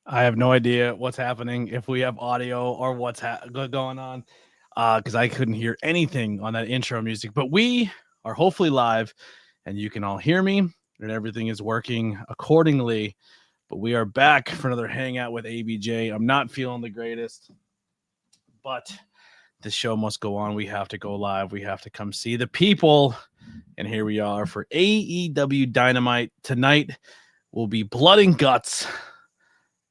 I have no idea what's happening, if we have audio or what's going on, because I couldn't hear anything on that intro music. But we are hopefully live, and you can all hear me, and everything is working accordingly. But we are back for another Hangout with ABJ. I'm not feeling the greatest, but the show must go on. We have to go live. We have to come see the people. And here we are for AEW Dynamite. Tonight will be Blood and Guts.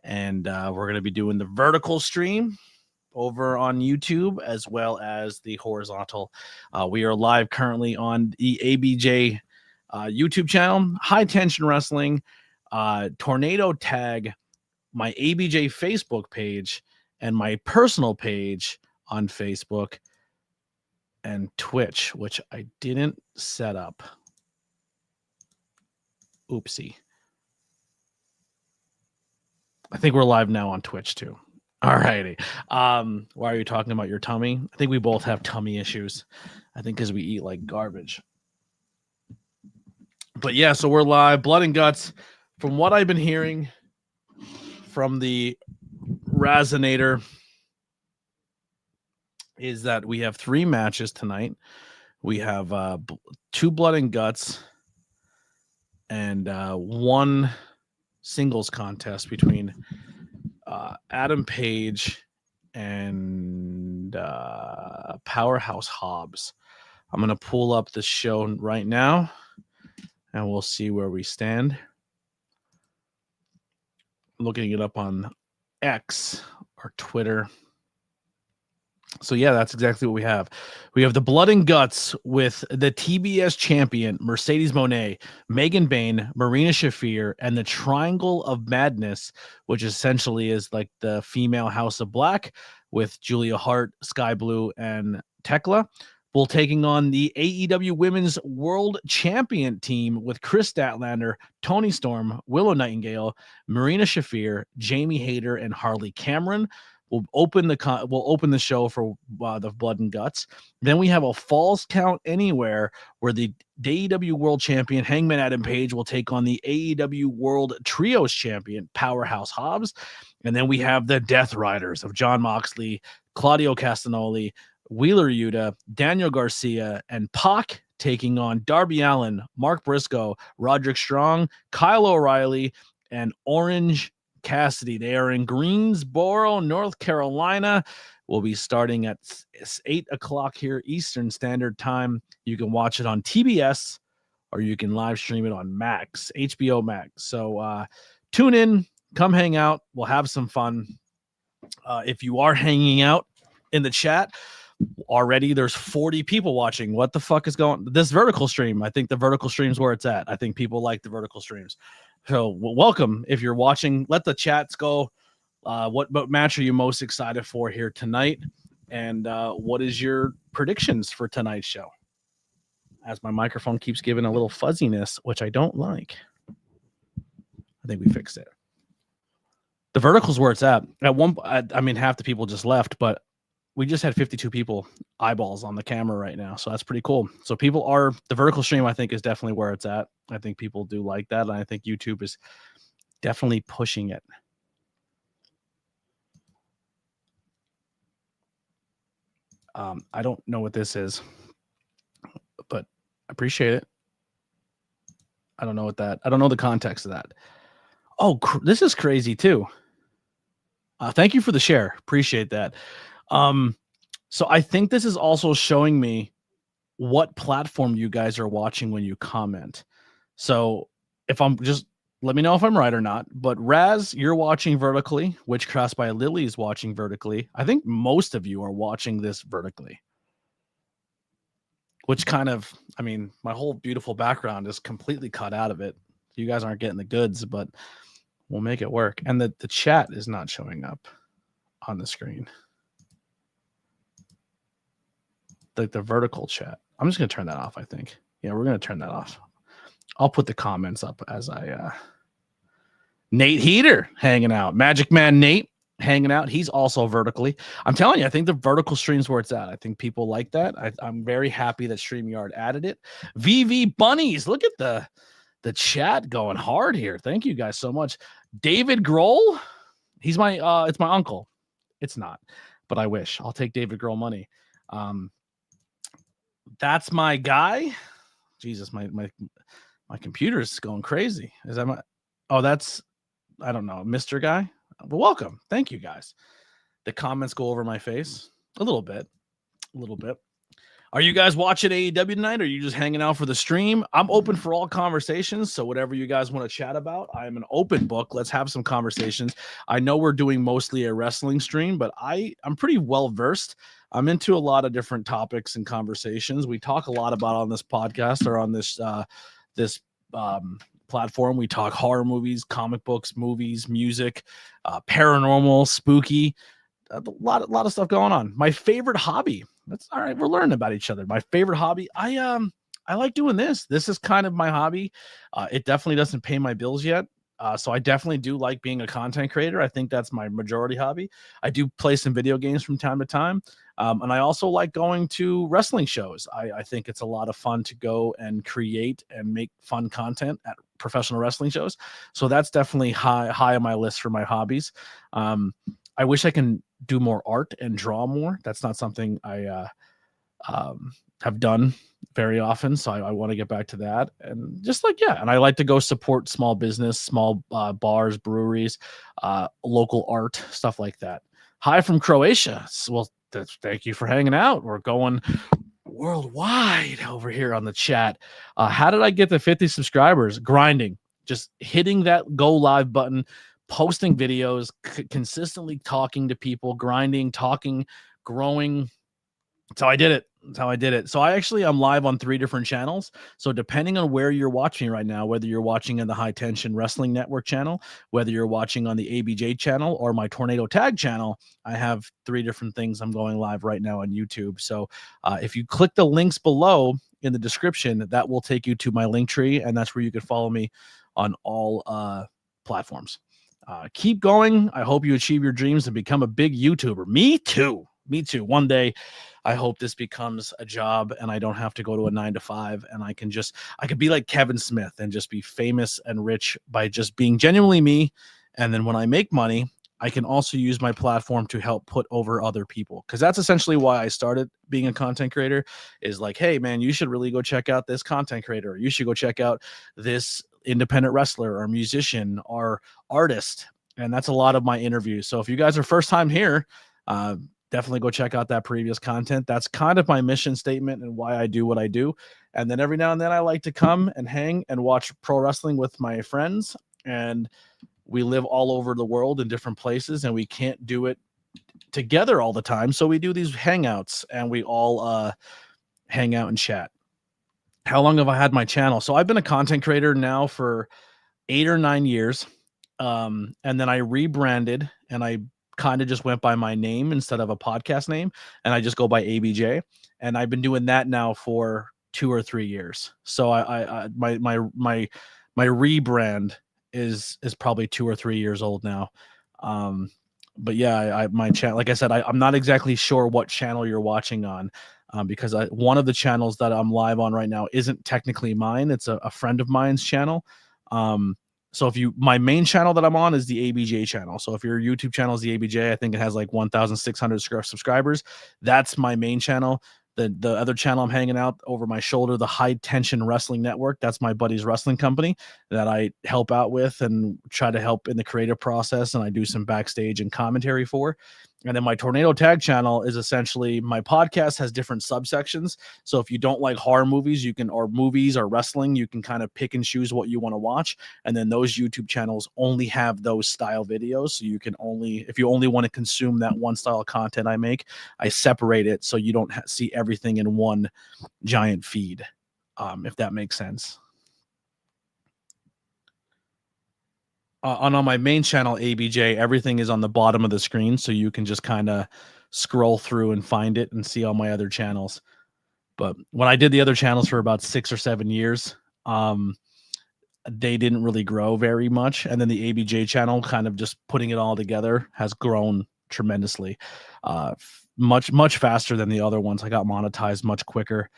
And we're going to be doing the vertical stream over on YouTube as well as the horizontal. We are live currently on the ABJ YouTube channel, High Tension Wrestling, Tornado Tag, my ABJ Facebook page, and my personal page on Facebook and Twitch, which I didn't set up. Oopsie. I think we're live now on Twitch too. All righty. Why are you talking about your tummy? I think we both have tummy issues. I think because we eat like garbage. But yeah, so we're live. Blood and Guts. From what I've been hearing from the Razonator is that we have 3 matches tonight. We have 2 Blood and Guts and 1 singles contest between Adam Page and Powerhouse Hobbs. I'm going to pull up the show right now, and we'll see where we stand. Looking it up on X or Twitter. So yeah, that's exactly what we have. We have the Blood and Guts with the TBS champion, Mercedes Moné, Megan Bayne, Marina Shafir, and the Triangle of Madness, which essentially is like the female House of Black with Julia Hart, Sky Blue, and Tekla. Will taking on the AEW Women's World Champion team with Chris Statlander, Toni Storm, Willow Nightingale, Marina Shafir, Jamie Hayter, and Harley Cameron. We'll open the show for the Blood and Guts. Then we have a Falls Count Anywhere where the AEW World Champion Hangman Adam Page will take on the AEW World Trios Champion Powerhouse Hobbs. And then we have the Death Riders of Jon Moxley, Claudio Castagnoli, Wheeler Yuta, Daniel Garcia, and Pac taking on Darby Allin, Mark Briscoe, Roderick Strong, Kyle O'Reilly, and Orange Cassidy. They are in Greensboro, North Carolina. We'll be starting at 8 o'clock here Eastern Standard Time. You can watch it on TBS or you can live stream it on Max, HBO Max. So tune in, come hang out. We'll have some fun. If you are hanging out in the chat already, there's 40 people watching. What the fuck is going on? This vertical stream, I think the vertical stream's where it's at. I think people like the vertical streams. So welcome. If you're watching, let the chats go. What match are you most excited for here tonight? And what is your predictions for tonight's show? As my microphone keeps giving a little fuzziness, which I don't like. I think we fixed it. The vertical's where it's at. I mean, half the people just left, but we just had 52 people eyeballs on the camera right now. So that's pretty cool. So the vertical stream, I think, is definitely where it's at. I think people do like that. And I think YouTube is definitely pushing it. I don't know what this is, but I appreciate it. I don't know the context of that. Oh, this is crazy too. Thank you for the share. Appreciate that. So I think this is also showing me what platform you guys are watching when you comment. So let me know if I'm right or not, but Raz, you're watching vertically. Witchcraft by Lily is watching vertically. I think most of you are watching this vertically, which kind of, I mean, my whole beautiful background is completely cut out of it. You guys aren't getting the goods, but we'll make it work. And the chat is not showing up on the screen. The vertical chat. I'm just going to turn that off, I think. Yeah, we're going to turn that off. I'll put the comments up as I... Nate Heater hanging out. Magic Man Nate hanging out. He's also vertically. I'm telling you, I think the vertical stream's where it's at. I think people like that. I'm very happy that StreamYard added it. VV Bunnies. Look at the chat going hard here. Thank you guys so much. David Grohl. He's my it's my uncle. It's not, but I wish. I'll take David Grohl money. That's my guy. Jesus, my computer's going crazy. Is that my? Oh, that's, I don't know, Mr. Guy. But welcome. Thank you, guys. The comments go over my face a little bit. Are you guys watching AEW tonight? Or are you just hanging out for the stream? I'm open for all conversations. So whatever you guys want to chat about, I'm an open book. Let's have some conversations. I know we're doing mostly a wrestling stream, but I'm pretty well versed. I'm into a lot of different topics and conversations. We talk a lot about on this podcast or on this platform. We talk horror movies, comic books, movies, music, paranormal, spooky. A lot of stuff going on. My favorite hobby. That's all right. We're learning about each other. My favorite hobby. I like doing this. This is kind of my hobby. It definitely doesn't pay my bills yet. So I definitely do like being a content creator. I think that's my majority hobby. I do play some video games from time to time. And I also like going to wrestling shows. I think it's a lot of fun to go and create and make fun content at professional wrestling shows. So that's definitely high on my list for my hobbies. I wish I can do more art and draw more. That's not something I have done very often. So I want to get back to that. And just and I like to go support small business, small bars, breweries, local art, stuff like that. Hi from Croatia. Well, thank you for hanging out. We're going worldwide over here on the chat. How did I get to 50 subscribers? Grinding, just hitting that go live button, posting videos, consistently talking to people, grinding, talking, growing. That's how I did it. So I'm live on 3 different channels. So depending on where you're watching right now, whether you're watching in the High Tension Wrestling Network channel, whether you're watching on the ABJ channel or my Tornado Tag channel, I have 3 different things I'm going live right now on YouTube. So if you click the links below in the description, that will take you to my link tree, and that's where you can follow me on all platforms. Keep going. I hope you achieve your dreams and become a big YouTuber. Me too. One day, I hope this becomes a job and I don't have to go to a 9-to-5, and I could be like Kevin Smith and just be famous and rich by just being genuinely me. And then when I make money, I can also use my platform to help put over other people. Because that's essentially why I started being a content creator, is like, hey man, you should really go check out this content creator. You should go check out this independent wrestler or musician or artist. And that's a lot of my interviews. So if you guys are first time here, definitely go check out that previous content. That's kind of my mission statement and why I do what I do. And then every now and then I like to come and hang and watch pro wrestling with my friends. And we live all over the world in different places, and we can't do it together all the time. So we do these hangouts and we all hang out and chat. How long have I had my channel? So I've been a content creator now for 8 or 9 years. And then I rebranded and I kind of just went by my name instead of a podcast name, and I just go by ABJ. And I've been doing that now for 2 or 3 years. So my rebrand is probably 2 or 3 years old now. But yeah, my channel, like I said, I'm not exactly sure what channel you're watching on, because one of the channels that I'm live on right now isn't technically mine. It's a friend of mine's channel. So my main channel that I'm on is the ABJ channel. So if your YouTube channel is the ABJ, I think it has like 1,600 subscribers. That's my main channel. The other channel I'm hanging out over my shoulder, the High Tension Wrestling Network, that's my buddy's wrestling company that I help out with and try to help in the creative process, and I do some backstage and commentary for. And then my Tornado Tag channel is essentially, my podcast has different subsections. So if you don't like horror movies, or movies or wrestling, you can kind of pick and choose what you want to watch. And then those YouTube channels only have those style videos. So you can if you only want to consume that one style of content I make, I separate it so you don't see everything in one giant feed, if that makes sense. On my main channel, ABJ, everything is on the bottom of the screen, so you can just kind of scroll through and find it and see all my other channels. But when I did the other channels for about 6 or 7 years, they didn't really grow very much. And then the ABJ channel, kind of just putting it all together, has grown tremendously, much faster than the other ones. I got monetized much quicker.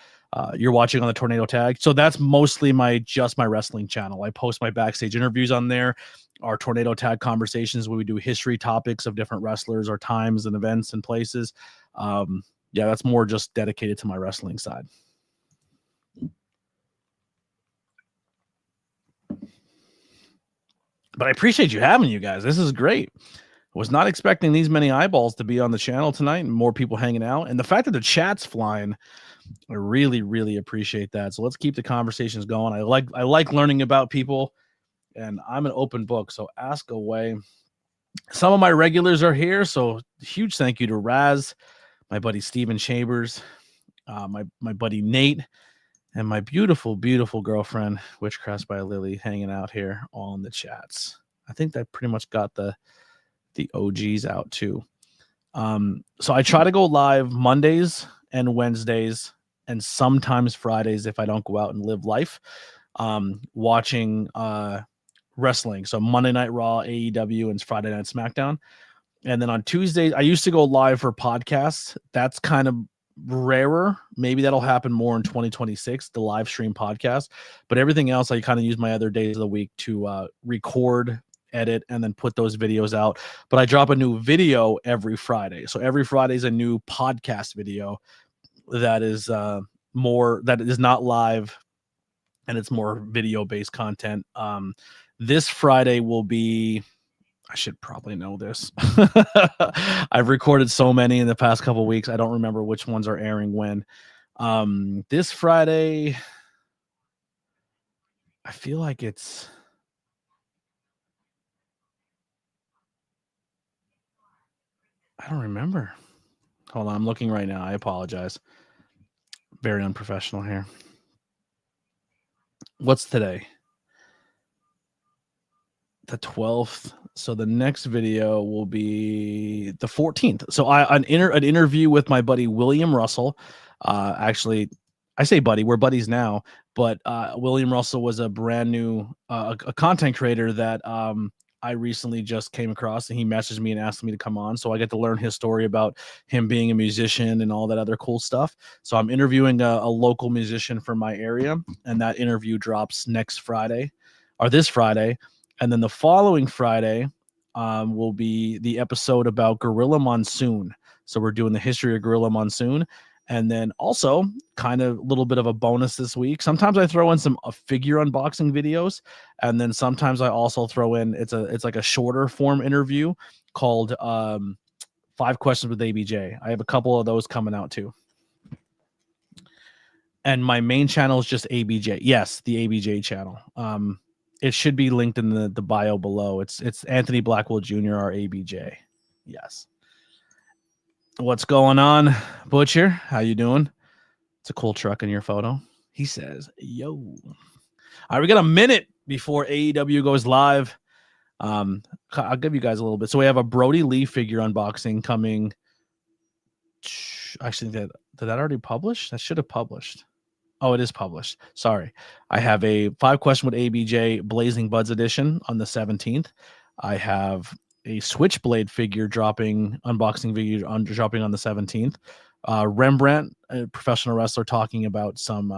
you're watching on the Tornado Tag. So that's mostly my wrestling channel. I post my backstage interviews on there, our Tornado Tag conversations where we do history topics of different wrestlers or times and events and places. Yeah, that's more just dedicated to my wrestling side. But I appreciate you having you guys. This is great. Was not expecting these many eyeballs to be on the channel tonight and more people hanging out. And the fact that the chat's flying, I really, really appreciate that. So let's keep the conversations going. I like learning about people, and I'm an open book, so ask away. Some of my regulars are here, so huge thank you to Raz, my buddy Steven Chambers, my buddy Nate, and my beautiful, beautiful girlfriend, Witchcraft by Lily, hanging out here all in the chats. I think that pretty much got the OGs out too. So I try to go live Mondays and Wednesdays and sometimes Fridays if I don't go out and live life, watching wrestling. So Monday Night Raw, AEW, and Friday Night SmackDown. And then on Tuesdays, I used to go live for podcasts. That's kind of rarer. Maybe that'll happen more in 2026, the live stream podcast. But everything else, I kind of use my other days of the week to record, edit, and then put those videos out. But I drop a new video every Friday. So every Friday is a new podcast video that is that is not live, and it's more video-based content. This Friday will be, I should probably know this. I've recorded so many in the past couple of weeks. I don't remember which ones are airing when. This Friday, I feel like it's, I don't remember. Hold on, I'm looking right now. I apologize. Very unprofessional here. What's today? The 12th. So the next video will be the 14th. So an interview with my buddy William Russell. Actually, I say buddy, we're buddies now, but William Russell was a brand new a content creator that I recently just came across, and he messaged me and asked me to come on. So I get to learn his story about him being a musician and all that other cool stuff. So I'm interviewing a local musician from my area, and that interview drops next Friday or this Friday. And then the following Friday will be the episode about Gorilla Monsoon. So we're doing the history of Gorilla Monsoon. And then also kind of a little bit of a bonus this week. Sometimes I throw in some figure unboxing videos. And then sometimes I also throw in, it's like a shorter form interview called 5 Questions with ABJ. I have a couple of those coming out too. And my main channel is just ABJ. Yes, the ABJ channel. It should be linked in the bio below. It's Anthony Blackwell Jr., our ABJ. Yes. What's going on, Butcher? How you doing? It's a cool truck in your photo. He says, yo. All right, we got a minute before AEW goes live. I'll give you guys a little bit. So we have a Brody Lee figure unboxing coming. Actually, did that already publish? That should have published. Oh, it is published. Sorry. I have a 5 Question with ABJ Blazing Buds edition on the 17th. I have a Switchblade figure unboxing video dropping on the 17th. Rembrandt, a professional wrestler, talking about some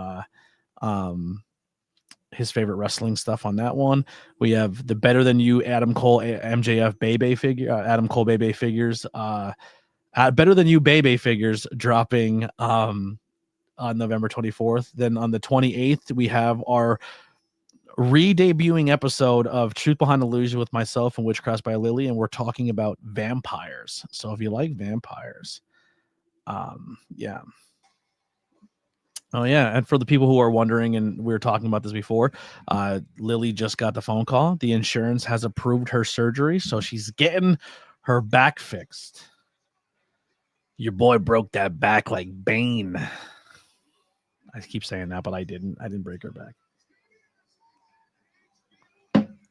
his favorite wrestling stuff on that one. We have the Better Than You Adam Cole MJF Bebe figure, Adam Cole Bebe figures. Better Than You Bebe figures dropping on November 24th. Then on the 28th, we have our re-debuting episode of Truth Behind Illusion with myself and Witchcraft by Lily, and we're talking about vampires. So if you like vampires, yeah. Oh yeah, and for the people who are wondering, and we were talking about this before, Lily just got the phone call. The insurance has approved her surgery, so she's getting her back fixed. Your boy broke that back like Bane. I keep saying that, but I didn't break her back.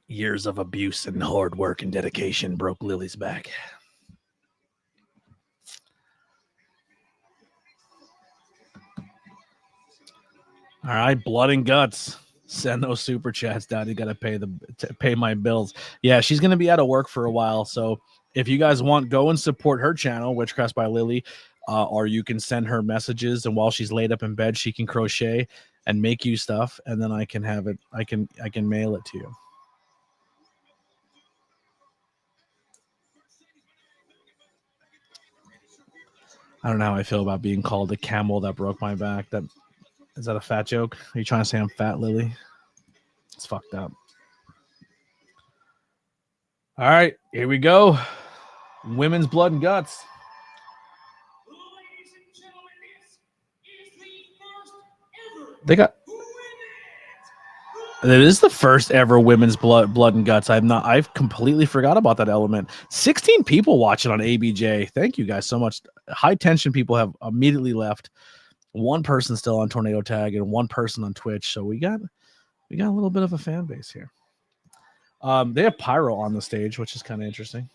Years of abuse and hard work and dedication broke Lily's back. All right, blood and guts. Send those super chats down. You got to pay my bills. Yeah, she's going to be out of work for a while. So if you guys want, go and support her channel, Witchcraft by Lily. or you can send her messages, and while she's laid up in bed, she can crochet and make you stuff, and then I can have it. I can mail it to you. I don't know how I feel about being called the camel that broke my back. Is that a fat joke? Are you trying to say I'm fat, Lily? It's fucked up. All right, here we go. Women's blood and guts. It is the first ever women's blood and guts. I've completely forgot about that element. 16 people watching on ABJ. Thank you guys so much. High tension people have immediately left. One person still on Tornado Tag and one person on Twitch. So we got a little bit of a fan base here. They have Pyro on the stage, which is kind of interesting.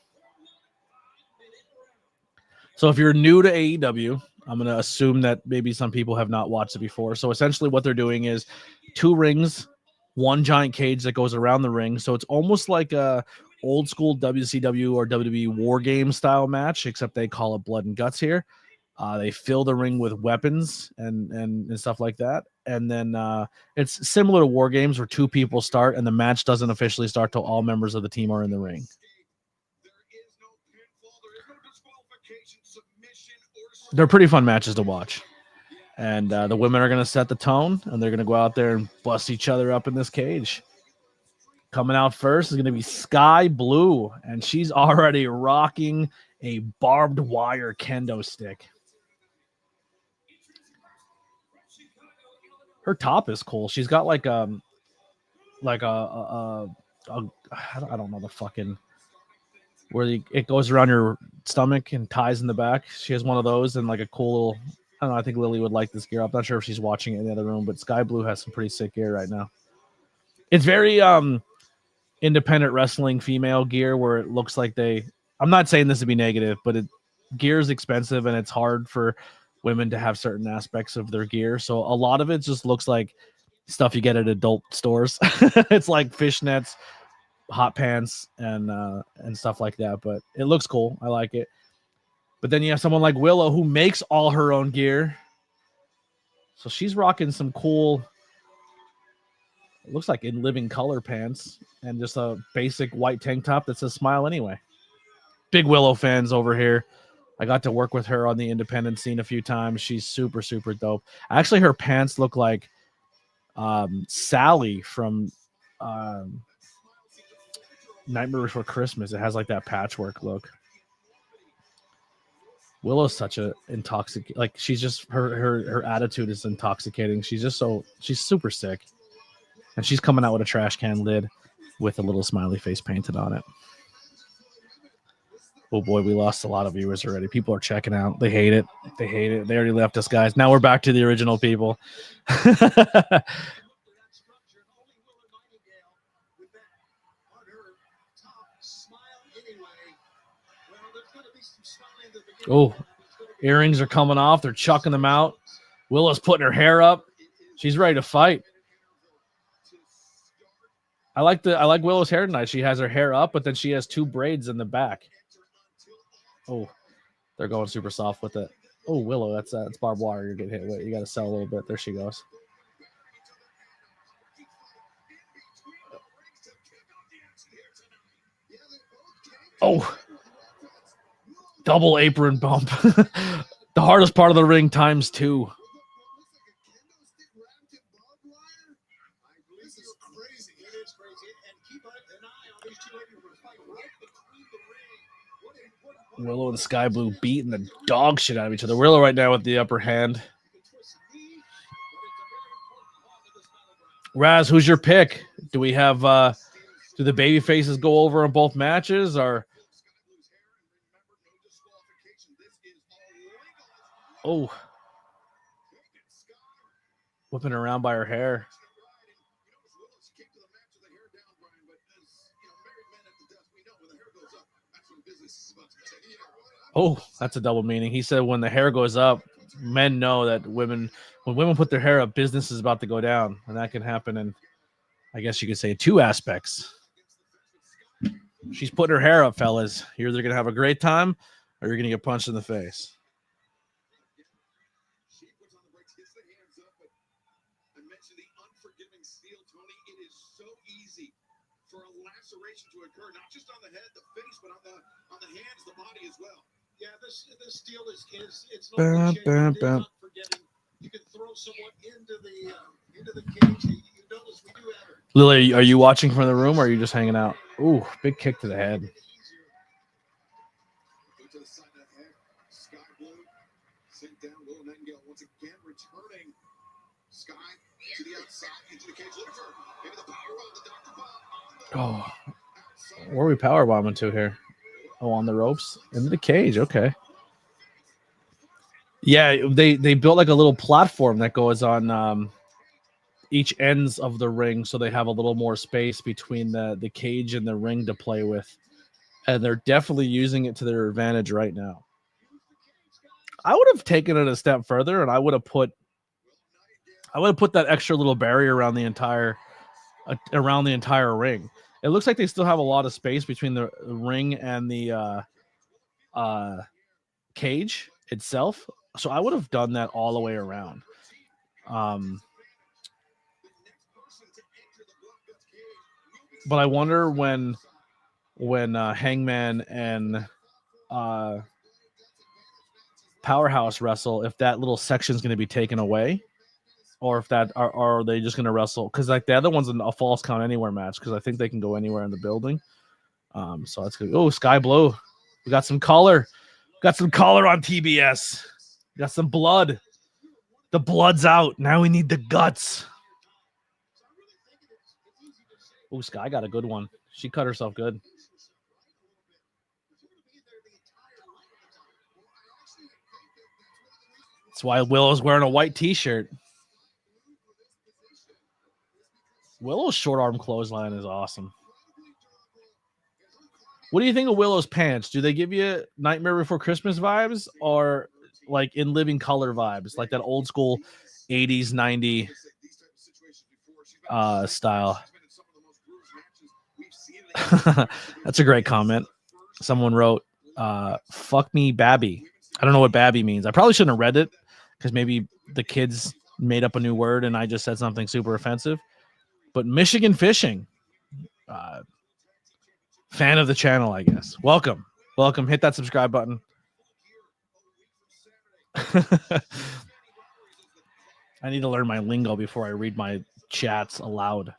So if you're new to AEW, I'm going to assume that maybe some people have not watched it before. So essentially what they're doing is 2 rings, 1 giant cage that goes around the ring. So it's almost like a old school WCW or WWE War Game style match, except they call it blood and guts here. They fill the ring with weapons and stuff like that. And then it's similar to War Games where 2 people start and the match doesn't officially start till all members of the team are in the ring. They're pretty fun matches to watch. And the women are going to set the tone, and they're going to go out there and bust each other up in this cage. Coming out first is going to be Sky Blue, and she's already rocking a barbed wire kendo stick. Her top is cool. She's got I don't know the fucking where it goes around your stomach and ties in the back. She has one of those and like a cool little. I don't know. I think Lily would like this gear. I'm not sure if she's watching it in the other room, but Sky Blue has some pretty sick gear right now. It's very independent wrestling female gear where it looks like I'm not saying this to be negative, but gear is expensive and it's hard for women to have certain aspects of their gear. So a lot of it just looks like stuff you get at adult stores. It's like fishnets, hot pants, and stuff like that. But it looks cool. I like it. But then you have someone like Willow who makes all her own gear. So she's rocking some cool, it looks like in living color pants and just a basic white tank top that says smile anyway. Big Willow fans over here. I got to work with her on the independent scene a few times. She's super, super dope. Actually, her pants look like Sally from Nightmare Before Christmas. It has like that patchwork look. Willow's such a intoxicating, like she's just her attitude is intoxicating. She's super sick. And she's coming out with a trash can lid with a little smiley face painted on it. Oh boy, we lost a lot of viewers already. People are checking out. They hate it. They already left us, guys. Now we're back to the original people. Oh, earrings are coming off. They're chucking them out. Willow's putting her hair up. She's ready to fight. I like Willow's hair tonight. She has her hair up, but then she has 2 braids in the back. Oh, they're going super soft with it. Oh, Willow, that's barbed wire. You're getting hit with. You got to sell a little bit. There she goes. Oh, double apron bump. The hardest part of the ring times 2. Willow and Sky Blue beating the dog shit out of each other. Willow right now with the upper hand. Raz, who's your pick? Do we have do the baby faces go over in both matches, or whipping around by her hair? Oh, that's a double meaning. He said when the hair goes up, men know that when women put their hair up, business is about to go down. And that can happen in, I guess you could say, 2 aspects. She's putting her hair up, fellas. You're either going to have a great time or you're going to get punched in the face. To occur, not just on the head, the face, but on the hands, the body as well. Yeah, this deal is it's not not forgetting. You can throw someone into the cage. You notice we do have it. Lily, are you watching from the room or are you just hanging out? Ooh, big kick to the head. Go to the side of the head. Sky Blue sent down Will Nightingale once again returning. Sky to the outside into the cage. Looking for maybe the power bomb, the Dr. Bomb on the where are we power bombing to here? Oh, on the ropes into the cage. Okay. Yeah, they built like a little platform that goes on each ends of the ring, so they have a little more space between the cage and the ring to play with, and they're definitely using it to their advantage right now. I would have taken it a step further, and I would have put that extra little barrier around the entire ring. It looks like they still have a lot of space between the ring and the cage itself. So I would have done that all the way around. But I wonder when Hangman and Powerhouse wrestle, if that little section is going to be taken away, or if that are they just going to wrestle? Because like the other one's a false count anywhere match, because I think they can go anywhere in the building. So that's good. Oh, Sky Blue, we got some color. Got some color on TBS. Got some blood. The blood's out. Now we need the guts. Oh, Sky got a good one. She cut herself good. That's why Willow's wearing a white t-shirt. Willow's short arm clothesline is awesome. What do you think of Willow's pants? Do they give you Nightmare Before Christmas vibes, or like In Living Color vibes, like that old school 80s, 90s style? That's a great comment. Someone wrote, fuck me, Babby. I don't know what Babby means. I probably shouldn't have read it, because maybe the kids made up a new word and I just said something super offensive. But Michigan Fishing, fan of the channel, I guess. Welcome. Hit that subscribe button. I need to learn my lingo before I read my chats aloud.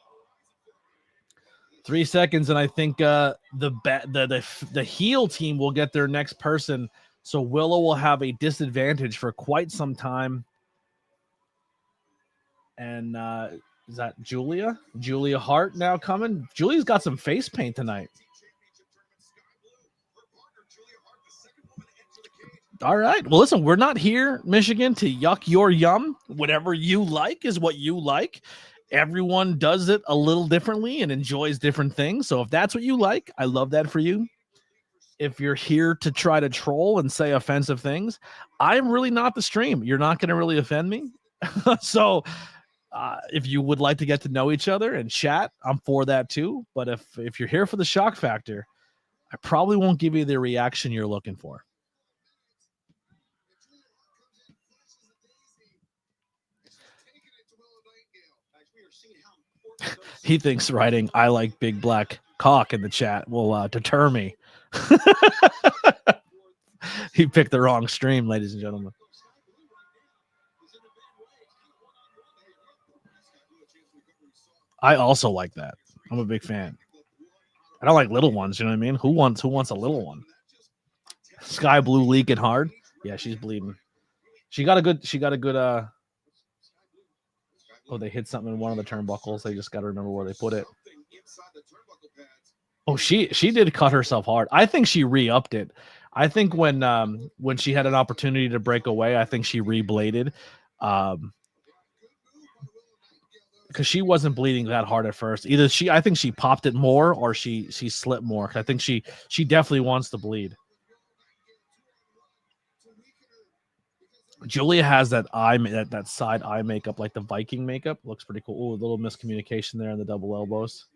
3 seconds, and I think the heel team will get their next person, so Willow will have a disadvantage for quite some time. And is that Julia Hart now coming? Julia's got some face paint tonight. All right. Well, listen, we're not here, Michigan, to yuck your yum. Whatever you like is what you like. Everyone does it a little differently and enjoys different things. So if that's what you like, I love that for you. If you're here to try to troll and say offensive things, I'm really not the stream. You're not going to really offend me. So if you would like to get to know each other and chat, I'm for that too. But if you're here for the shock factor, I probably won't give you the reaction you're looking for. He thinks writing "I like big black cock" in the chat will deter me. He picked the wrong stream, ladies and gentlemen. I also like that. I'm a big fan. I don't like little ones. You know what I mean? Who wants a little one? Sky Blue leaking hard. Yeah, she's bleeding. She got a good. Oh, they hit something in one of the turnbuckles. They just got to remember where they put it. Oh, she did cut herself hard. I think she re-upped it. I think when she had an opportunity to break away, I think she rebladed. Because she wasn't bleeding that hard at first. I think she popped it more, or she slipped more. I think she definitely wants to bleed. Julia has that that side eye makeup, like the Viking makeup. Looks pretty cool. Ooh, a little miscommunication there in the double elbows.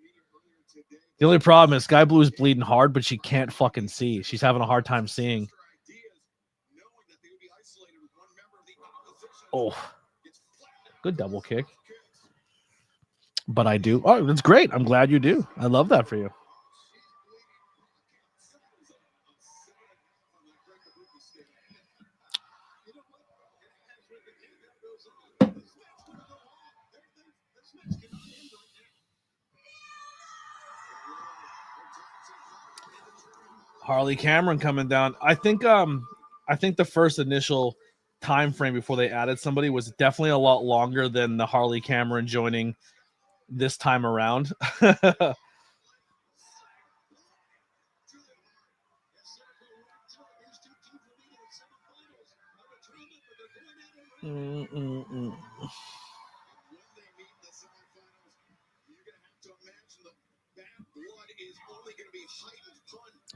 The only problem is Sky Blue is bleeding hard, but she can't fucking see. She's having a hard time seeing. Oh, good double kick. but I do. Oh, that's great. I'm glad you do. I love that for you. Harley Cameron coming down. I think the first initial time frame before they added somebody was definitely a lot longer than the Harley Cameron joining this time around.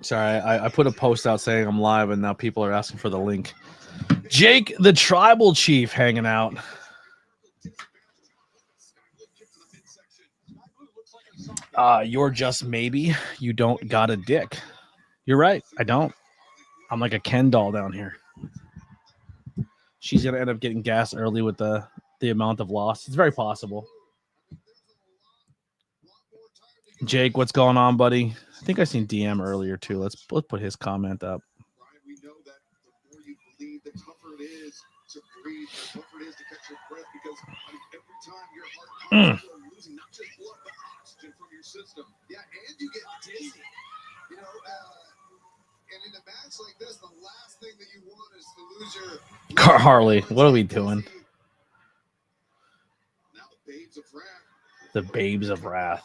Sorry, I put a post out saying I'm live, and now people are asking for the link. Jake, the tribal chief, hanging out. You're just maybe. You don't got a dick. You're right. I don't. I'm like a Ken doll down here. She's gonna end up getting gas early with the amount of loss. It's very possible. Jake, what's going on, buddy? I think I seen DM earlier too. Let's put his comment up. We know that the more you believe, the tougher it is to breathe, the tougher it is to catch your breath, because every time your heart pumps, you're losing not just blood but oxygen from your system. Yeah, and you get dizzy. You know, and in a match like this, the last thing that you want is to lose your Harley. What are we doing? Now the babes of wrath. The babes of wrath.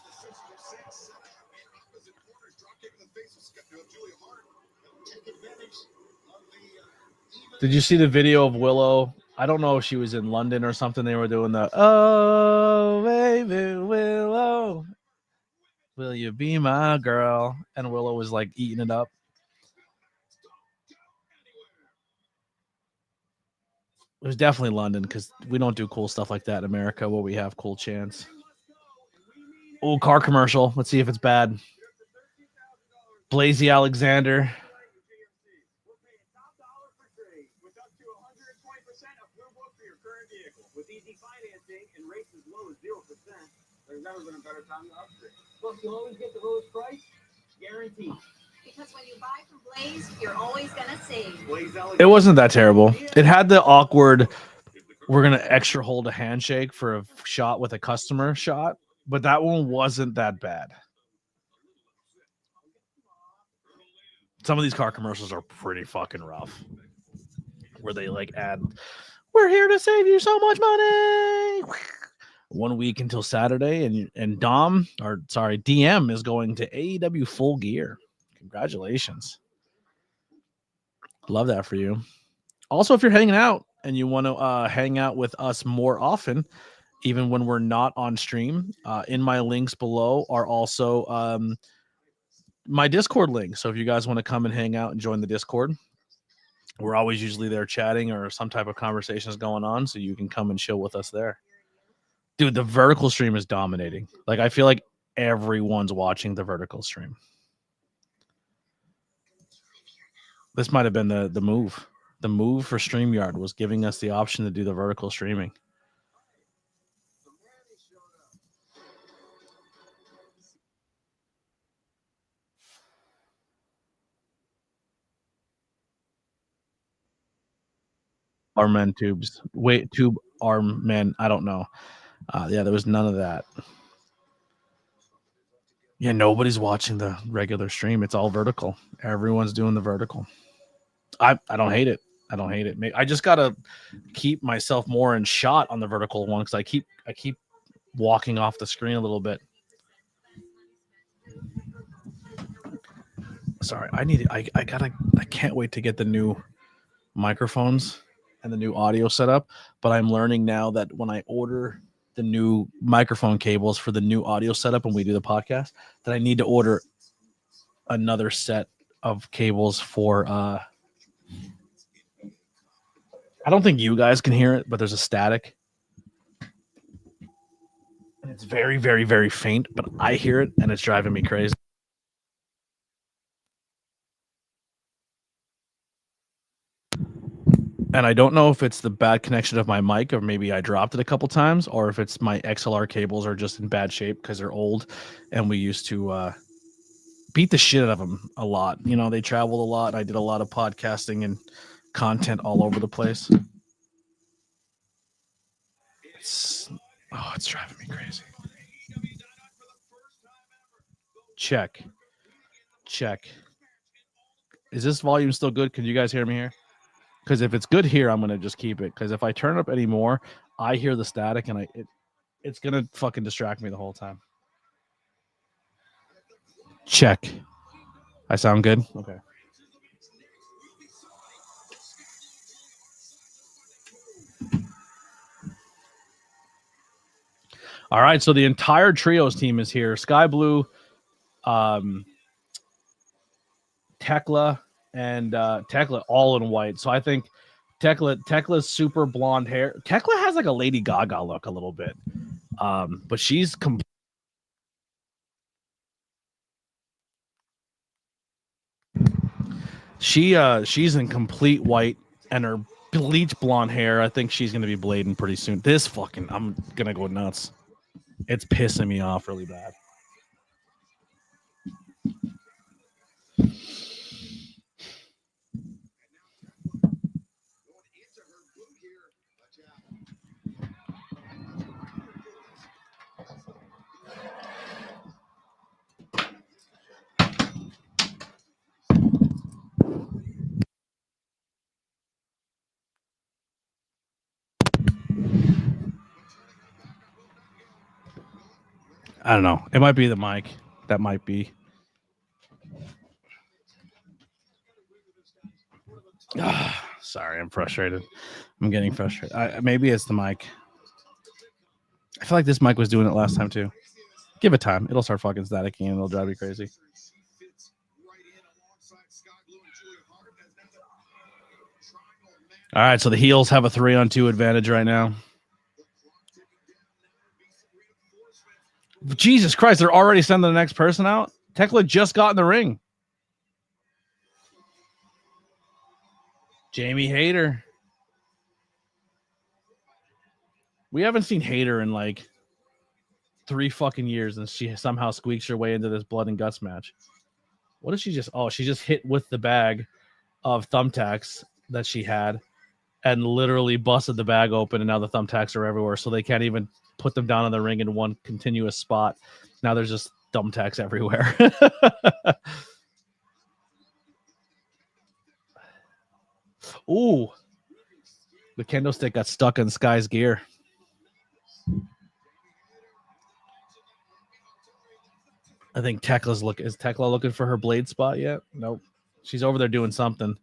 Did you see the video of Willow? I don't know if she was in London or something. They were doing the "Oh baby Willow, will you be my girl?" And Willow was like eating it up. It was definitely London because we don't do cool stuff like that in America where we have cool chants. Oh, car commercial. Let's see if it's bad. Blazy Alexander. With easy financing and rates as low as 0%, there's never been a better time to upgrade. Plus, you'll always get the lowest price, guaranteed. Because when you buy from Blaze, you're always gonna save. It wasn't that terrible. It had the awkward, we're gonna extra hold a handshake for a shot with a customer shot, but that one wasn't that bad. Some of these car commercials are pretty fucking rough, where they like add, "We're here to save you so much money." 1 week until Saturday, and DM is going to AEW Full Gear. Congratulations. Love that for you. Also, if you're hanging out and you want to hang out with us more often, even when we're not on stream, in my links below are also my Discord link. So if you guys want to come and hang out and join the Discord, we're always usually there chatting or some type of conversation is going on, so you can come and chill with us there. Dude, the vertical stream is dominating. Like, I feel like everyone's watching the vertical stream. This might have been the move. The move for StreamYard was giving us the option to do the vertical streaming. Arm men tubes. Wait, tube arm men. I don't know. Yeah, there was none of that. Yeah, nobody's watching the regular stream. It's all vertical. Everyone's doing the vertical. I don't hate it. I don't hate it. I just gotta keep myself more in shot on the vertical one because I keep walking off the screen a little bit. Sorry, I can't wait to get the new microphones and the new audio setup. But I'm learning now that when I order the new microphone cables for the new audio setup when we do the podcast, that I need to order another set of cables for I don't think you guys can hear it, but there's a static. And it's very, very, very faint, but I hear it and it's driving me crazy. And I don't know if it's the bad connection of my mic, or maybe I dropped it a couple times, or if it's my XLR cables are just in bad shape because they're old, and we used to beat the shit out of them a lot. You know, they traveled a lot. I did a lot of podcasting and content all over the place. It's driving me crazy. Check. Is this volume still good? Can you guys hear me here? Because if it's good here, I'm gonna just keep it. Because if I turn up any more, I hear the static, and it's gonna fucking distract me the whole time. Check. I sound good? Okay. All right, so the entire trios team is here. Sky Blue, Tekla, and Tekla all in white. So I think Tekla's super blonde hair. Tekla has like a Lady Gaga look a little bit. But she's she's in complete white, and her bleach blonde hair. I think she's gonna be blading pretty soon. I'm gonna go nuts. It's pissing me off really bad. I don't know. It might be the mic. That might be. Sorry, I'm frustrated. I'm getting frustrated. Maybe it's the mic. I feel like this mic was doing it last time too. Give it time. It'll start fucking staticking and it'll drive you crazy. All right, so the heels have a 3-on-2 advantage right now. Jesus Christ, they're already sending the next person out? Tekla just got in the ring. Jamie Hayter. We haven't seen Hayter in like 3 fucking years, and she somehow squeaks her way into this blood and guts match. What did she just... Oh, she just hit with the bag of thumbtacks that she had and literally busted the bag open, and now the thumbtacks are everywhere, so they can't even put them down in the ring in one continuous spot. Now there's just thumbtacks everywhere. Ooh. The kendo stick got stuck in Sky's gear. I think is Tekla looking for her blade spot yet? Nope. She's over there doing something.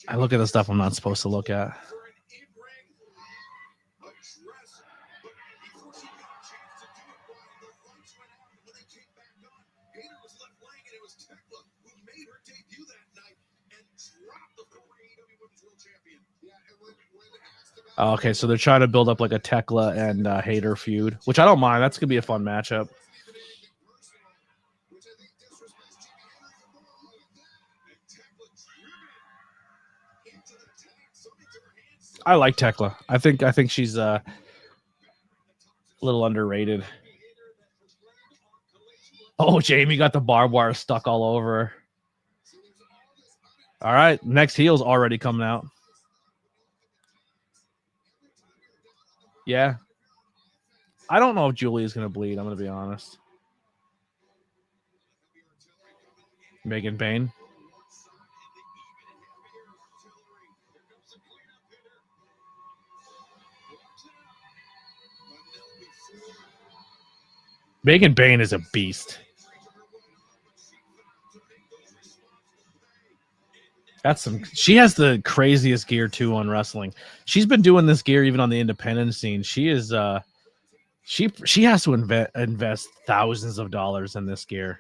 I look at the stuff I'm not supposed to look at. Okay, so they're trying to build up like a Tekla and Hayter feud, which I don't mind. That's going to be a fun matchup. I like Tekla. I think she's a little underrated. Oh, Jamie got the barbed wire stuck all over her. All right, next heel's already coming out. Yeah. I don't know if Julia's going to bleed. I'm going to be honest. Megan Bain. Megan Bain is a beast. She has the craziest gear too on wrestling. She's been doing this gear even on the independent scene. She is she has to invest thousands of dollars in this gear.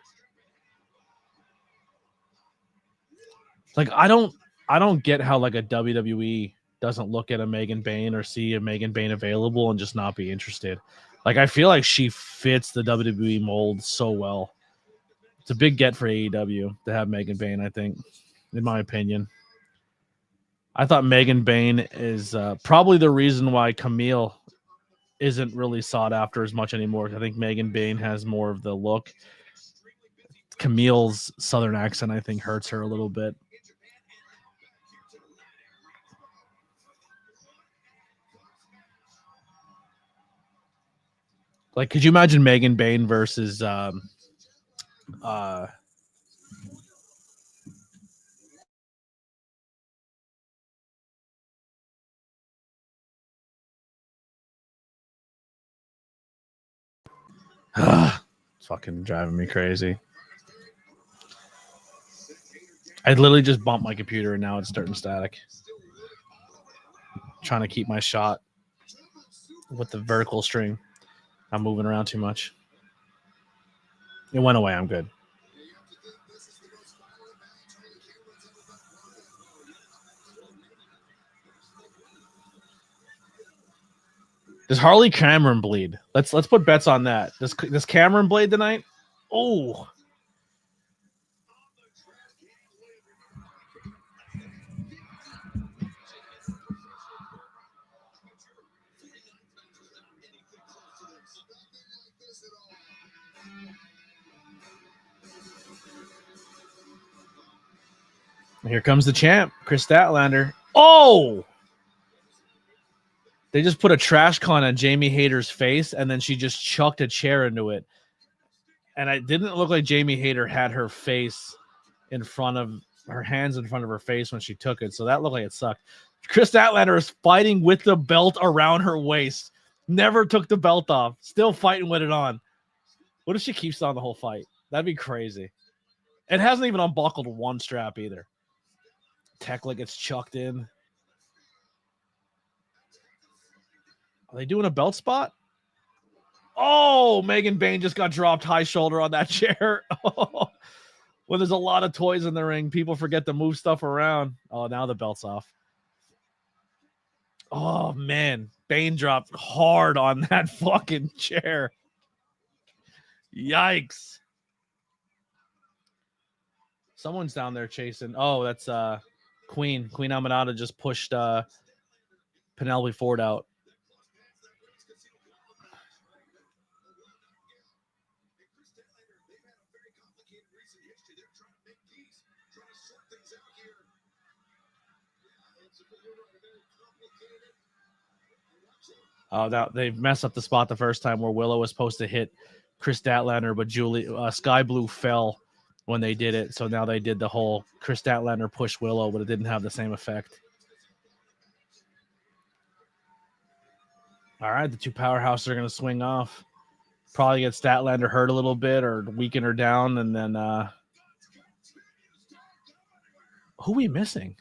Like I don't get how like a WWE doesn't look at a Megan Bain or see a Megan Bain available and just not be interested. Like I feel like she fits the WWE mold so well. It's a big get for AEW to have Megan Bayne, I think, in my opinion. I thought Megan Bayne is probably the reason why Camille isn't really sought after as much anymore. I think Megan Bayne has more of the look. Camille's southern accent, I think, hurts her a little bit. Like, could you imagine Megan Bayne versus it's fucking driving me crazy. I literally just bumped my computer and now it's starting static. Trying to keep my shot with the vertical string. I'm moving around too much. It went away. I'm good. Does Harley Cameron bleed? Let's put bets on that. Does Cameron bleed tonight? Oh. Here comes the champ, Chris Statlander. Oh! They just put a trash can on Jamie Hayter's face, and then she just chucked a chair into it. And it didn't look like Jamie Hayter had her face in front of her hands in front of her face when she took it. So that looked like it sucked. Chris Statlander is fighting with the belt around her waist. Never took the belt off. Still fighting with it on. What if she keeps on the whole fight? That'd be crazy. It hasn't even unbuckled one strap either. Tekla gets chucked in. Are they doing a belt spot? Oh, Megan Bayne just got dropped high shoulder on that chair. When there's a lot of toys in the ring, people forget to move stuff around. Oh, now the belt's off. Oh, man. Bayne dropped hard on that fucking chair. Yikes. Someone's down there chasing. Oh, that's Queen. Queen Aminata just pushed Penelope Ford out. They've messed up the spot the first time where Willow was supposed to hit Chris Statlander, but Sky Blue fell when they did it. So now they did the whole Chris Statlander push Willow, but it didn't have the same effect. All right, the two powerhouses are going to swing off. Probably get Statlander hurt a little bit or weaken her down, and then who are we missing?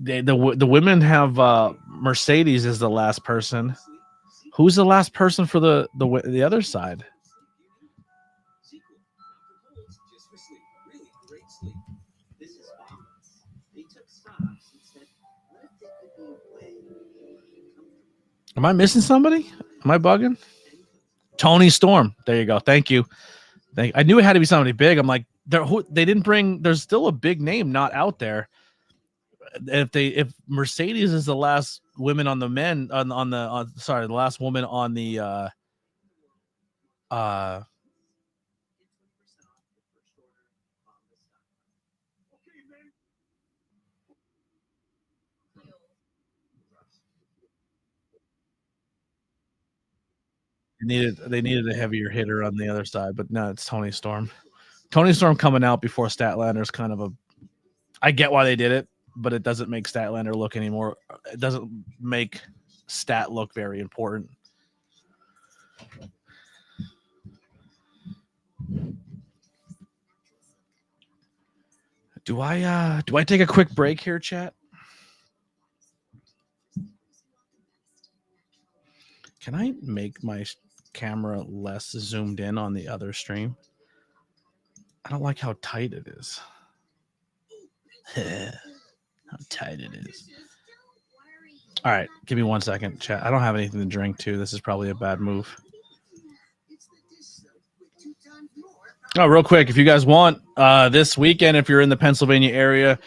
The women have Mercedes is the last person. Who's the last person for the other side? Am I missing somebody? Am I bugging? Tony Storm. There you go. Thank you. I knew it had to be somebody big. I'm like, they didn't bring. There's still a big name not out there. If Mercedes is the last woman on the men the last woman on the they needed a heavier hitter on the other side, but no, it's Tony Storm. Tony Storm coming out before Statlander is kind of I get why they did it, but it doesn't make Statlander look anymore. It doesn't make Stat look very important. Do I take a quick break here, chat? Can I make my camera less zoomed in on the other stream? I don't like how tight it is. How tight it is. All right, give me 1 second, chat. I don't have anything to drink too. This is probably a bad move. Oh, real quick, if you guys want, this weekend, if you're in the Pennsylvania area,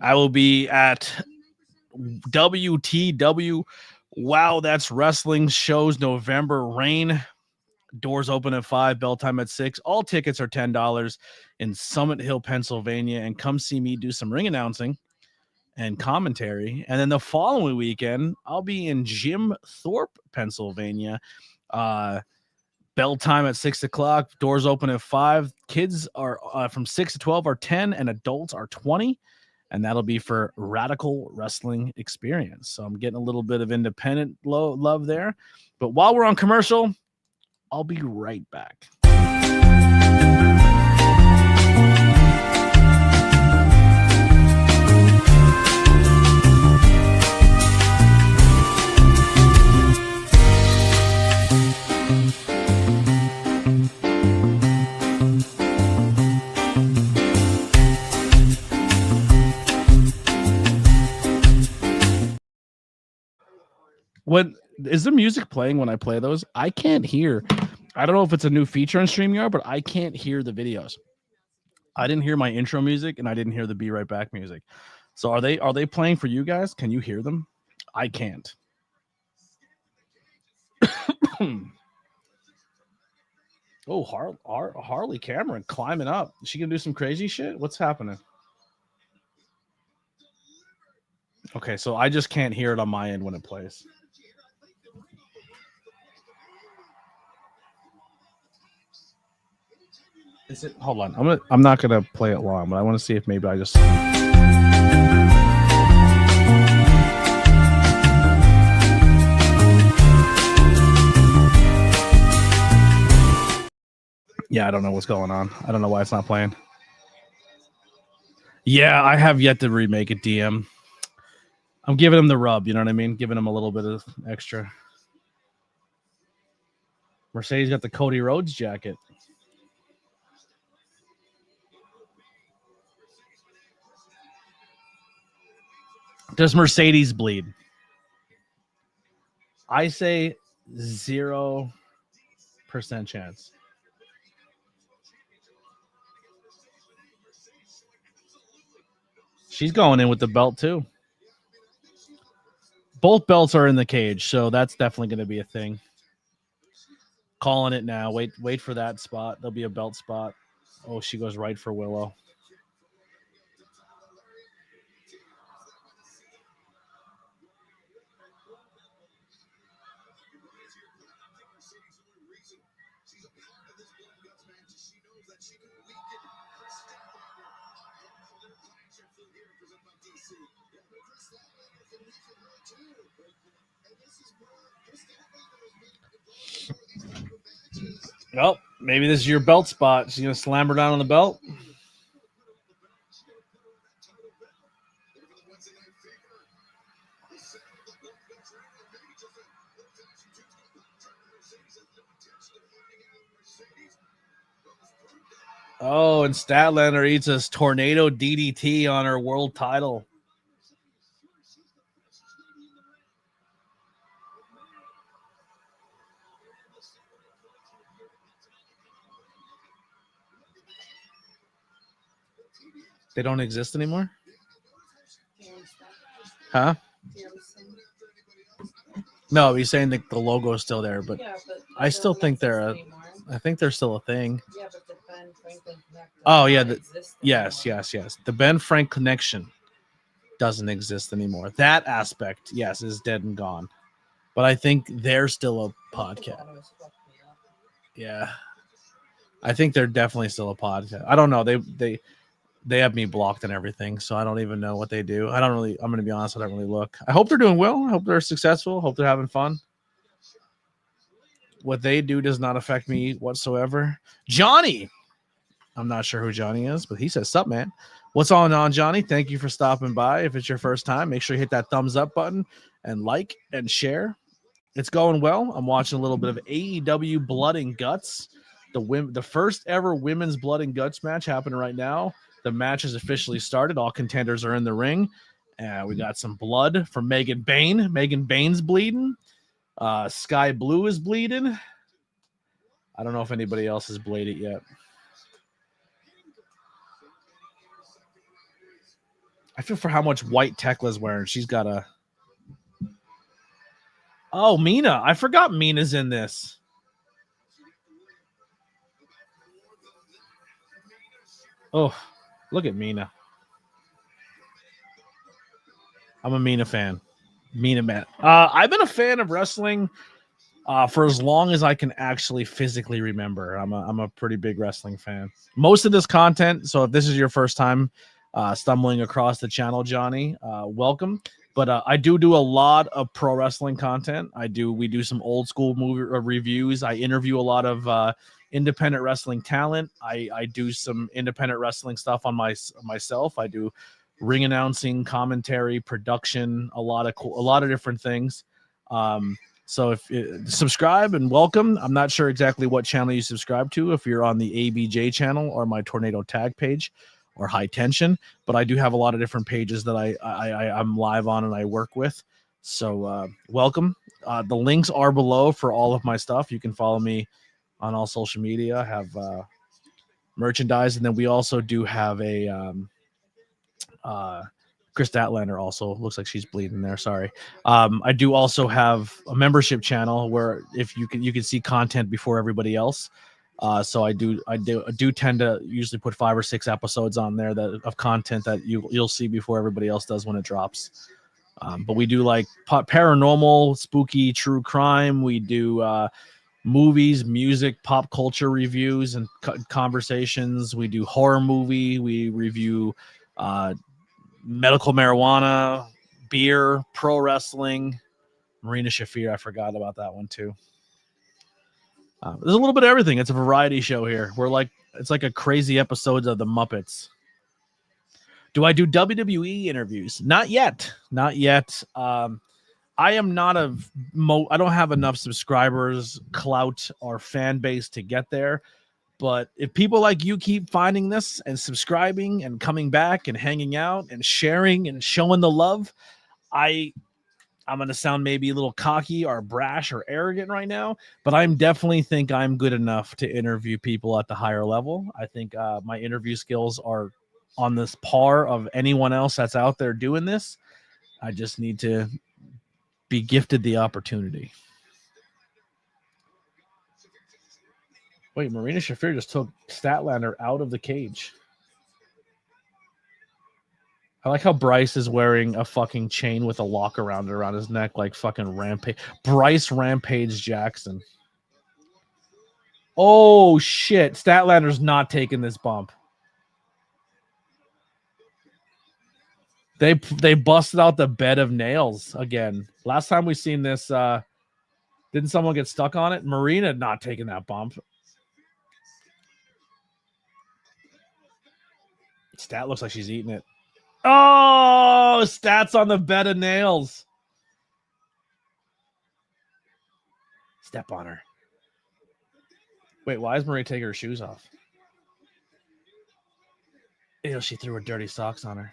I will be at WTW. Wow, that's wrestling shows November Rain. Doors open at 5, bell time at 6. All tickets are $10 in Summit Hill, Pennsylvania. And come see me do some ring announcing and commentary. And then the following weekend, I'll be in Jim Thorpe, Pennsylvania. Bell time at 6 o'clock. Doors open at 5. Kids are from 6 to 12 are 10, and adults are 20. And that'll be for Radical Wrestling Experience. So I'm getting a little bit of independent love there. But while we're on commercial, I'll be right back. When is the music playing when I play those? I can't hear. I don't know if it's a new feature on StreamYard, but I can't hear the videos. I didn't hear my intro music and I didn't hear the Be Right Back music. So are they playing for you guys? Can you hear them? I can't. Oh, Harley Cameron climbing up. Is she gonna do some crazy shit? What's happening? Okay, so I just can't hear it on my end when it plays. Is it? Hold on. I'm not gonna play it long, but I want to see if maybe I just. Yeah, I don't know what's going on. I don't know why it's not playing. Yeah, I have yet to remake a DM. I'm giving him the rub, you know what I mean? Giving him a little bit of extra. Mercedes got the Cody Rhodes jacket. Does Mercedes bleed? I say 0% chance. She's going in with the belt too. Both belts are in the cage, so that's definitely going to be a thing. Calling it now. Wait for that spot. There'll be a belt spot. Oh, she goes right for Willow. Well, maybe this is your belt spot. She's going to slam her down on the belt. Oh, and Statlander eats a tornado DDT on her world title. They don't exist anymore? Huh? No, he's saying that the logo is still there, but I still think they're still a thing. Yeah, but the Ben Franklin Connect. Oh yeah, yes. The Ben Frank connection doesn't exist anymore. That aspect, yes, is dead and gone. But I think they're still a podcast. Yeah, I think they're definitely still a podcast. I don't know. They have me blocked and everything, so I don't even know what they do. I'm going to be honest, I don't really look. I hope they're doing well. I hope they're successful. Hope they're having fun. What they do does not affect me whatsoever. Johnny. I'm not sure who Johnny is, but he says, "Sup, man? What's on, Johnny? Thank you for stopping by. If it's your first time, make sure you hit that thumbs up button and like and share. It's going well. I'm watching a little bit of AEW Blood and Guts. The first ever women's Blood and Guts match happening right now. The match has officially started. All contenders are in the ring. We got some blood from Megan Bain. Megan Bain's bleeding. Sky Blue is bleeding. I don't know if anybody else has bladed yet. I feel for how much white Tekla's wearing. She's got a. Oh, Mina. I forgot Mina's in this. Oh, look at Mina. I'm a Mina fan. Mina man. I've been a fan of wrestling for as long as I can actually physically remember. I'm a pretty big wrestling fan. Most of this content, so if this is your first time stumbling across the channel, Johnny, welcome. But I do a lot of pro wrestling content. We do some old school movie reviews. I interview a lot of independent wrestling talent. I do some independent wrestling stuff on myself. I do ring announcing, commentary, production, a lot of different things. So if subscribe and welcome. I'm not sure exactly what channel you subscribe to, if you're on the ABJ channel or my Tornado Tag page or High Tension, but I do have a lot of different pages that I'm live on and I work with. So welcome. The links are below for all of my stuff. You can follow me on all social media. I have merchandise, and then we also do have a Chris Statlander also looks like she's bleeding there. Sorry. I do also have a membership channel where if you can see content before everybody else. So I do tend to usually put 5 or 6 episodes on there of content that you'll see before everybody else does when it drops. But we do like paranormal, spooky, true crime. We do movies, music, pop culture reviews and conversations. We do horror movie. We review medical marijuana, beer, pro wrestling, Marina Shafir. I forgot about that one too. There's a little bit of everything. It's a variety show here. It's like a crazy episode of the Muppets. Do I do WWE interviews? Not yet. I am not I don't have enough subscribers, clout, or fan base to get there. But if people like you keep finding this and subscribing and coming back and hanging out and sharing and showing the love, I'm going to sound maybe a little cocky or brash or arrogant right now, but I'm definitely think I'm good enough to interview people at the higher level. I think my interview skills are on this par of anyone else that's out there doing this. I just need to be gifted the opportunity. Wait, Marina Shafir just took Statlander out of the cage. I like how Bryce is wearing a fucking chain with a lock around his neck, like fucking Rampage. Bryce Rampage Jackson. Oh shit! Statlander's not taking this bump. They busted out the bed of nails again. Last time we seen this, didn't someone get stuck on it? Marina not taking that bump. Stat looks like she's eating it. Oh, Stat's on the bed of nails. Step on her. Wait, why is Marie taking her shoes off? Ew, she threw her dirty socks on her.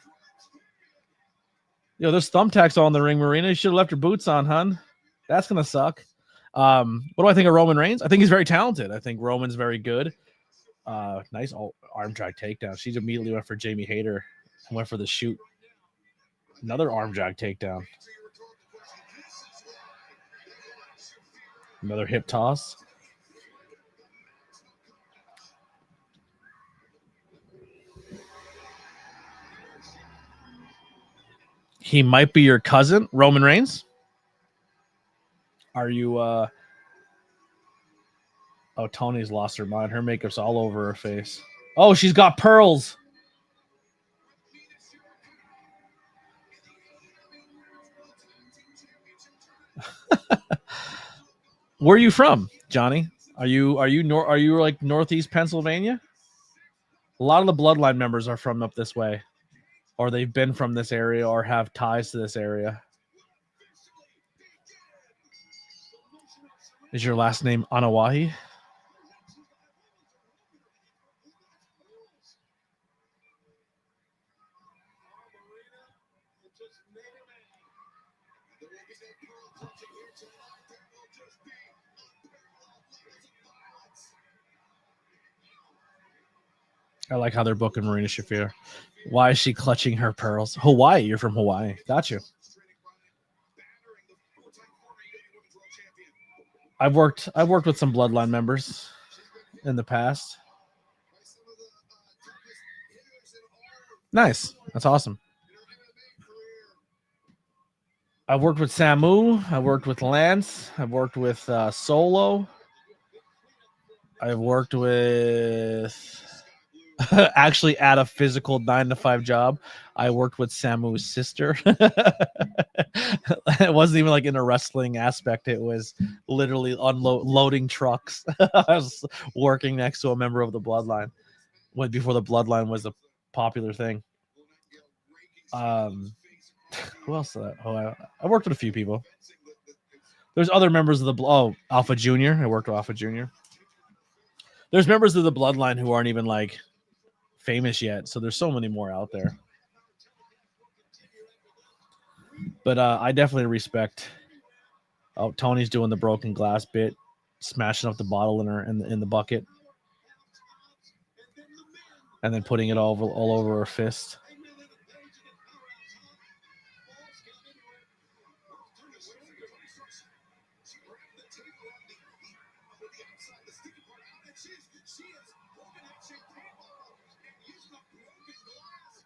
Yo, there's thumbtacks all in the ring, Marina. You should have left your boots on, hun. That's going to suck. What do I think of Roman Reigns? I think he's very talented. I think Roman's very good. Nice arm drag takedown. She immediately went for Jamie Hayter and went for the shoot. Another arm drag takedown. Another hip toss. He might be your cousin, Roman Reigns. Are you Oh, Tony's lost her mind. Her makeup's all over her face. Oh, she's got pearls. Where are you from, Johnny? Are you like Northeast Pennsylvania? A lot of the Bloodline members are from up this way, or they've been from this area or have ties to this area. Is your last name Anawahi? I like how they're booking Marina Shafir. Why is she clutching her pearls? Hawaii. You're from Hawaii. Got you. I've worked with some Bloodline members in the past. Nice. That's awesome. I've worked with Samu. I've worked with Lance. I've worked with Solo. I've worked with actually at a physical 9-to-5 job. I worked with Samu's sister. It wasn't even like in a wrestling aspect. It was literally loading trucks. I was working next to a member of the Bloodline before the Bloodline was a popular thing. Who else? I worked with a few people. There's other members of the Alpha Junior. I worked with Alpha Junior. There's members of the Bloodline who aren't even like famous yet, so there's so many more out there. But I definitely respect. Oh, Tony's doing the broken glass bit, smashing up the bottle in the bucket, and then putting it all over her fist.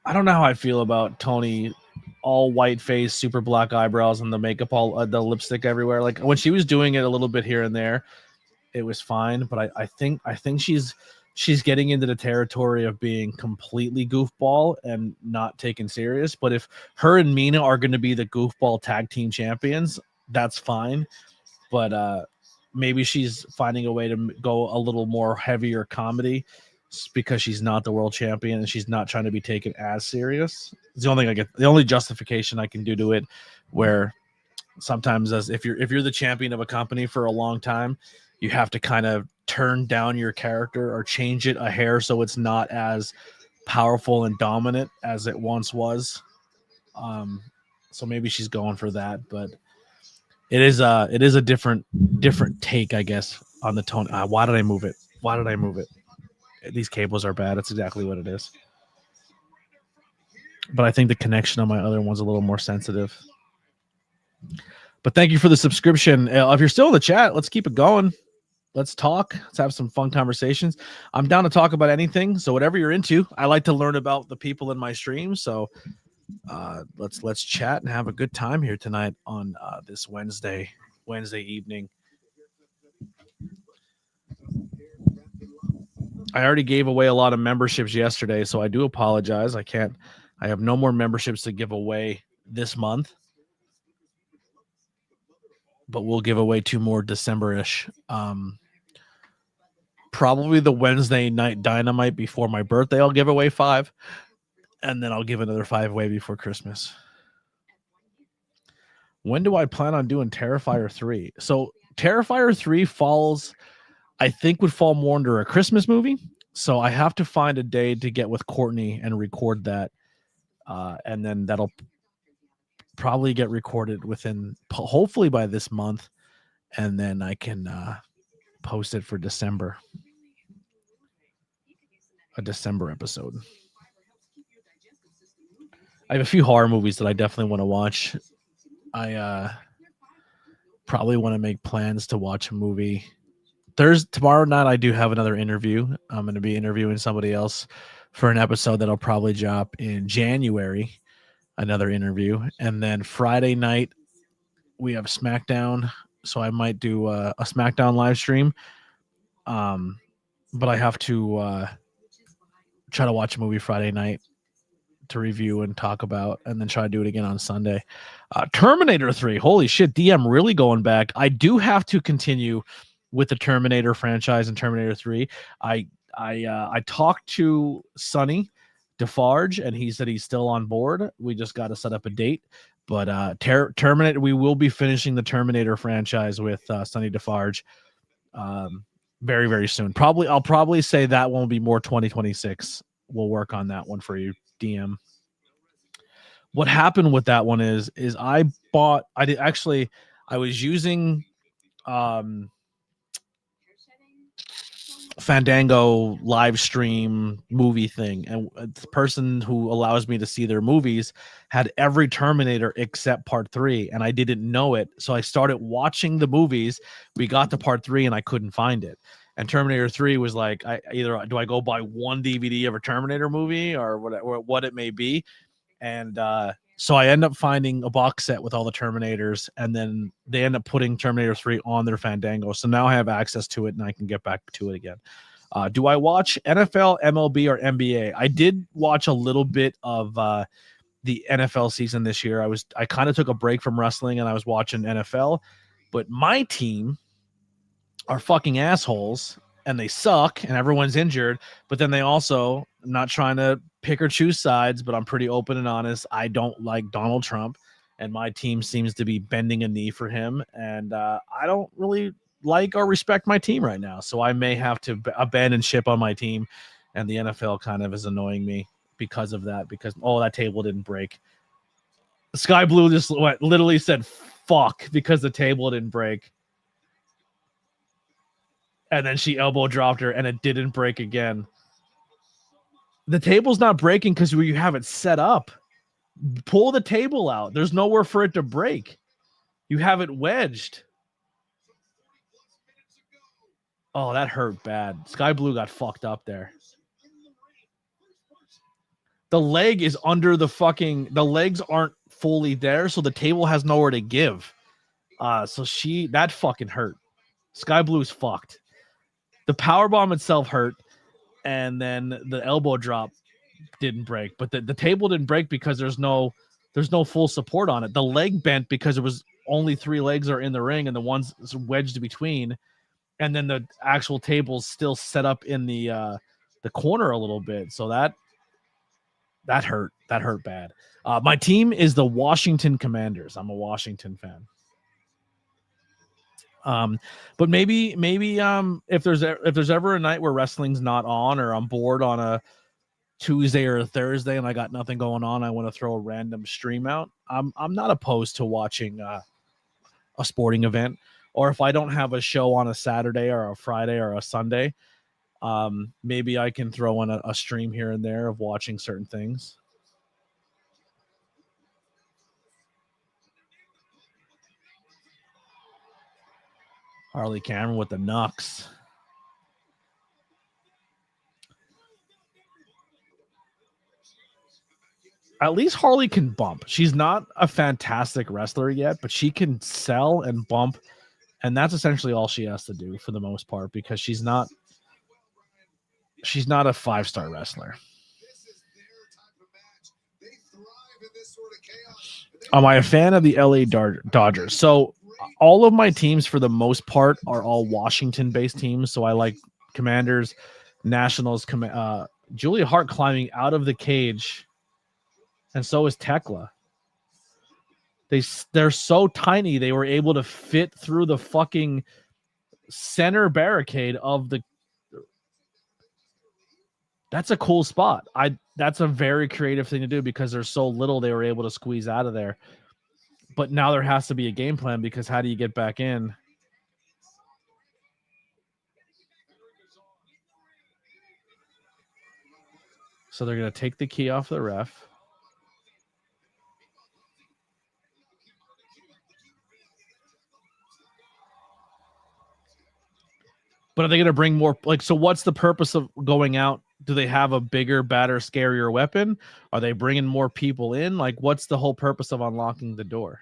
I don't know how I feel about Tony, all white face, super black eyebrows, and the makeup, all the lipstick everywhere. Like when she was doing it a little bit here and there, it was fine. But I think she's getting into the territory of being completely goofball and not taken serious. But if her and Mina are going to be the goofball tag team champions, that's fine. But maybe she's finding a way to go a little more heavier comedy because she's not the world champion and she's not trying to be taken as serious. It's the only thing I get. The only justification I can do to it, where sometimes as if you're the champion of a company for a long time, you have to kind of turn down your character or change it a hair so it's not as powerful and dominant as it once was. So maybe she's going for that, but it is a different take, I guess, on the tone. Why did I move it? These cables are bad. That's exactly what it is. But I think the connection on my other one's a little more sensitive. But thank you for the subscription. If you're still in the chat, let's keep it going. Let's talk. Let's have some fun conversations. I'm down to talk about anything. So whatever you're into, I like to learn about the people in my stream. So let's chat and have a good time here tonight on this Wednesday evening. I already gave away a lot of memberships yesterday, so I do apologize. I have no more memberships to give away this month. But we'll give away 2 more December-ish. Probably the Wednesday night Dynamite before my birthday, I'll give away 5. And then I'll give another 5 away before Christmas. When do I plan on doing Terrifier 3? So Terrifier 3 would fall more under a Christmas movie. So I have to find a day to get with Courtney and record that. And then that'll probably get recorded hopefully by this month. And then I can post it for December. A December episode. I have a few horror movies that I definitely want to watch. I probably want to make plans to watch a movie. Tomorrow night, I do have another interview. I'm going to be interviewing somebody else for an episode that'll probably drop in January. Another interview. And then Friday night, we have SmackDown. So I might do a SmackDown live stream. But I have to try to watch a movie Friday night to review and talk about, and then try to do it again on Sunday. Terminator 3. Holy shit, DM really going back. I do have to continue with the Terminator franchise and Terminator 3. I talked to Sonny Defarge, and he said he's still on board. We just got to set up a date. But Terminator, we will be finishing the Terminator franchise with Sonny Defarge very, very soon. I'll probably say that won't be more 2026. We'll work on that one for you, DM. What happened with that one is I was using Fandango live stream movie thing, and the person who allows me to see their movies had every Terminator except Part 3, and I didn't know it. So I started watching the movies. We got to Part 3, and I couldn't find it. And Terminator 3 was like, either do I go buy one DVD of a Terminator movie or what it may be, and so I end up finding a box set with all the Terminators, and then they end up putting Terminator 3 on their Fandango. So now I have access to it, and I can get back to it again. Do I watch NFL, MLB, or NBA? I did watch a little bit of the NFL season this year. I kind of took a break from wrestling, and I was watching NFL. But my team are fucking assholes, and they suck, and everyone's injured. But then they also, I'm not trying to pick or choose sides, but I'm pretty open and honest. I don't like Donald Trump, and my team seems to be bending a knee for him, and I don't really like or respect my team right now. So I may have to abandon ship on my team, and the NFL kind of is annoying me because of that, because, oh, that table didn't break. Sky Blue just literally said fuck because the table didn't break. And then she elbow dropped her, and it didn't break again. The table's not breaking because you have it set up. Pull the table out. There's nowhere for it to break. You have it wedged. Oh, that hurt bad. Sky Blue got fucked up there. The leg is under the fucking... The legs aren't fully there, so the table has nowhere to give. So that fucking hurt. Sky Blue's fucked. The powerbomb itself hurt, and then the elbow drop didn't break. But the table didn't break because there's no full support on it. The leg bent because it was only 3 legs are in the ring, and the one's wedged between. And then the actual table's still set up in the corner a little bit. So that hurt. That hurt bad. My team is the Washington Commanders. I'm a Washington fan. But maybe if there's ever a night where wrestling's not on, or I'm bored on a Tuesday or a Thursday and I got nothing going on, I want to throw a random stream out. I'm not opposed to watching a sporting event, or if I don't have a show on a Saturday or a Friday or a Sunday, maybe I can throw in a stream here and there of watching certain things. Harley Cameron with the Knucks. At least Harley can bump. She's not a fantastic wrestler yet, but she can sell and bump, and that's essentially all she has to do for the most part, because she's not a 5-star wrestler. Am I a fan of the LA Dodgers? So all of my teams, for the most part, are all Washington-based teams. So I like Commanders, Nationals. Julia Hart climbing out of the cage, and so is Tekla. They're so tiny, they were able to fit through the fucking center barricade of the... That's a cool spot. That's a very creative thing to do, because they're so little, they were able to squeeze out of there. But now there has to be a game plan, because how do you get back in? So they're going to take the key off the ref. But are they going to bring more? So what's the purpose of going out? Do they have a bigger, badder, scarier weapon? Are they bringing more people in? What's the whole purpose of unlocking the door?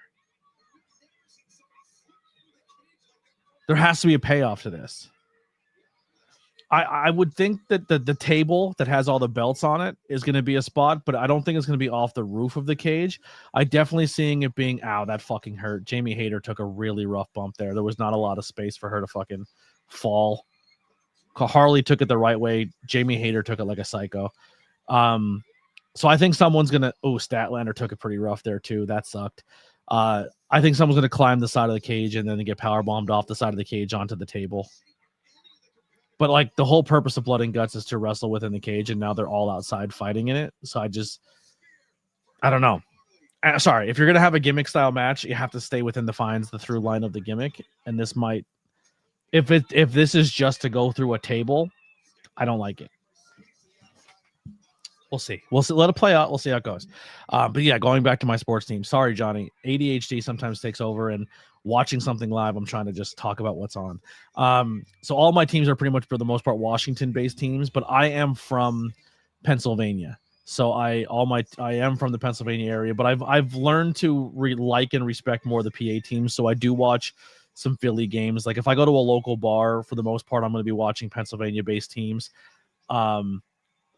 There has to be a payoff to this. I would think that the table that has all the belts on it is going to be a spot, but I don't think it's going to be off the roof of the cage. I definitely seeing it being, ow, that fucking hurt. Jamie Hayter took a really rough bump there. There was not a lot of space for her to fucking fall. Harley took it the right way. Jamie Hayter took it like a psycho. So I think someone's going to... Oh, Statlander took it pretty rough there too. That sucked. I think someone's going to climb the side of the cage and then get power bombed off the side of the cage onto the table. But the whole purpose of Blood and Guts is to wrestle within the cage, and now they're all outside fighting in it. So I don't know. Sorry, if you're going to have a gimmick style match, you have to stay within the through line of the gimmick. And this might... If this is just to go through a table, I don't like it. We'll see. We'll see. Let it play out. We'll see how it goes. But yeah, going back to my sports team. Sorry, Johnny. ADHD sometimes takes over, and watching something live, I'm trying to just talk about what's on. So all my teams are pretty much, for the most part, Washington-based teams, but I am from Pennsylvania. So I am from the Pennsylvania area, but I've learned to like and respect more the PA teams. So I do watch some Philly games. Like if I go to a local bar, for the most part, I'm going to be watching Pennsylvania-based teams.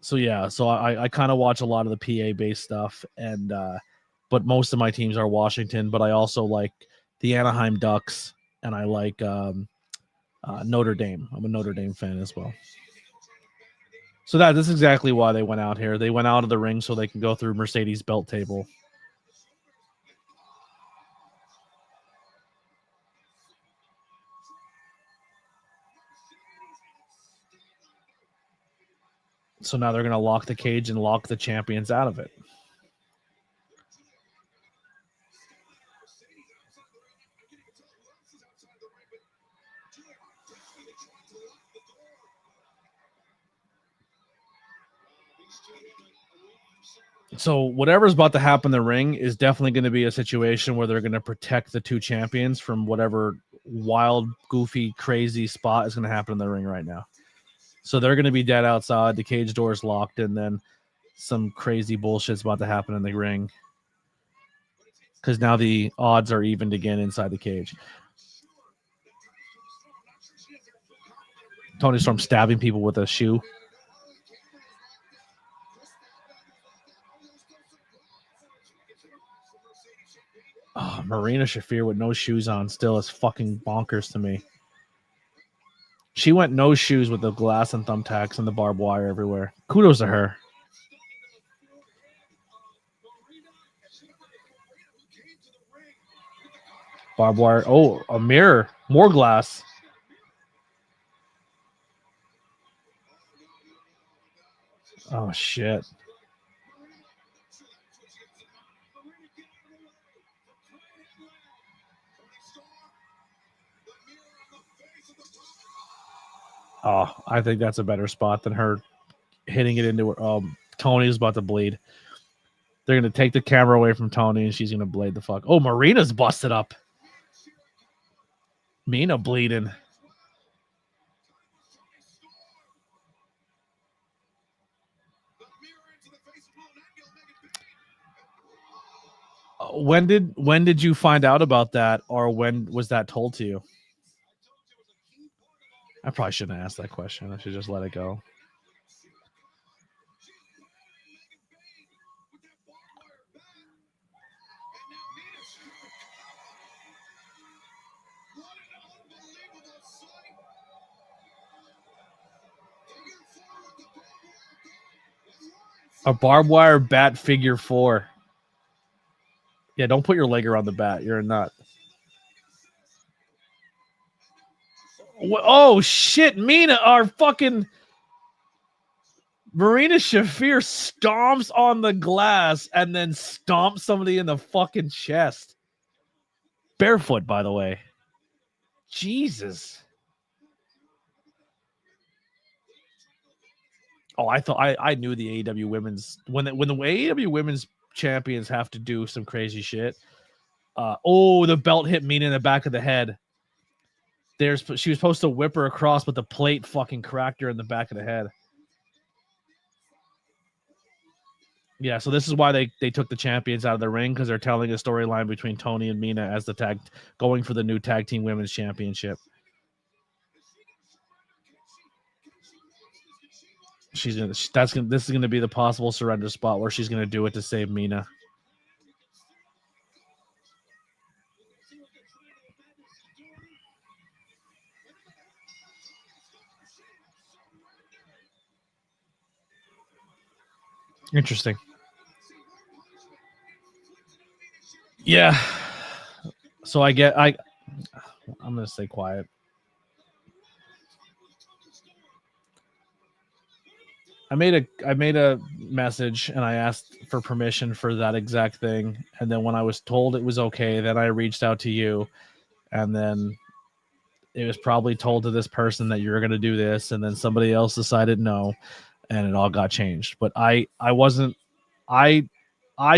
So yeah, so I kind of watch a lot of the PA based stuff, and but most of my teams are Washington. But I also like the Anaheim Ducks, and I like Notre Dame. I'm a Notre Dame fan as well. So that's exactly why they went out here. They went out of the ring so they can go through Mercedes' belt table. So now they're going to lock the cage and lock the champions out of it. So whatever's about to happen in the ring is definitely going to be a situation where they're going to protect the two champions from whatever wild, goofy, crazy spot is going to happen in the ring right now. So they're going to be dead outside. The cage door is locked, and then some crazy bullshit's about to happen in the ring. Because now the odds are evened again inside the cage. Tony Storm stabbing people with a shoe. Oh, Marina Shafir with no shoes on still is fucking bonkers to me. She went no shoes with the glass and thumbtacks and the barbed wire everywhere. Kudos to her. Barbed wire. Oh, a mirror. More glass. Oh, shit. Oh, I think that's a better spot than her hitting it into her. Tony's about to bleed. They're going to take the camera away from Tony, and she's going to blade the fuck. Oh, Marina's busted up. Mina bleeding. When did you find out about that, or when was that told to you? I probably shouldn't have asked that question. I should just let it go. A barbed wire bat figure 4. Yeah, don't put your leg around the bat. You're a nut. Oh, shit. Mina, our fucking Marina Shafir stomps on the glass and then stomps somebody in the fucking chest. Barefoot, by the way. Jesus. Oh, I knew the AEW women's when the AEW women's champions have to do some crazy shit. The belt hit Mina in the back of the head. She was supposed to whip her across, but the plate fucking cracked her in the back of the head. Yeah, so this is why they took the champions out of the ring, because they're telling a storyline between Tony and Mina as the going for the new tag team women's championship. This is gonna be the possible surrender spot where she's gonna do it to save Mina. Interesting. Yeah. So I'm gonna stay quiet. I made a message and I asked for permission for that exact thing, and then when I was told it was okay, then I reached out to you, and then it was probably told to this person that you're going to do this, and then somebody else decided no, and it all got changed. But I wasn't. I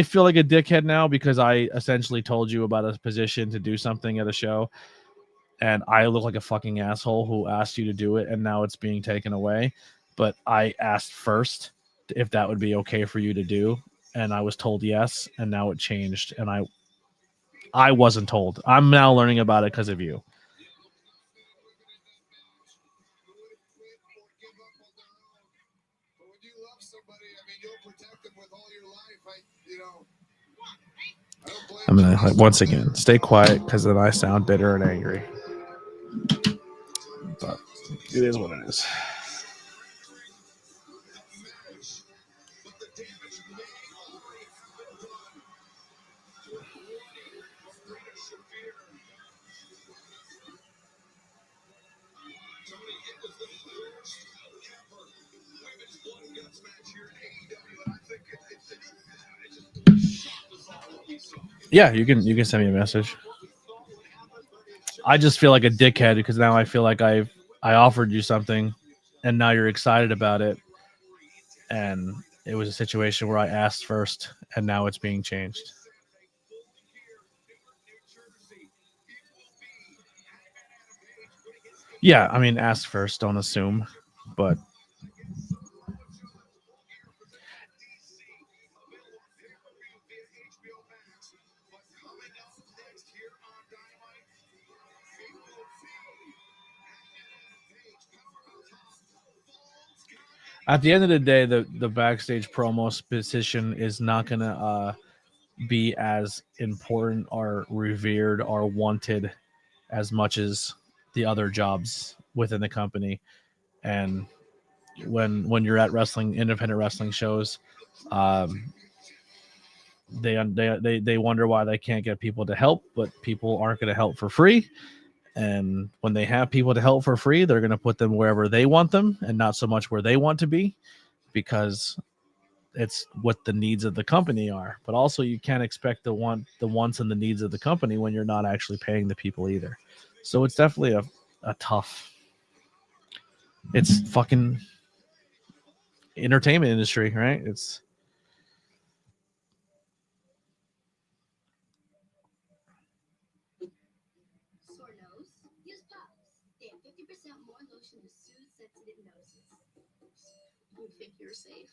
feel like a dickhead now because I essentially told you about a position to do something at a show, and I look like a fucking asshole who asked you to do it, and now it's being taken away. But I asked first if that would be okay for you to do, and I was told yes, and now it changed, and I wasn't told. I'm now learning about it because of you. I'm gonna once again stay quiet because then I sound bitter and angry. But it is what it is. Yeah, you can send me a message. I just feel like a dickhead because now I feel like I offered you something, and now you're excited about it, and it was a situation where I asked first, and now it's being changed. Yeah, I mean, ask first, don't assume, but at the end of the day, the backstage promo position is not gonna be as important or revered or wanted as much as the other jobs within the company. And when you're at independent wrestling shows, um, they wonder why they can't get people to help, but people aren't going to help for free. And when they have people to help for free, they're going to put them wherever they want them and not so much where they want to be, because it's what the needs of the company are. But also, you can't expect the wants and the needs of the company when you're not actually paying the people either. So it's definitely a tough. It's fucking entertainment industry, right? It's Sore nose? Use Puffs. They have 50% more lotion to soothe sensitive noses. You think you're safe?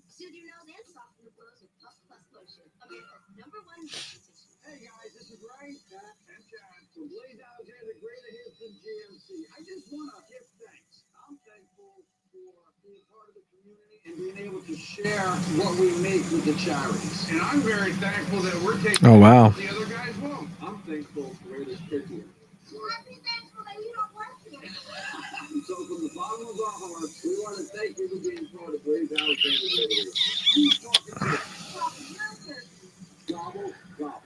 Soothe your nose and soften the blows with Puff Plus Lotion, America's #1 nasal tissue. Hey guys, this is Ray, Pat, and Chad from Blaze Alexander, Greater Houston GMC. I just want to give thanks. I'm thankful for being part of the community and being able to share what we make with the charities. And I'm very thankful that we're taking Oh, wow. the other guys won't. I'm thankful for this picture. You must be thankful that you don't work here. So from the bottom of our hearts, we want to thank you for being part of Blaze Alexander Radio. Gobble, gobble.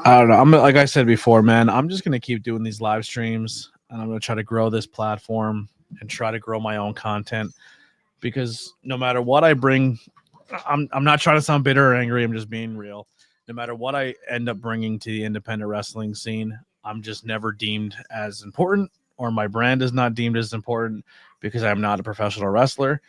I don't know. I'm like I said before, man. I'm just gonna keep doing these live streams, and I'm gonna try to grow this platform and try to grow my own content. Because no matter what I bring, I'm not trying to sound bitter or angry. I'm just being real. No matter what I end up bringing to the independent wrestling scene, I'm just never deemed as important, or my brand is not deemed as important because I'm not a professional wrestler.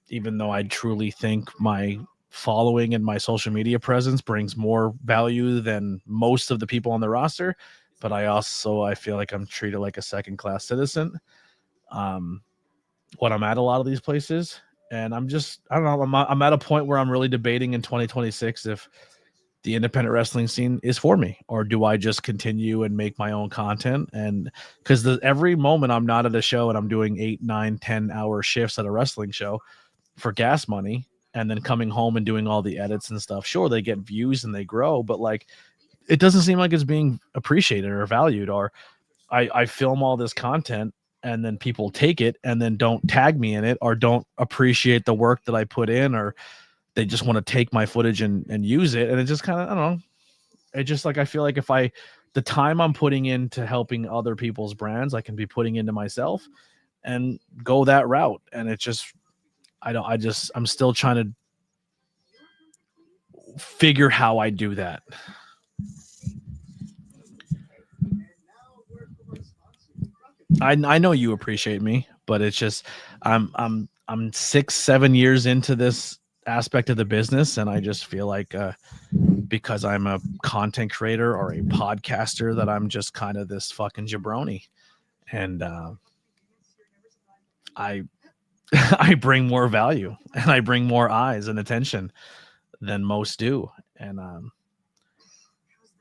Even though I truly think my following and my social media presence brings more value than most of the people on the roster, but I feel like I'm treated like a second-class citizen when I'm at a lot of these places. And I don't know, I'm at a point where I'm really debating in 2026 if the independent wrestling scene is for me, or do I just continue and make my own content? And because every moment I'm not at a show and I'm doing 8, 9, 10-hour shifts at a wrestling show for gas money, and then coming home and doing all the edits and stuff, sure, they get views and they grow, but like, it doesn't seem like it's being appreciated or valued. Or I film all this content and then people take it and then don't tag me in it, or don't appreciate the work that I put in, or they just want to take my footage and use it. And it just kind of, I don't know. It just like, I feel like the time I'm putting into helping other people's brands, I can be putting into myself and go that route. And it just, I'm still trying to figure how I do that. I know you appreciate me, but it's just I'm 6-7 years into this aspect of the business, and I just feel like because I'm a content creator or a podcaster that I'm just kind of this fucking jabroni, and I I bring more value and I bring more eyes and attention than most do, and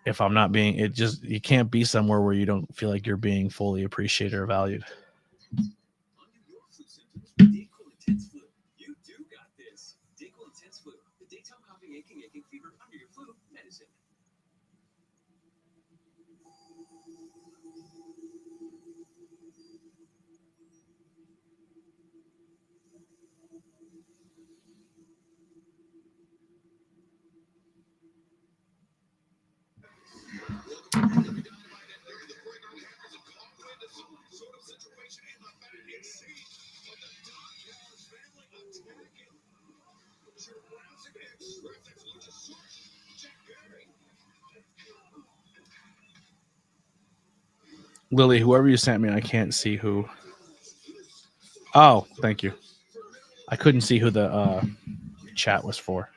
if I'm not being, it just, you can't be somewhere where you don't feel like you're being fully appreciated or valued. Undo your flu symptoms with Dayquil Intense Flu. You do got this. Dayquil Intense Flu, the daytime coughing, aching fever under your flu medicine. Lily, whoever you sent me, I can't see who. Oh, thank you. I couldn't see who the chat was for.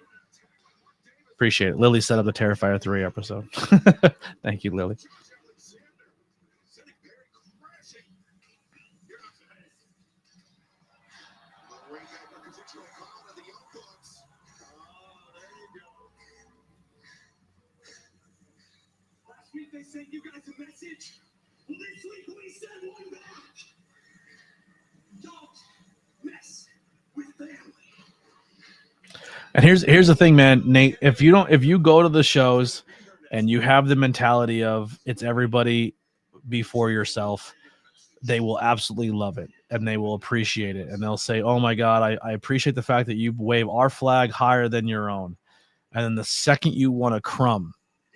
Appreciate it. Lily set up the Terrifier 3 episode. Thank you, Lily. Last week they sent you guys a message. Well, this week we send one back. Don't mess with family. And here's the thing, man, Nate. If you go to the shows and you have the mentality of it's everybody before yourself, they will absolutely love it and they will appreciate it. And they'll say, oh my God, I appreciate the fact that you wave our flag higher than your own. And then the second you want to crumb,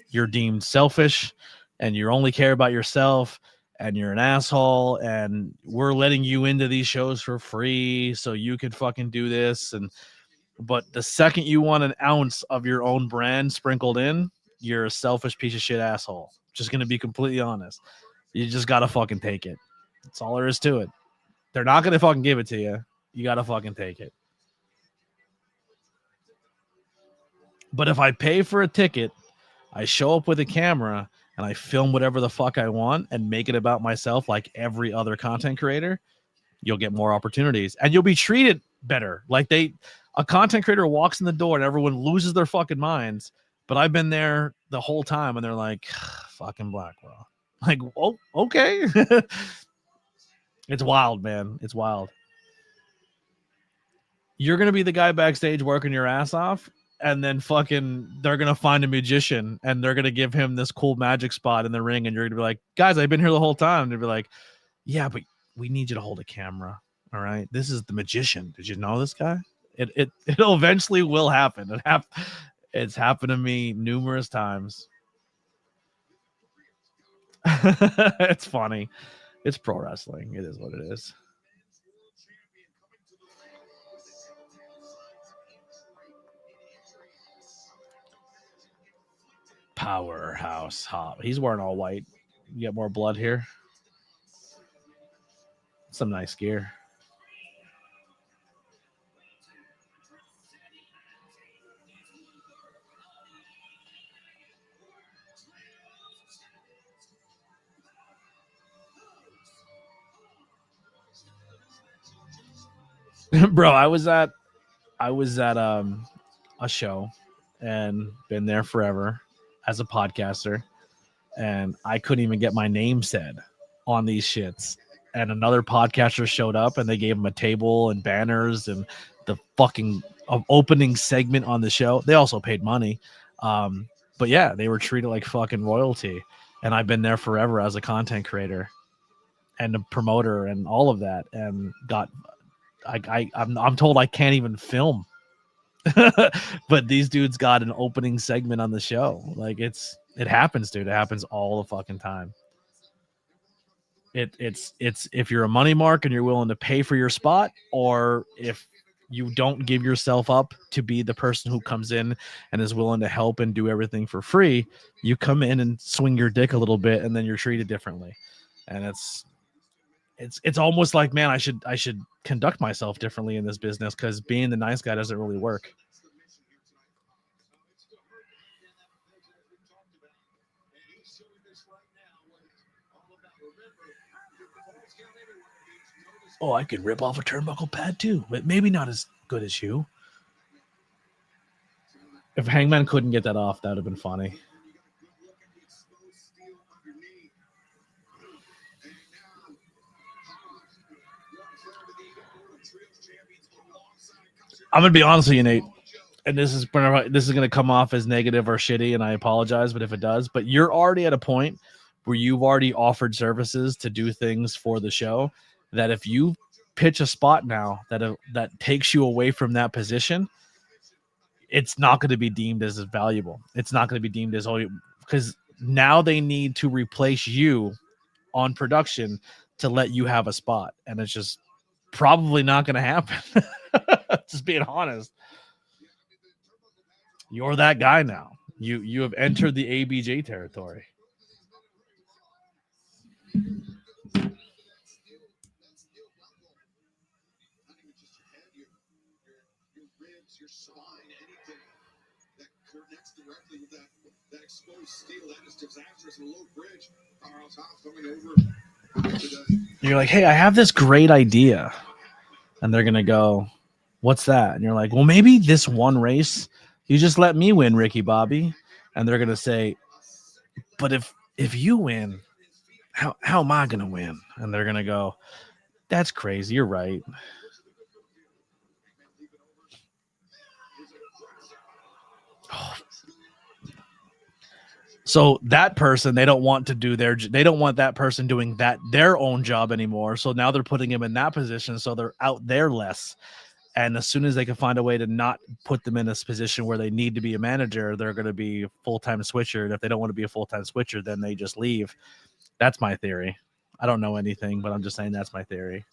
you're deemed selfish and you only care about yourself and you're an asshole and we're letting you into these shows for free so you can fucking do this. But the second you want an ounce of your own brand sprinkled in, you're a selfish piece of shit asshole. Just going to be completely honest. You just got to fucking take it. That's all there is to it. They're not going to fucking give it to you. You got to fucking take it. But if I pay for a ticket, I show up with a camera and I film whatever the fuck I want and make it about myself like every other content creator, you'll get more opportunities and you'll be treated better. Like a content creator walks in the door and everyone loses their fucking minds. But I've been there the whole time and they're like, fucking Blackwell. Like, oh, okay. It's wild, man. It's wild. You're going to be the guy backstage working your ass off. And then fucking, they're going to find a magician and they're going to give him this cool magic spot in the ring. And you're going to be like, guys, I've been here the whole time. And they'll be like, yeah, but we need you to hold a camera. All right. This is the magician. Did you know this guy? It'll eventually will happen. It's happened to me numerous times. It's funny. It's pro wrestling. It is what it is. Powerhouse Hop. He's wearing all white. You get more blood here. Some nice gear. Bro, I was at a show and been there forever as a podcaster, and I couldn't even get my name said on these shits. And another podcaster showed up and they gave him a table and banners and the fucking opening segment on the show. They also paid money. But yeah, they were treated like fucking royalty. And I've been there forever as a content creator and a promoter and all of that. And I'm told I can't even film. But these dudes got an opening segment on the show. Like it happens, dude. It happens all the fucking time. It's if you're a money mark and you're willing to pay for your spot, or if you don't give yourself up to be the person who comes in and is willing to help and do everything for free, you come in and swing your dick a little bit and then you're treated differently. And it's almost like, man, I should conduct myself differently in this business, because being the nice guy doesn't really work. Oh, I could rip off a turnbuckle pad too, but maybe not as good as you. If Hangman couldn't get that off, that would have been funny. I'm gonna be honest with you, Nate, and this is gonna come off as negative or shitty, and I apologize, but if it does, but you're already at a point where you've already offered services to do things for the show, that if you pitch a spot now that takes you away from that position, it's not going to be deemed as valuable. It's not going to be deemed as, because now they need to replace you on production to let you have a spot, and it's just probably not going to happen. Just being honest. You're that guy now. You have entered the ABJ territory. Your spine, anything that connects directly with that exposed steel, that is disastrous. A low bridge, powerhouse Hobbs coming over. You're like, hey, I have this great idea, and they're gonna go, what's that? And you're like, well, maybe this one race you just let me win, Ricky Bobby. And they're gonna say, but if you win, how am I gonna win? And they're gonna go, that's crazy, you're right. So that person, they don't want that person doing their own job anymore. So now they're putting him in that position, so they're out there less. And as soon as they can find a way to not put them in this position where they need to be a manager, they're going to be a full-time switcher. And if they don't want to be a full-time switcher, then they just leave. That's my theory. I don't know anything, but I'm just saying that's my theory.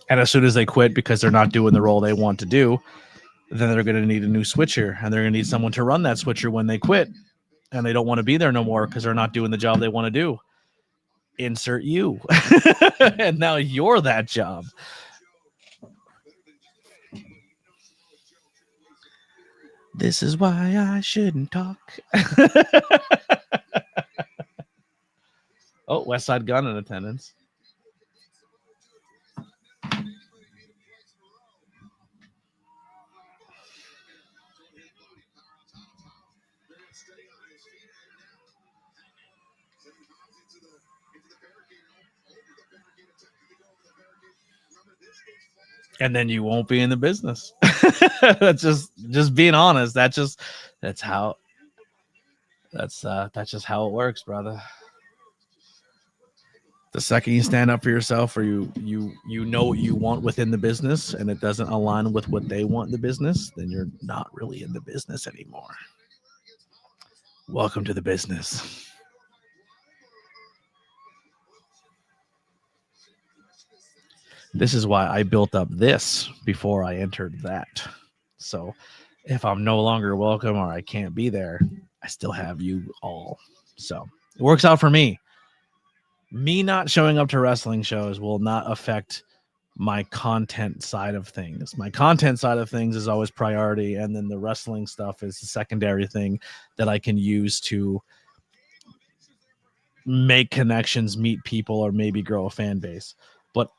And as soon as they quit because they're not doing the role they want to do, then they're going to need a new switcher, and they're going to need someone to run that switcher when they quit, and they don't want to be there no more because they're not doing the job they want to do. Insert you. And now you're that job. This is why I shouldn't talk. Oh, West Side Gun in attendance. And then you won't be in the business. That's just being honest. That's just how it works, brother. The second you stand up for yourself, or you know what you want within the business, and it doesn't align with what they want in the business, then you're not really in the business anymore. Welcome to the business. This is why I built up this before I entered that. So if I'm no longer welcome or I can't be there, I still have you all. So it works out for me. Me not showing up to wrestling shows will not affect my content side of things. My content side of things is always priority, and then the wrestling stuff is the secondary thing that I can use to make connections, meet people, or maybe grow a fan base. But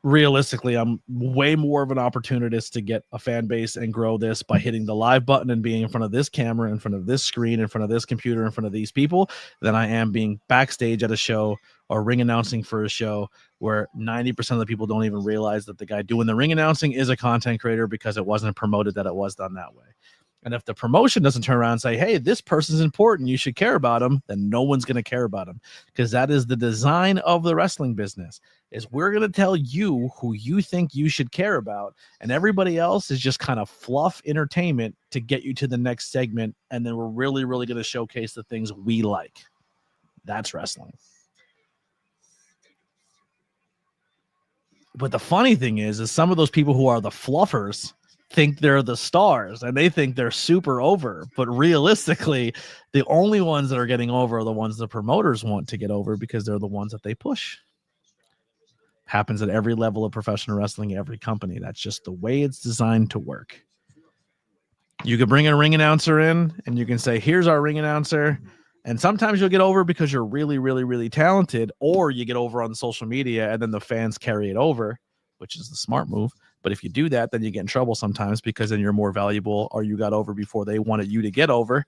realistically, I'm way more of an opportunist to get a fan base and grow this by hitting the live button and being in front of this camera, in front of this screen, in front of this computer, in front of these people, than I am being backstage at a show or ring announcing for a show where 90% of the people don't even realize that the guy doing the ring announcing is a content creator because it wasn't promoted that it was done that way. And if the promotion doesn't turn around and say, hey, this person's important, you should care about him, then no one's going to care about him, because that is the design of the wrestling business, is we're going to tell you who you think you should care about, and everybody else is just kind of fluff entertainment to get you to the next segment, and then we're really, really going to showcase the things we like. That's wrestling. But the funny thing is some of those people who are the fluffers think they're the stars and they think they're super over. But realistically, the only ones that are getting over are the ones the promoters want to get over because they're the ones that they push. Happens at every level of professional wrestling, every company. That's just the way it's designed to work. You could bring a ring announcer in and you can say, here's our ring announcer. And sometimes you'll get over because you're really, really, really talented, or you get over on social media and then the fans carry it over, which is the smart move. But if you do that, then you get in trouble sometimes because then you're more valuable or you got over before they wanted you to get over.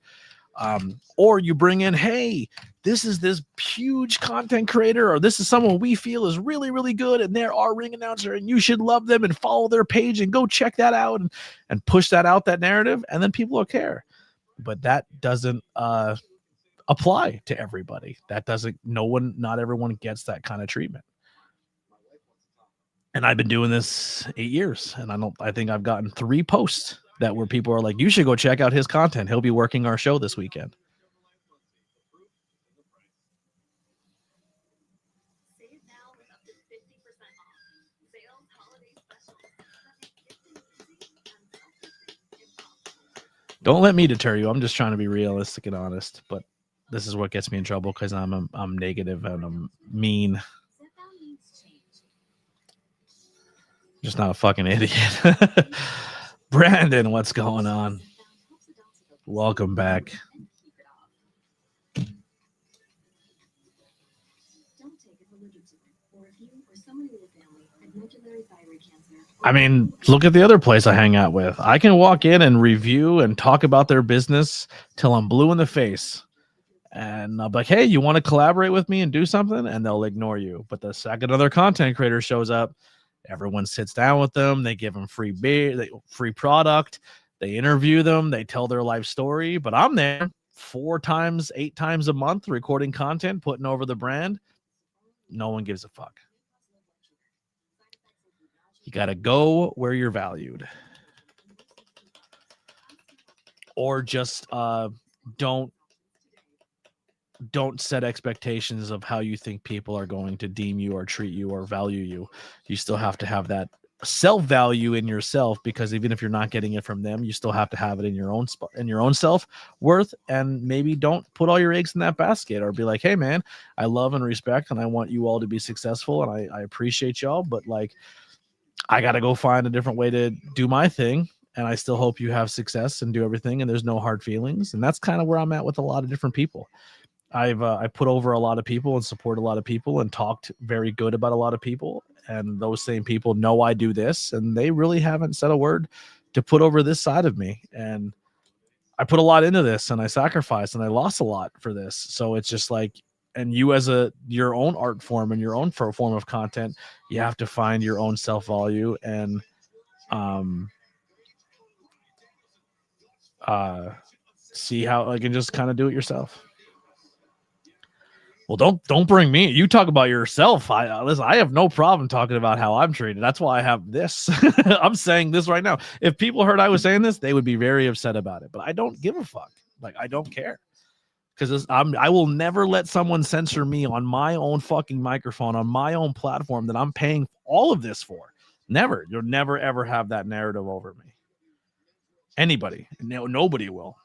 Or you bring in, hey, this is this huge content creator, or this is someone we feel is really, really good, and they're our ring announcer, and you should love them and follow their page and go check that out and push that out, that narrative, and then people will care. But that doesn't apply to everybody. That doesn't, not everyone gets that kind of treatment. And I've been doing this 8 years, and I think I've gotten 3 posts that where people are like, you should go check out his content. He'll be working our show this weekend. Don't let me deter you. I'm just trying to be realistic and honest, but this is what gets me in trouble because I'm negative and I'm mean. Just not a fucking idiot. Brandon, what's going on? Welcome back. I mean, look at the other place I hang out with. I can walk in and review and talk about their business till I'm blue in the face. And I'll be like, hey, you want to collaborate with me and do something? And they'll ignore you. But the second other content creator shows up, everyone sits down with them. They give them free beer, free product. They interview them. They tell their life story. But I'm there 4 times, 8 times a month recording content, putting over the brand. No one gives a fuck. You got to go where you're valued. Or just don't set expectations of how you think people are going to deem you or treat you or value you. You still have to have that self-value in yourself, because even if you're not getting it from them, you still have to have it in your own spot, in your own self-worth. And maybe don't put all your eggs in that basket, or be like, hey man, I love and respect and I want you all to be successful and I appreciate y'all, but like, I got to go find a different way to do my thing. And I still hope you have success and do everything. And there's no hard feelings. And that's kind of where I'm at with a lot of different people. I put over a lot of people and support a lot of people and talked very good about a lot of people. And those same people know I do this, and they really haven't said a word to put over this side of me. And I put a lot into this, and I sacrificed, and I lost a lot for this. So it's just like, and you as your own art form and your own form of content, you have to find your own self-value and see how I can just kind of do it yourself. Well, don't bring me. You talk about yourself. Listen, I have no problem talking about how I'm treated. That's why I have this. I'm saying this right now. If people heard I was saying this, they would be very upset about it. But I don't give a fuck. Like, I don't care. Because I will never let someone censor me on my own fucking microphone, on my own platform that I'm paying all of this for. Never. You'll never, ever have that narrative over me. Anybody. No, nobody will.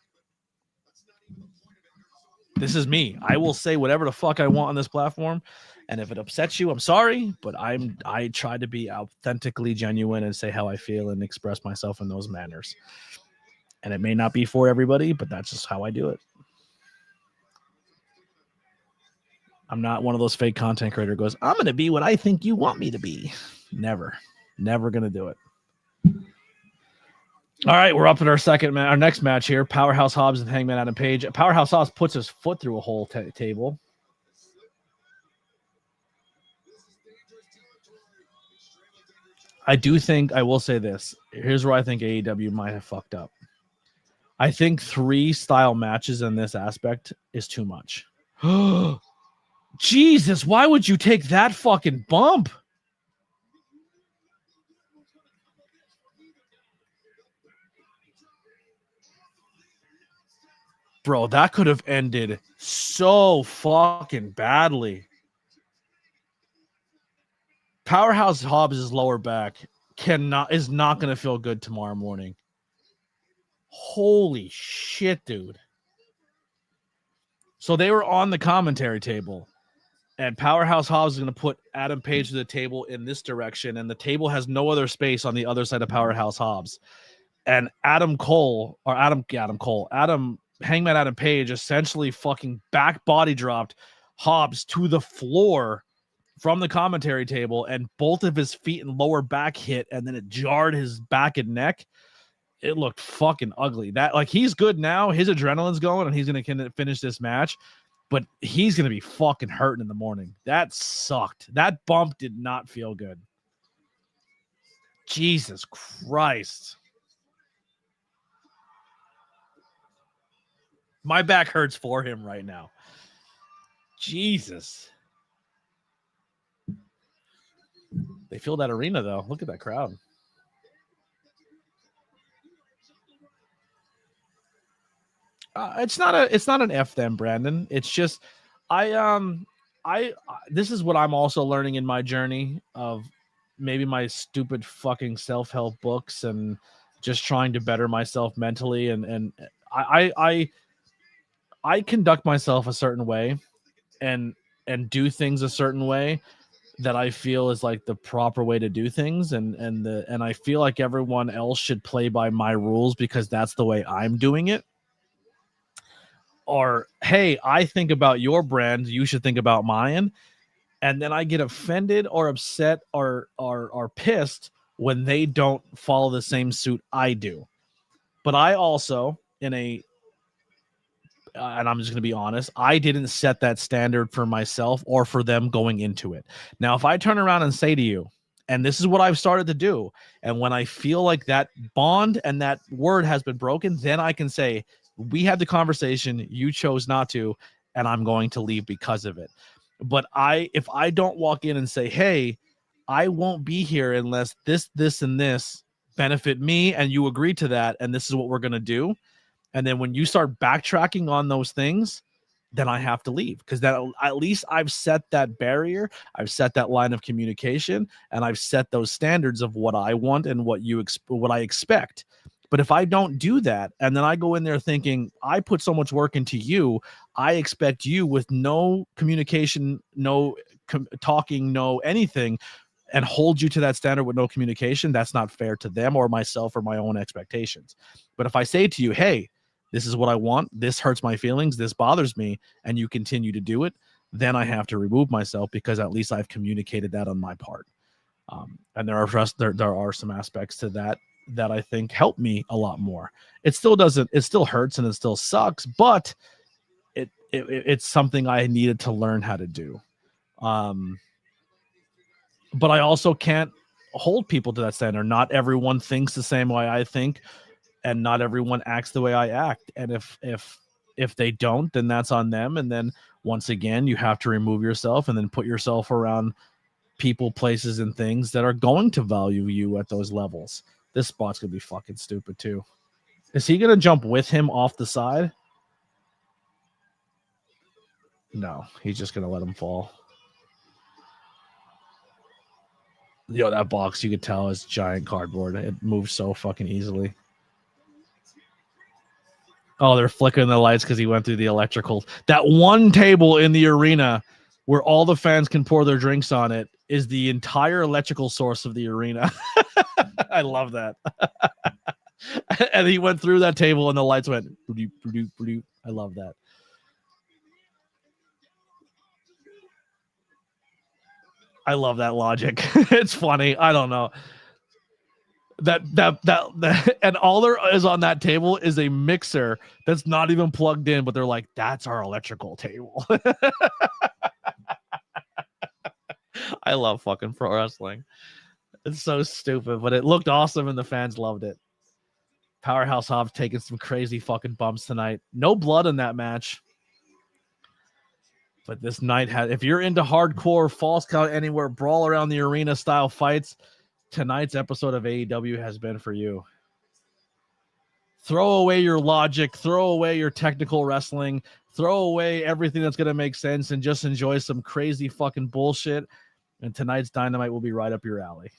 This is me. I will say whatever the fuck I want on this platform. And if it upsets you, I'm sorry. But I try to be authentically genuine and say how I feel and express myself in those manners. And it may not be for everybody, but that's just how I do it. I'm not one of those fake content creator who goes, I'm going to be what I think you want me to be. Never going to do it. All right, we're up at our next match here. Powerhouse Hobbs and Hangman Adam Page. Powerhouse Hobbs puts his foot through a whole table. I do think, I will say this. Here's where I think AEW might have fucked up. I think 3 style matches in this aspect is too much. Jesus, why would you take that fucking bump? Bro, that could have ended so fucking badly. Powerhouse Hobbs' lower back is not going to feel good tomorrow morning. Holy shit, dude. So they were on the commentary table, and Powerhouse Hobbs is going to put Adam Page to the table in this direction, and the table has no other space on the other side of Powerhouse Hobbs. And Hangman Adam Page essentially fucking back body dropped Hobbs to the floor from the commentary table, and both of his feet and lower back hit, and then it jarred his back and neck. It looked fucking ugly. That, like, he's good now. His adrenaline's going, and he's going to finish this match, but he's going to be fucking hurting in the morning. That sucked. That bump did not feel good. Jesus Christ. My back hurts for him right now. Jesus. They fill that arena, though. Look at that crowd. It's not an F them, Brandon. It's just this is what I'm also learning in my journey of maybe my stupid fucking self-help books and just trying to better myself mentally, and I conduct myself a certain way and do things a certain way that I feel is like the proper way to do things, and I feel like everyone else should play by my rules because that's the way I'm doing it. Or, hey, I think about your brand, you should think about mine. And then I get offended or upset or pissed when they don't follow the same suit I do. But I also, and I'm just going to be honest, I didn't set that standard for myself or for them going into it. Now, if I turn around and say to you, and this is what I've started to do, and when I feel like that bond and that word has been broken, then I can say, we had the conversation, you chose not to, and I'm going to leave because of it. But if I don't walk in and say, hey, I won't be here unless this, and this benefit me, and you agree to that, and this is what we're going to do. And then when you start backtracking on those things, then I have to leave, because that, at least I've set that barrier, I've set that line of communication, and I've set those standards of what I want and what I expect. But if I don't do that, and then I go in there thinking I put so much work into you, I expect you with no communication, no talking, no anything, and hold you to that standard with no communication, that's not fair to them or myself or my own expectations. But if I say to you, hey, this is what I want, this hurts my feelings, this bothers me, and you continue to do it, then I have to remove myself because at least I've communicated that on my part. And there are some aspects to that I think help me a lot more. It still hurts and it still sucks, but it's something I needed to learn how to do. But I also can't hold people to that standard. Not everyone thinks the same way I think, and not everyone acts the way I act. And if they don't, then that's on them. And then once again, you have to remove yourself and then put yourself around people, places, and things that are going to value you at those levels. This spot's gonna be fucking stupid too. Is he gonna jump with him off the side? No, he's just gonna let him fall. Yo, that box, you could tell, is giant cardboard. It moves so fucking easily. Oh, they're flickering the lights because he went through the electrical. That one table in the arena where all the fans can pour their drinks on it is the entire electrical source of the arena. I love that. And he went through that table and the lights went. I love that. I love that logic. It's funny. I don't know. That and all there is on that table is a mixer that's not even plugged in, but they're like, that's our electrical table. I love fucking pro wrestling. It's so stupid, but it looked awesome and the fans loved it. Powerhouse Hobbs taking some crazy fucking bumps tonight. No blood in that match. But this night had, if you're into hardcore false count anywhere, brawl around the arena style fights, tonight's episode of AEW has been for you. Throw away your logic, throw away your technical wrestling, throw away everything that's going to make sense and just enjoy some crazy fucking bullshit. And tonight's Dynamite will be right up your alley.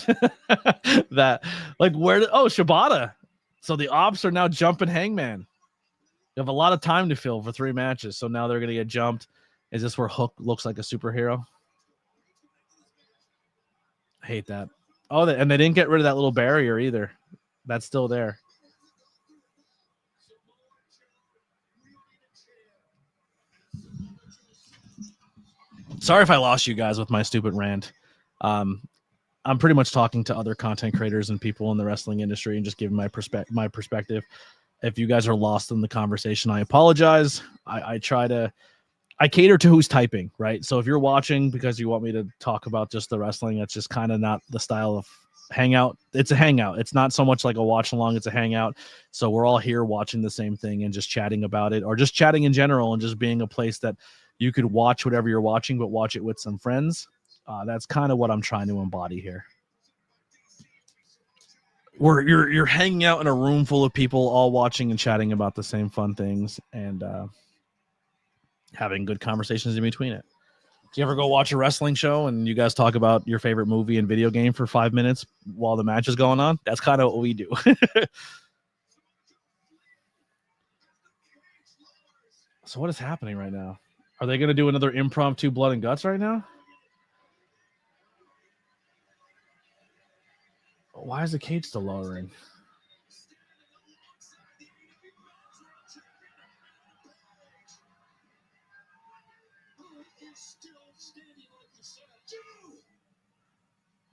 That like where? Oh, Shibata. So the ops are now jumping Hangman. You have a lot of time to fill for 3 matches, so now they're gonna get jumped. Is this where Hook looks like a superhero? I hate that. Oh, and they didn't get rid of that little barrier either. That's still there. Sorry if I lost you guys with my stupid rant. I'm pretty much talking to other content creators and people in the wrestling industry and just giving my perspective. If you guys are lost in the conversation, I apologize. I cater to who's typing, right? So if you're watching because you want me to talk about just the wrestling, that's just kind of not the style of Hangout. It's a Hangout. It's not so much like a watch along. It's a Hangout. So we're all here watching the same thing and just chatting about it, or just chatting in general, and just being a place that you could watch whatever you're watching, but watch it with some friends. That's kind of what I'm trying to embody here. Where you're hanging out in a room full of people all watching and chatting about the same fun things, and having good conversations in between it. Do you ever go watch a wrestling show and you guys talk about your favorite movie and video game for 5 minutes while the match is going on? That's kind of what we do. So what is happening right now? Are they going to do another impromptu blood and guts right now? Why is the cage still lowering?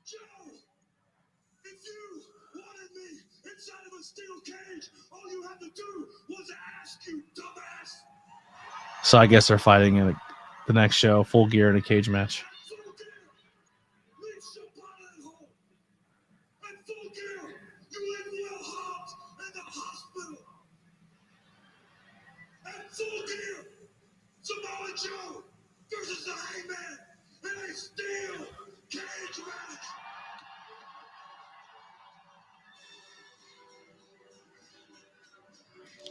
Joe, if you wanted me inside of a steel cage, all you had to do was ask, you dumbass. So I guess they're fighting in the next show, Full Gear in a cage match. Full Gear, leave Shibata at home. And Full Gear, you leave Will Hobbs in the hospital. And Full Gear, Samoa Joe versus the Hangman in a steel cage match.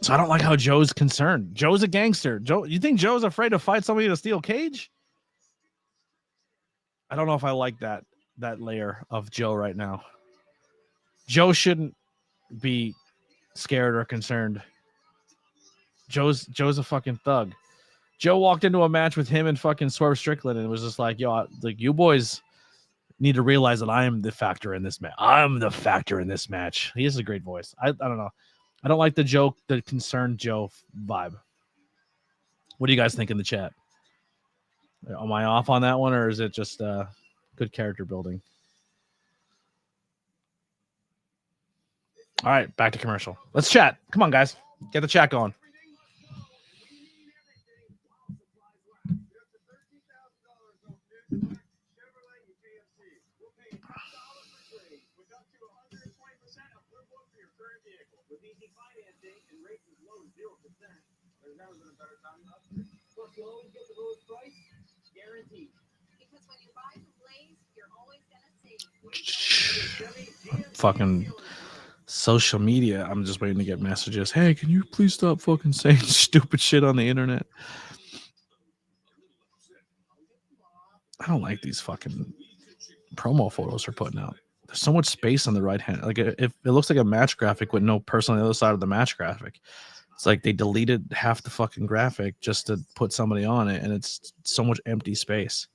So I don't like how Joe's concerned. Joe's a gangster. Joe, you think Joe's afraid to fight somebody in a steel cage? I don't know if I like that layer of Joe right now. Joe shouldn't be scared or concerned. Joe's a fucking thug. Joe walked into a match with him and fucking Swerve Strickland and was just like, yo, like, you boys need to realize that I am the factor in this match. I'm the factor in this match. He has a great voice. I don't know. I don't like the concerned Joe vibe. What do you guys think in the chat? Am I off on that one, or is it just good character building? All right, back to commercial. Let's chat. Come on, guys. Get the chat going. You'll always get the lowest price, guaranteed. Because when you buy from Blaze, you're always gonna save. Fucking social media. I'm just waiting to get messages. Hey, can you please stop fucking saying stupid shit on the internet? I don't like these fucking promo photos they're putting out. There's so much space on the right hand. Like, if it looks like a match graphic with no person on the other side of the match graphic. It's like they deleted half the fucking graphic just to put somebody on it, and it's so much empty space.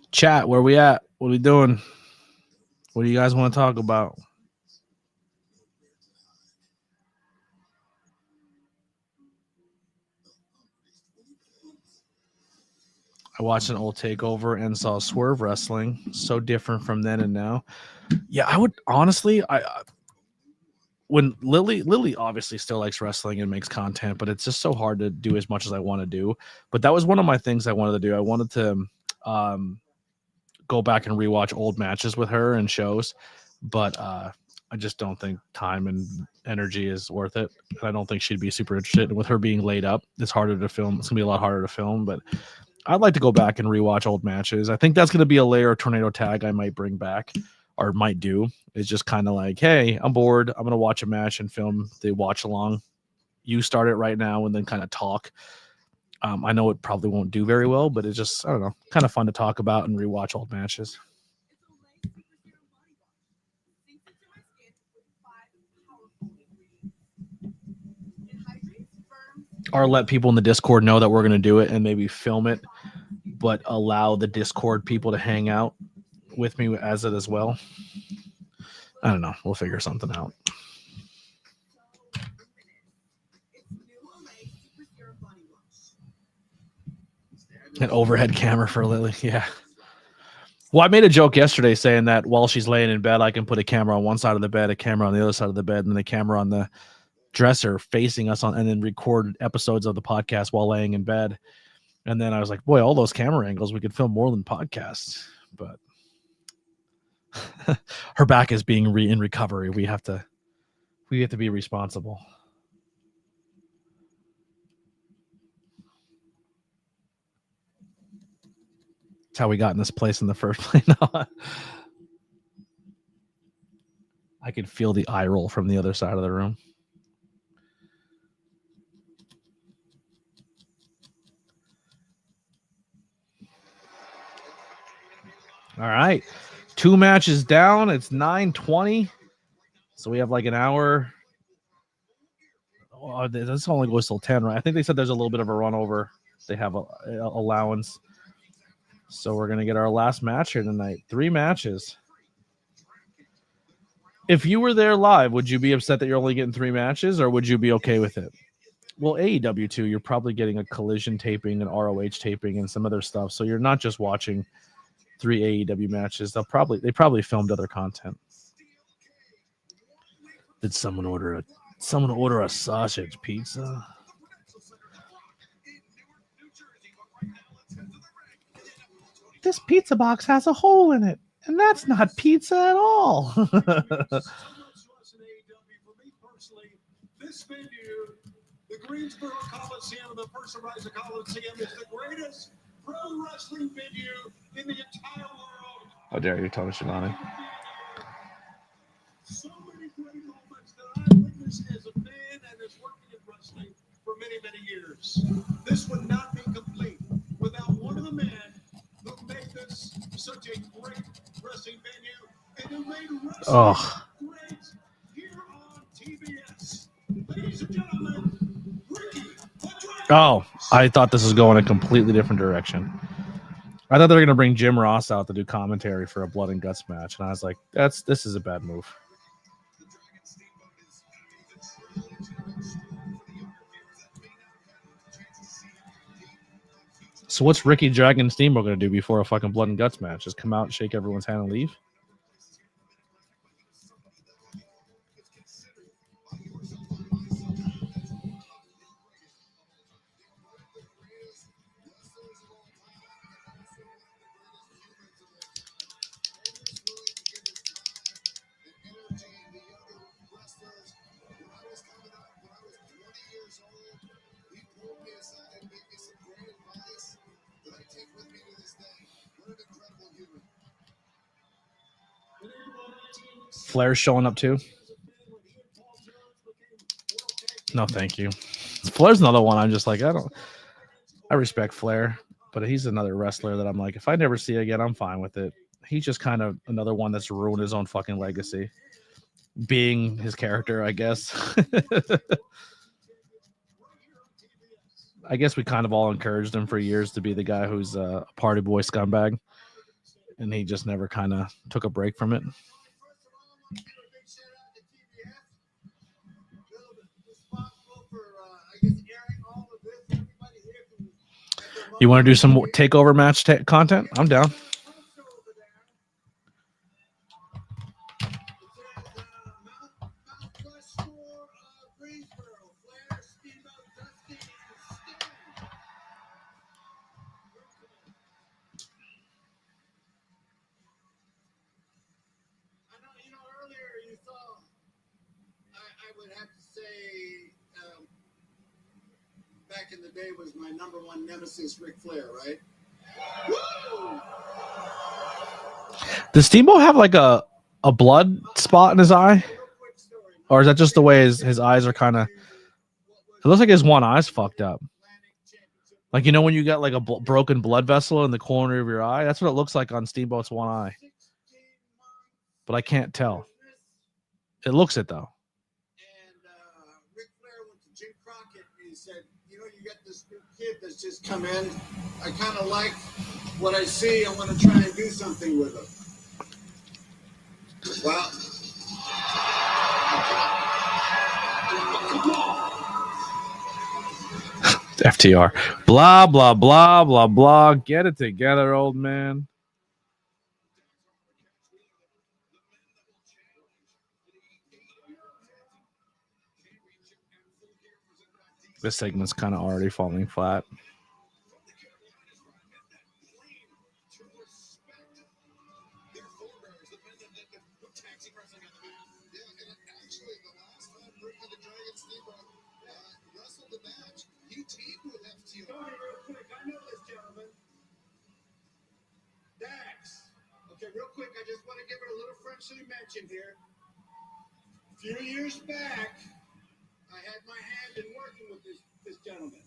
Chat, where we at? What are we doing? What do you guys want to talk about? I watched an old takeover and saw Swerve wrestling. So different from then and now. Yeah, I would honestly, when Lily obviously still likes wrestling and makes content, but it's just so hard to do as much as I want to do. But that was one of my things I wanted to do. I wanted to go back and rewatch old matches with her and shows, but I just don't think time and energy is worth it. And I don't think she'd be super interested. With her being laid up, it's harder to film. It's gonna be a lot harder to film, but I'd like to go back and rewatch old matches. I think that's going to be a layer of Tornado Tag I might bring back, or might do. It's just kind of like, hey, I'm bored. I'm going to watch a match and film the watch along, you start it right now and then kind of talk. I know it probably won't do very well, but it's just, I don't know, kind of fun to talk about and rewatch old matches. Or let people in the Discord know that we're going to do it and maybe film it, but allow the Discord people to hang out with me as it as well. I don't know. We'll figure something out. An overhead camera for Lily. Yeah. Well, I made a joke yesterday saying that while she's laying in bed, I can put a camera on one side of the bed, a camera on the other side of the bed, and then a camera on the dresser facing us on, and then record episodes of the podcast while laying in bed. And then I was like, boy, all those camera angles, we could film more than podcasts. But her back is being in recovery. We have to be responsible. That's how we got in this place in the first place. No. I could feel the eye roll from the other side of the room. All right. 2 matches down. It's 9:20. So we have like an hour. Oh, this only goes till 10, right? I think they said there's a little bit of a run over. They have a allowance. So we're going to get our last match here tonight. 3 matches. If you were there live, would you be upset that you're only getting 3 matches, or would you be okay with it? Well, AEW too, you're probably getting a Collision taping, an ROH taping, and some other stuff. So you're not just watching 3 AEW matches. They probably filmed other content. Did someone order a sausage pizza? This pizza box has a hole in it, and that's not pizza at all. This venue, the Greensboro Coliseum, the Percy Riser Coliseum, is the greatest pro wrestling venue in the entire world. How dare you, Tony Schiavone? So many great moments that I've witnessed as a fan and as working in wrestling for many, many years. This would not be complete without one of the men who made this such a great wrestling venue and who made wrestling great here on TBS. Ladies and gentlemen, Ricky. Oh, I thought this was going a completely different direction. I thought they were going to bring Jim Ross out to do commentary for a blood and guts match, and I was like, this is a bad move. So what's Ricky Dragon Steamboat going to do before a fucking blood and guts match? Just come out and shake everyone's hand and leave? Flair's showing up too. No, thank you. Flair's another one. I'm just like, I respect Flair, but he's another wrestler that I'm like, if I never see again, I'm fine with it. He's just kind of another one that's ruined his own fucking legacy, being his character, I guess. I guess we kind of all encouraged him for years to be the guy who's a party boy scumbag, and he just never kind of took a break from it. You want to do some takeover match content? I'm down. Back in the day was my number one nemesis, Ric Flair, right? Woo! Does Steamboat have like a blood spot in his eye? Or is that just the way his eyes are kind of... It looks like his one eye's fucked up. Like, you know, when you got like a broken blood vessel in the corner of your eye? That's what it looks like on Steamboat's one eye. But I can't tell. It looks it, though. And Ric Flair went to Jim Crockett and he said, you know, you got this new kid that's just come in. I kind of like what I see. I want to try and do something with him. Well, FTR. Blah, blah, blah, blah, blah. Get it together, old man. This segment's kind of already falling flat. Okay, real quick, I just want to give it a little friendly mention here. A few years back, I had my hand in working with this gentleman.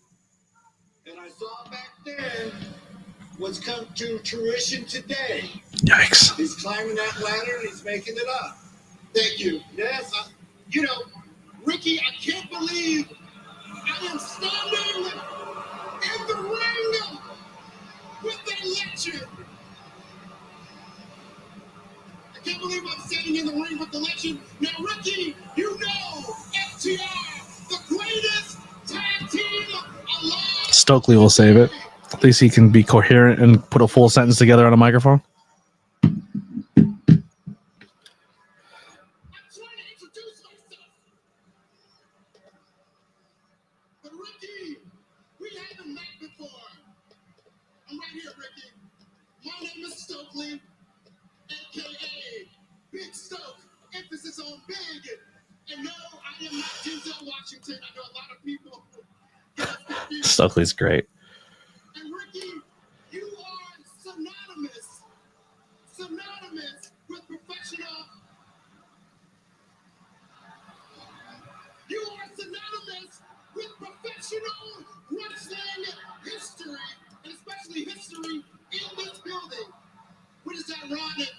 And I saw back then what's come to fruition today. Yikes. He's climbing that ladder and he's making it up. Thank you. Yes, you know, Ricky, I can't believe I am standing in the ring with a legend. I can't believe I'm standing in the ring with the legend. Now, Ricky, you know FTR, the greatest tag team alive. Stokely will save it. At least he can be coherent and put a full sentence together on a microphone. I'm trying to introduce myself. But Ricky, we haven't met before. I'm right here, Ricky. My name is Stokely, a.k.a. Big Stoke. Emphasis on big. And no, I am not Denzel Washington. I know a lot of people get us confused. Stokely's great. And Ricky, you are synonymous with professional. You are synonymous with professional wrestling history, and especially history in this building. Which is ironic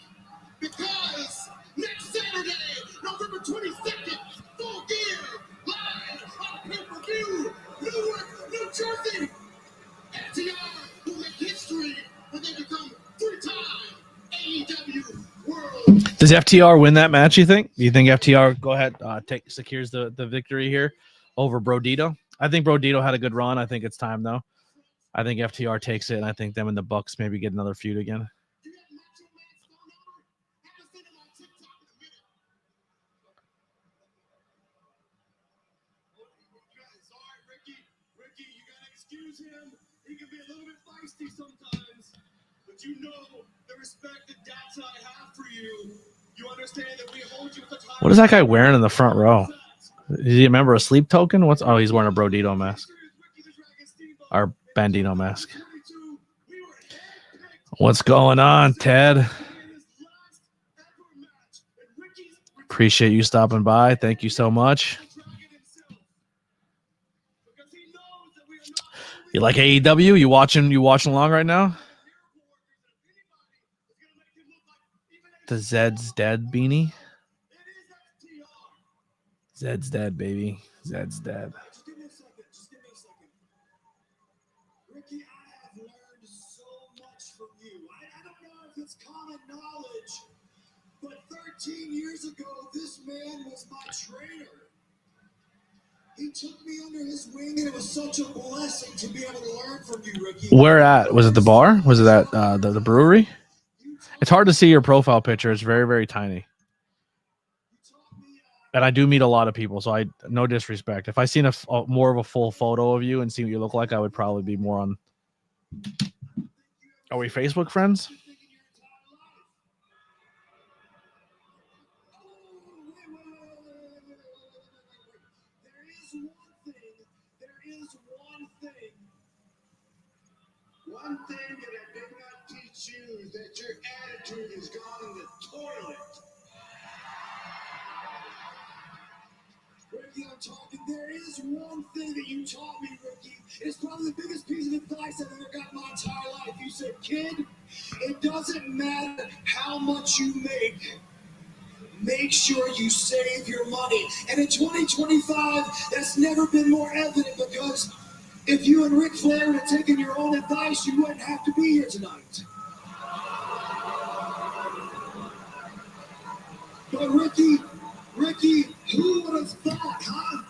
because next Saturday, November 22nd, Full Gear, live on pay-per-view, Newark, New Jersey. FTR will make history when they become three-time AEW World. Does FTR win that match, you think? Do you think FTR go ahead secures the victory here over Brodito? I think Brodito had a good run. I think it's time, though. I think FTR takes it, and I think them and the Bucks maybe get another feud again. Do you have Macho Man's phone number? Haven't seen him on TikTok in a minute. Sorry, Ricky. Ricky, you gotta excuse him. He can be a little bit feisty sometimes. But you know the respect that Data I have for you. You understand that we hold you at the top. What is that guy wearing in the front row? Is he a member of Sleep Token? What's? Oh, he's wearing a Brodito mask. Or Bandito mask. What's going on, Ted? Appreciate you stopping by. Thank you so much. You like AEW? You watching along right now? The Zed's dead beanie. Zed's dead, baby. Zed's dead. Just give me a second. Ricky, I have learned so much from you. I don't know if it's common knowledge, but 13 years ago, this man was my trainer. He took me under his wing, and it was such a blessing to be able to learn from you, Ricky. Where at? Was it the bar? Was it at the brewery? It's hard to see your profile picture. It's very, very tiny. And I do meet a lot of people, so no disrespect. If I seen a more of a full photo of you and see what you look like, I would probably be more on. Are we Facebook friends? One thing that I did not teach you is that your attitude has gone in the toilet. Ricky, Ricky, I'm talking. There is one thing that you taught me, Ricky. It's probably the biggest piece of advice I've ever got in my entire life. You said, kid, it doesn't matter how much you make sure you save your money. And in 2025, that's never been more evident, because if you and Ric Flair had taken your own advice, you wouldn't have to be here tonight. But Ricky, who would have thought, huh?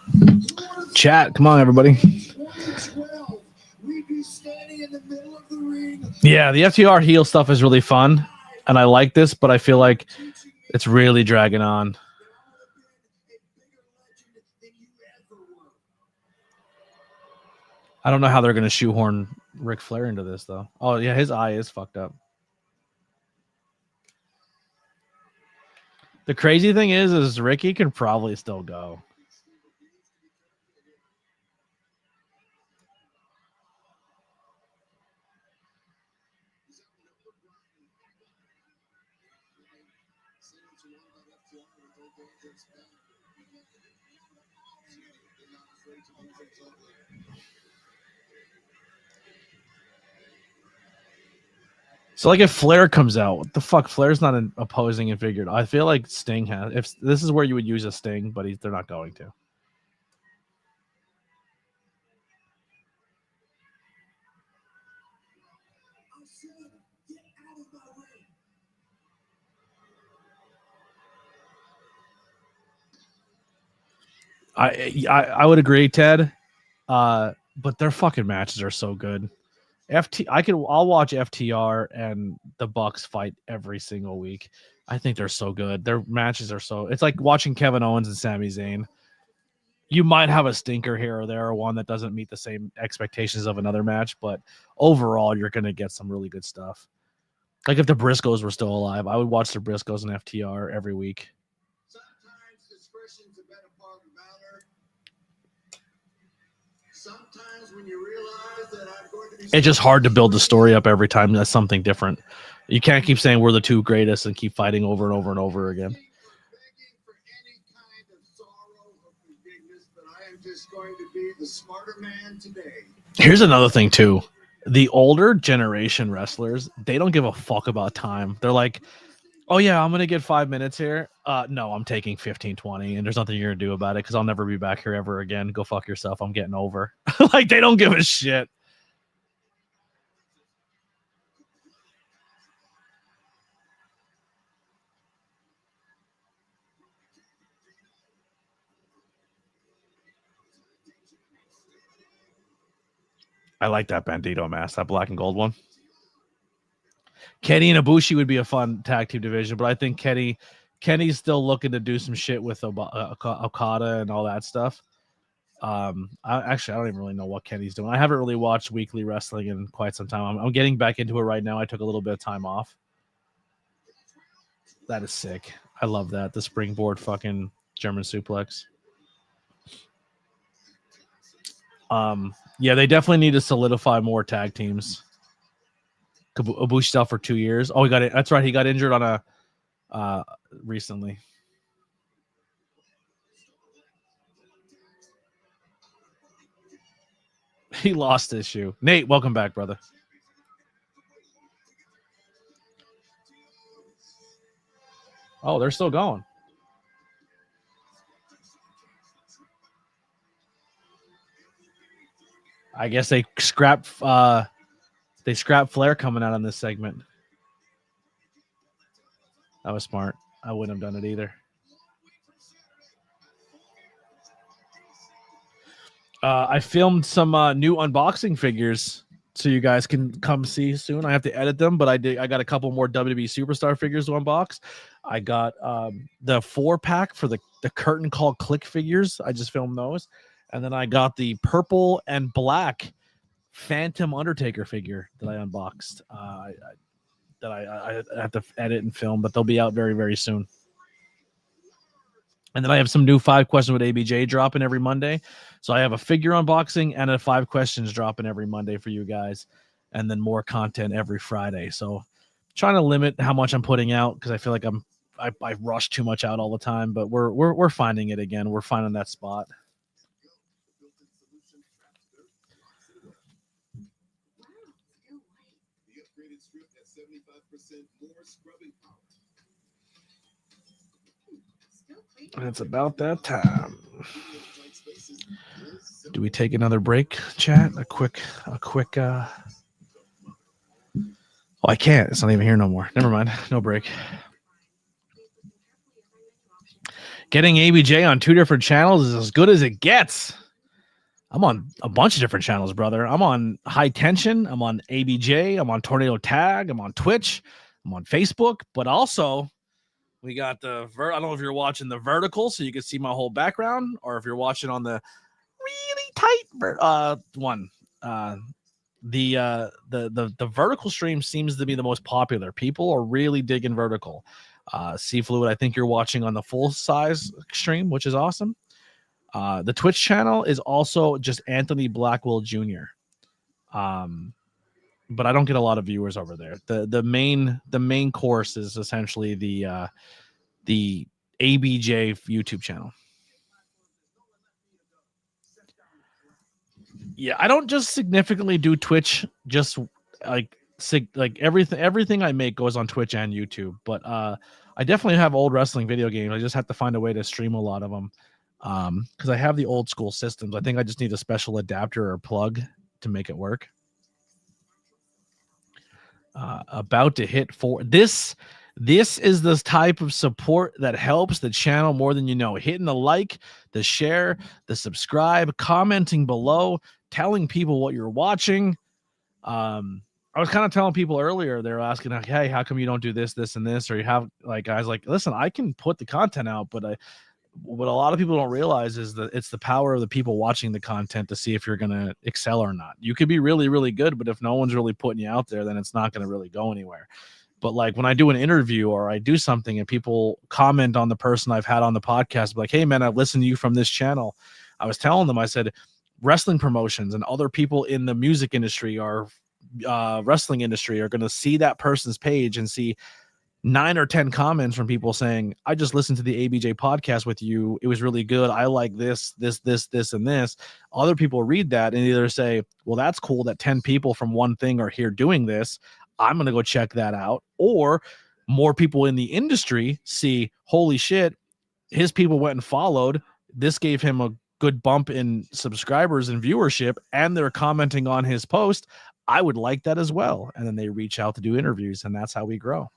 Chat, come on, everybody. 2012, we'd be standing in the middle of the ring. Yeah, the FTR heel stuff is really fun, and I like this, but I feel like it's really dragging on. I don't know how they're going to shoehorn Ric Flair into this, though. Oh, yeah, his eye is fucked up. The crazy thing is Ricky can probably still go. So, like, if Flair comes out, what the fuck? Flair's not an opposing and figured. I feel like Sting has. If this is where you would use a Sting, but they're not going to. I would agree, Ted. But their fucking matches are so good. I'll watch FTR and the Bucks fight every single week. I think they're so good. Their matches are so. It's like watching Kevin Owens and Sami Zayn. You might have a stinker here or there, or one that doesn't meet the same expectations of another match, but overall, you're going to get some really good stuff. Like if the Briscoes were still alive, I would watch the Briscoes and FTR every week. Sometimes discretion's a better part of valor. Sometimes when you realize that I'm going to be... It's just hard to build the story up every time. That's something different. You can't keep saying we're the two greatest and keep fighting over and over and over again. Just going to be the smarter man today. Here's another thing too. The older generation wrestlers, they don't give a fuck about time. They're like, oh yeah, I'm going to get 5 minutes here. No, I'm taking 15, 20 and there's nothing you're going to do about it because I'll never be back here ever again. Go fuck yourself. I'm getting over. Like they don't give a shit. I like that Bandito mask, that black and gold one. Kenny and Ibushi would be a fun tag team division, but I think Kenny's still looking to do some shit with Okada and all that stuff. I don't even really know what Kenny's doing. I haven't really watched weekly wrestling in quite some time. I'm getting back into it right now. I took a little bit of time off. That is sick. I love that. The springboard fucking German suplex. Yeah, they definitely need to solidify more tag teams. Ibushi's out for 2 years. Oh, he got it. That's right. He got injured on a recently. He lost his shoe. Nate, welcome back, brother. Oh, they're still going. I guess they scrap Flair coming out on this segment. That was smart. I wouldn't have done it either. I filmed some new unboxing figures so you guys can come see soon. I have to edit them, but I got a couple more WWE Superstar figures to unbox. I got the 4-pack for the curtain call click figures. I just filmed those. And then I got the purple and black Phantom Undertaker figure that I unboxed. I have to edit and film, but they'll be out very, very soon. And then I have some new 5 questions with ABJ dropping every Monday. So I have a figure unboxing and a 5 questions dropping every Monday for you guys. And then more content every Friday. So trying to limit how much I'm putting out because I feel like I'm I rush too much out all the time, but we're finding it again. We're finding that spot. And it's about that time. Do we take another break, chat? A quick oh, I can't. It's not even here no more. Never mind. No break. Getting ABJ on 2 different channels is as good as it gets. I'm on a bunch of different channels, brother. I'm on High Tension. I'm on ABJ. I'm on Tornado Tag. I'm on Twitch. I'm on Facebook. But also, we got the I don't know if you're watching the vertical, so you can see my whole background, or if you're watching on the really tight one. The vertical stream seems to be the most popular. People are really digging vertical. C Fluid, I think you're watching on the full size stream, which is awesome. The Twitch channel is also just Anthony Blackwell Jr. But I don't get a lot of viewers over there. The main course is essentially the ABJ YouTube channel. Yeah, I don't just significantly do Twitch. Just like everything I make goes on Twitch and YouTube. But I definitely have old wrestling video games. I just have to find a way to stream a lot of them. Because I have the old school systems. I think I just need a special adapter or plug to make it work. About to hit 4. This is the type of support that helps the channel more than you know. Hitting the like, the share, the subscribe, commenting below, telling people what you're watching. I was kind of telling people earlier, they were asking, like, hey, how come you don't do this, and this? Or you have like guys like, listen, I can put the content out, but what a lot of people don't realize is that it's the power of the people watching the content to see if you're going to excel or not. You could be really, really good, but if no one's really putting you out there, then it's not going to really go anywhere. But like when I do an interview or I do something and people comment on the person I've had on the podcast, like, hey man, I've listened to you from this channel. I was telling them, I said, wrestling promotions and other people in the music industry or wrestling industry are going to see that person's page and see 9 or 10 comments from people saying, I just listened to the ABJ podcast with you. It was really good. I like this, and this. Other people read that and either say, well, that's cool that 10 people from one thing are here doing this. I'm going to go check that out. Or more people in the industry see, holy shit, his people went and followed. This gave him a good bump in subscribers and viewership, and they're commenting on his post. I would like that as well. And then they reach out to do interviews, and that's how we grow.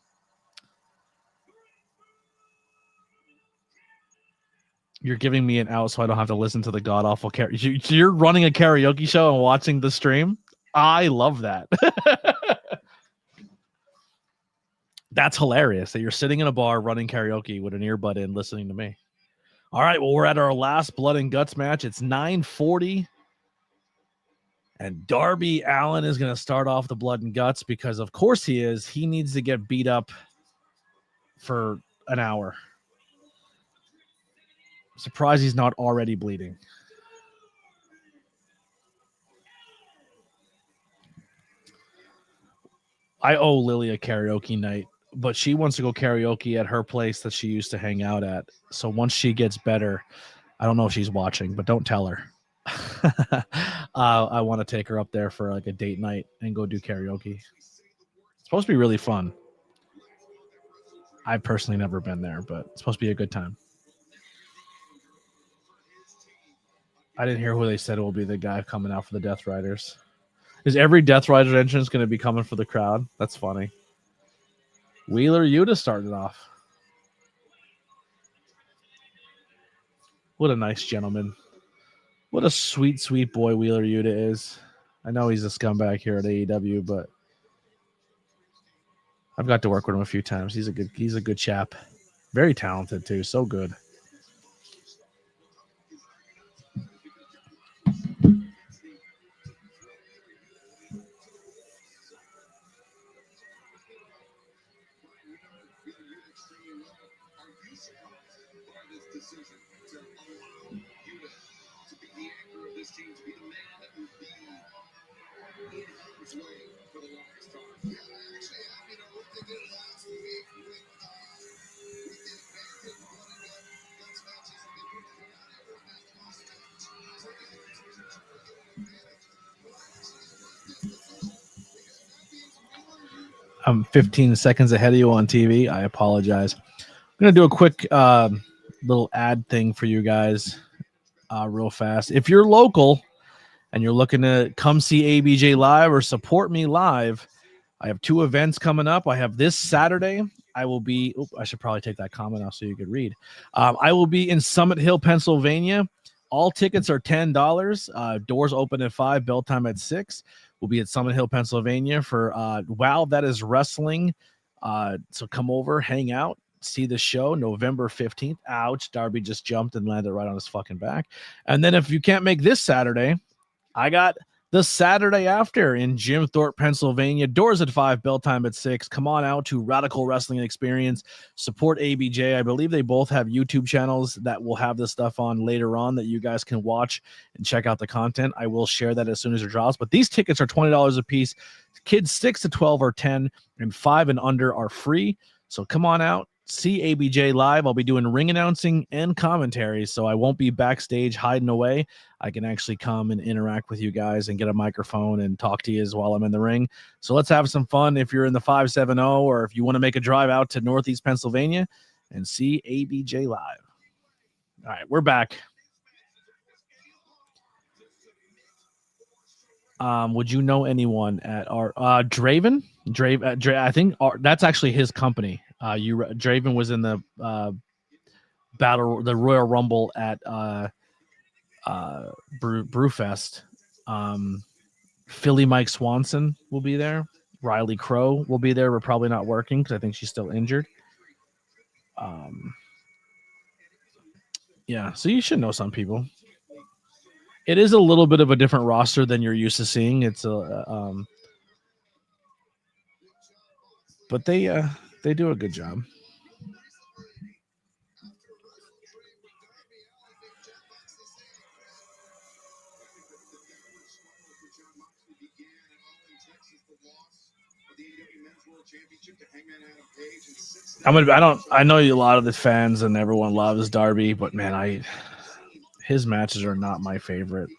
You're giving me an out so I don't have to listen to the god awful karaoke. You're running a karaoke show and watching the stream. I love that. That's hilarious that you're sitting in a bar running karaoke with an earbud in listening to me. All right, well, we're at our last Blood and Guts match. It's 9:40. And Darby Allin is going to start off the Blood and Guts because, of course, he is. He needs to get beat up for an hour. Surprised he's not already bleeding. I owe Lily a karaoke night, but she wants to go karaoke at her place that she used to hang out at. So once she gets better, I don't know if she's watching, but don't tell her. I want to take her up there for like a date night and go do karaoke. It's supposed to be really fun. I've personally never been there, but it's supposed to be a good time. I didn't hear who they said will be the guy coming out for the Death Riders. Is every Death Rider entrance going to be coming for the crowd? That's funny. Wheeler Yuta started off. What a nice gentleman. What a sweet, sweet boy Wheeler Yuta is. I know he's a scumbag here at AEW, but I've got to work with him a few times. He's a good chap. Very talented too. So good. I'm 15 seconds ahead of you on TV. I apologize. I'm going to do a quick little ad thing for you guys real fast. If you're local and you're looking to come see ABJ live or support me live, I have 2 events coming up. I have this Saturday. I will be, I should probably take that comment off so you could read. I will be in Summit Hill, Pennsylvania. All tickets are $10. Doors open at 5, bell time at 6. We'll be at Summit Hill, Pennsylvania for Wow, That Is Wrestling. So come over, hang out, see the show November 15th. Ouch, Darby just jumped and landed right on his fucking back. And then if you can't make this Saturday, I got the Saturday after in Jim Thorpe, Pennsylvania. Doors at 5, bell time at 6. Come on out to Radical Wrestling Experience. Support ABJ. I believe they both have YouTube channels that will have this stuff on later on that you guys can watch and check out the content. I will share that as soon as it drops. But these tickets are $20 a piece. Kids 6 to 12 are 10, and 5 and under are free. So come on out. See ABJ live. I'll be doing ring announcing and commentary, so I won't be backstage hiding away. I can actually come and interact with you guys and get a microphone and talk to you as while I'm in the ring. So let's have some fun if you're in the 570 or if you want to make a drive out to Northeast Pennsylvania and see ABJ live. All right, we're back. Would you know anyone at our Draven? I think that's actually his company. Draven was in the the Royal Rumble at Brewfest. Philly Mike Swanson will be there. Riley Crow will be there. We're probably not working because I think she's still injured. Yeah, so you should know some people. It is a little bit of a different roster than you're used to seeing. It's a but they do a good job. I know a lot of the fans and everyone loves Darby, but man, his matches are not my favorite.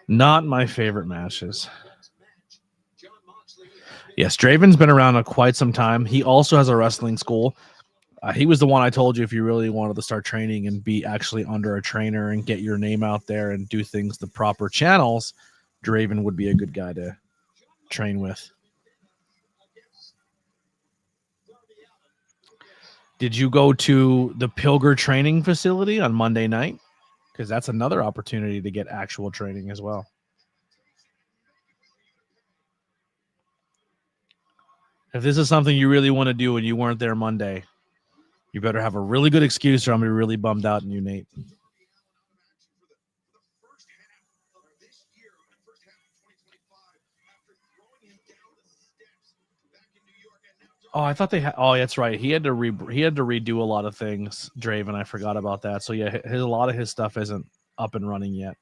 Not my favorite matches. Yes, Draven's been around quite some time. He also has a wrestling school. He was the one I told you if you really wanted to start training and be actually under a trainer and get your name out there and do things the proper channels, Draven would be a good guy to train with. Did you go to the Pilger training facility on Monday night? Because that's another opportunity to get actual training as well. If this is something you really want to do and you weren't there Monday, you better have a really good excuse or I'm going to be really bummed out in you, Nate. Oh, I thought they had. Oh, that's right. He had to redo a lot of things, Draven. I forgot about that. So yeah, a lot of his stuff isn't up and running yet.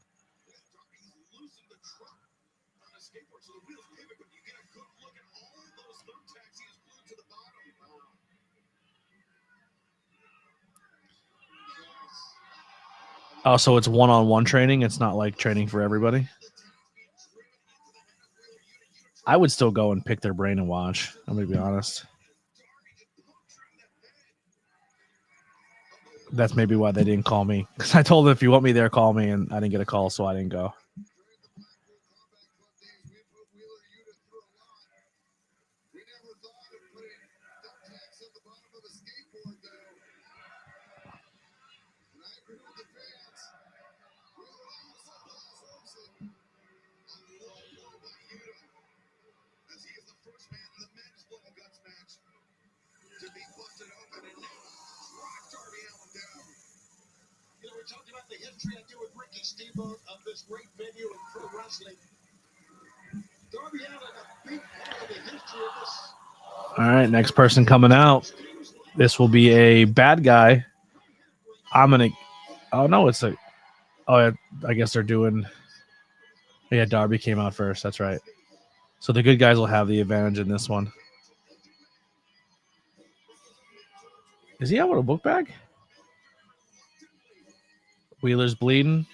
Oh, so it's one-on-one training. It's not like training for everybody. I would still go and pick their brain and watch. I'm gonna be honest. That's maybe why they didn't call me. Because I told them if you want me there, call me, and I didn't get a call, so I didn't go. All right, next person coming out. This will be a bad guy. I'm gonna. Oh no, it's a. Oh, I guess they're doing. Yeah, Darby came out first. That's right. So the good guys will have the advantage in this one. Is he out with a book bag? Wheeler's bleeding.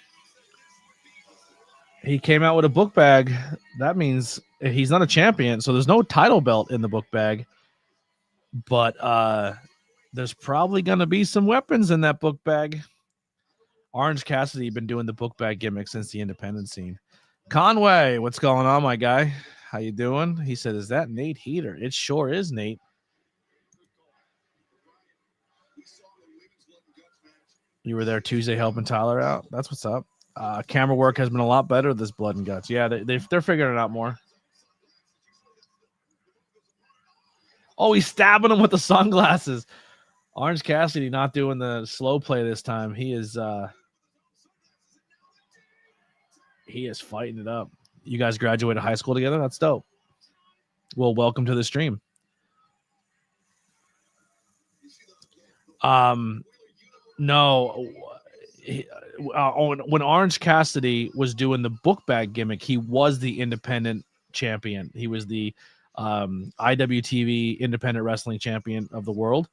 He came out with a book bag. That means he's not a champion, so there's no title belt in the book bag. But there's probably going to be some weapons in that book bag. Orange Cassidy been doing the book bag gimmick since the independent scene. Conway, what's going on, my guy? How you doing? He said, is that Nate Heater? It sure is, Nate. You were there Tuesday helping Tyler out? That's what's up. Camera work has been a lot better this Blood and Guts. Yeah, they're figuring it out more. Oh, he's stabbing him with the sunglasses. Orange Cassidy not doing the slow play this time. He is fighting it up. You guys graduated high school together? That's dope. Well, welcome to the stream. No. When Orange Cassidy was doing the book bag gimmick, he was the independent champion. He was the IWTV independent wrestling champion of the world.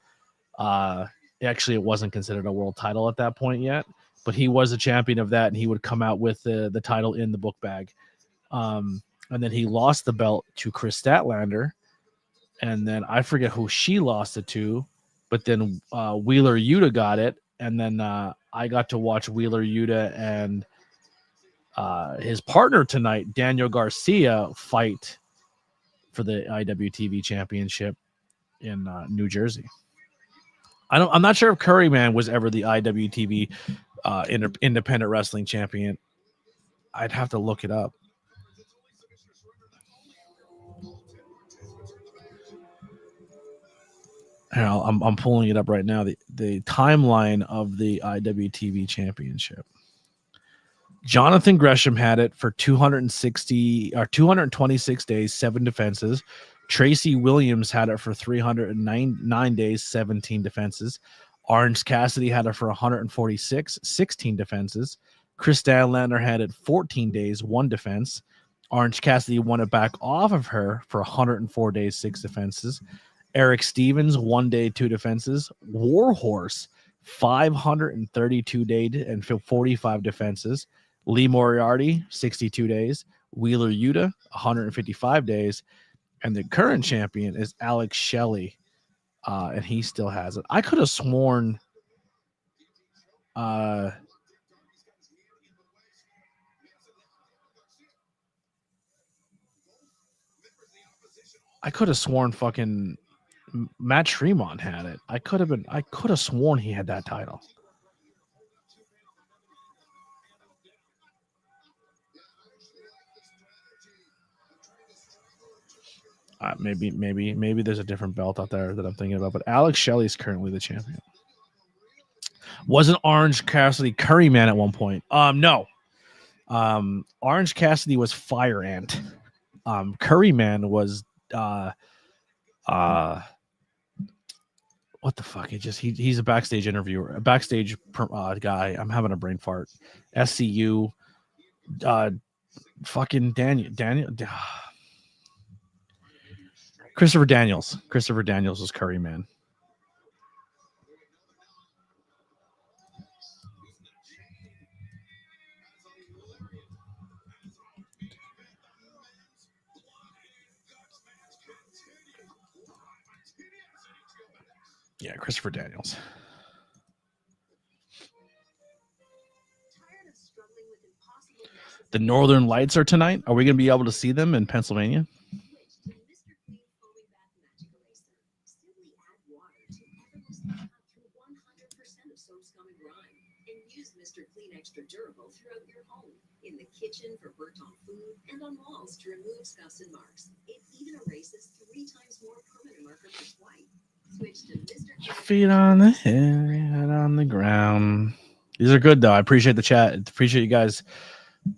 Actually, it wasn't considered a world title at that point yet, but he was a champion of that, and he would come out with the title in the book bag. And then he lost the belt to Chris Statlander, and then I forget who she lost it to, but then Wheeler Yuta got it, and then I got to watch Wheeler Yuta and his partner tonight, Daniel Garcia, fight for the IWTV championship in New Jersey. I'm not sure if Curryman was ever the IWTV independent wrestling champion. I'd have to look it up. I'm pulling it up right now. The timeline of the IWTV championship. Jonathan Gresham had it for 226 days, 7 defenses. Tracy Williams had it for 309 days, 17 defenses. Orange Cassidy had it for 146, 16 defenses. Chris Statlander had it 14 days, 1 defense. Orange Cassidy won it back off of her for 104 days, 6 defenses. Eric Stevens, 1 day, 2 defenses. Warhorse, 532 days and 45 defenses. Lee Moriarty, 62 days. Wheeler Yuta, 155 days. And the current champion is Alex Shelley, and he still has it. I could have sworn fucking Matt Tremont had it. I could have sworn he had that title. Maybe there's a different belt out there that I'm thinking about, but Alex Shelley is currently the champion. Wasn't Orange Cassidy Curryman at one point? No. Orange Cassidy was Fire Ant. Curryman was what the fuck? He's a backstage interviewer, a backstage guy. I'm having a brain fart. SCU, fucking Daniel. Christopher Daniels. Christopher Daniels was Curryman. Yeah, Christopher Daniels. The Northern Lights are tonight. Are we going to be able to see them in Pennsylvania? Extra durable throughout your home, in the kitchen for burnt on food, and on walls to remove scuffs and marks. It even erases 3 times more permanent marker per swipe. Switch to Mr. Feet on the head on the ground. These are good though. I appreciate the chat. Appreciate you guys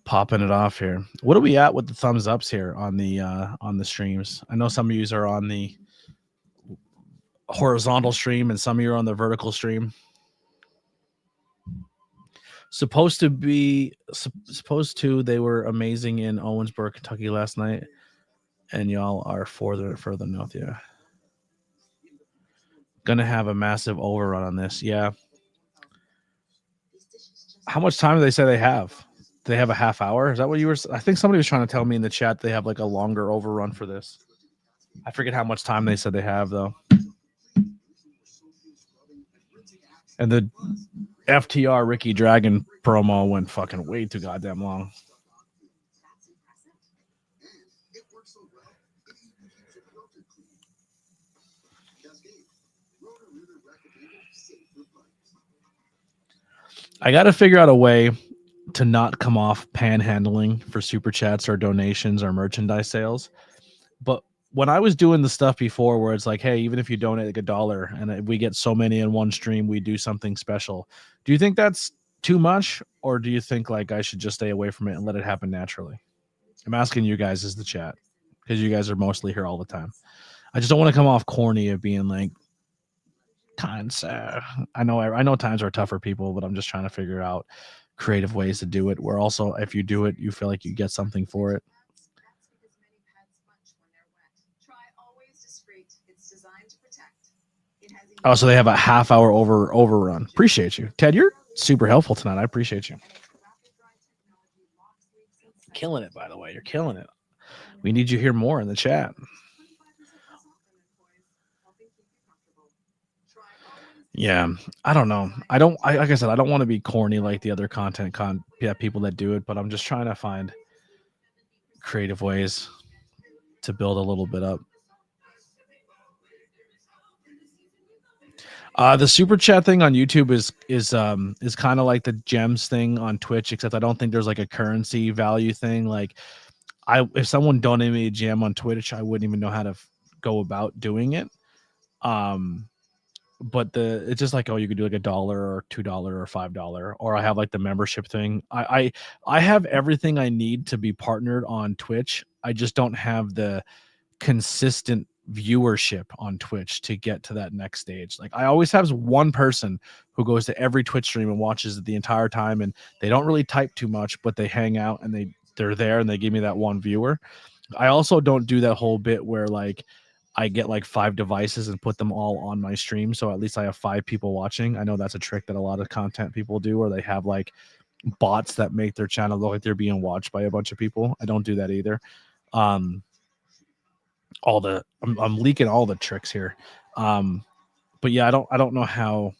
popping it off here. What are we at with the thumbs ups here on the streams? I know some of you are on the horizontal stream and some of you are on the vertical stream. Supposed to, they were amazing in Owensboro, Kentucky last night, and y'all are further north. Yeah, gonna have a massive overrun on this. Yeah. How much time do they say they have? they have a half hour? Is that what you were? I think somebody was trying to tell me in the chat they have like a longer overrun for this. I forget how much time they said they have though. And the FTR Ricky Dragon promo went fucking way too goddamn long. It works so well. I got to figure out a way to not come off panhandling for super chats or donations or merchandise sales. But when I was doing the stuff before where it's like, hey, even if you donate like $1 and we get so many in one stream, we do something special. Do you think that's too much? Or do you think like I should just stay away from it and let it happen naturally? I'm asking you guys as the chat because you guys are mostly here all the time. I just don't want to come off corny of being like, times. I know times are tough for people, but I'm just trying to figure out creative ways to do it. Where also, if you do it, you feel like you get something for it. Oh, so they have a half hour overrun. Appreciate you, Ted. You're super helpful tonight. I appreciate you. Killing it, by the way. You're killing it. We need you here more in the chat. Yeah, I don't know. Like I said, I don't want to be corny like the other people that do it, but I'm just trying to find creative ways to build a little bit up. The super chat thing on YouTube is kind of like the gems thing on Twitch, except I don't think there's like a currency value thing. Like if someone donated me a gem on Twitch, I wouldn't even know how to go about doing it. But it's just like, oh, you could do like $1 or $2 or $5, or I have like the membership thing. I have everything I need to be partnered on Twitch. I just don't have the consistent viewership on Twitch to get to that next stage. Like I always have one person who goes to every Twitch stream and watches it the entire time, and they don't really type too much, but they hang out and they're there and they give me that one viewer. I also don't do that whole bit where like I get like 5 devices and put them all on my stream, so at least I have 5 people watching. I know that's a trick that a lot of content people do, where they have like bots that make their channel look like they're being watched by a bunch of people. I don't do that either. I'm leaking all the tricks here. But yeah, I don't know how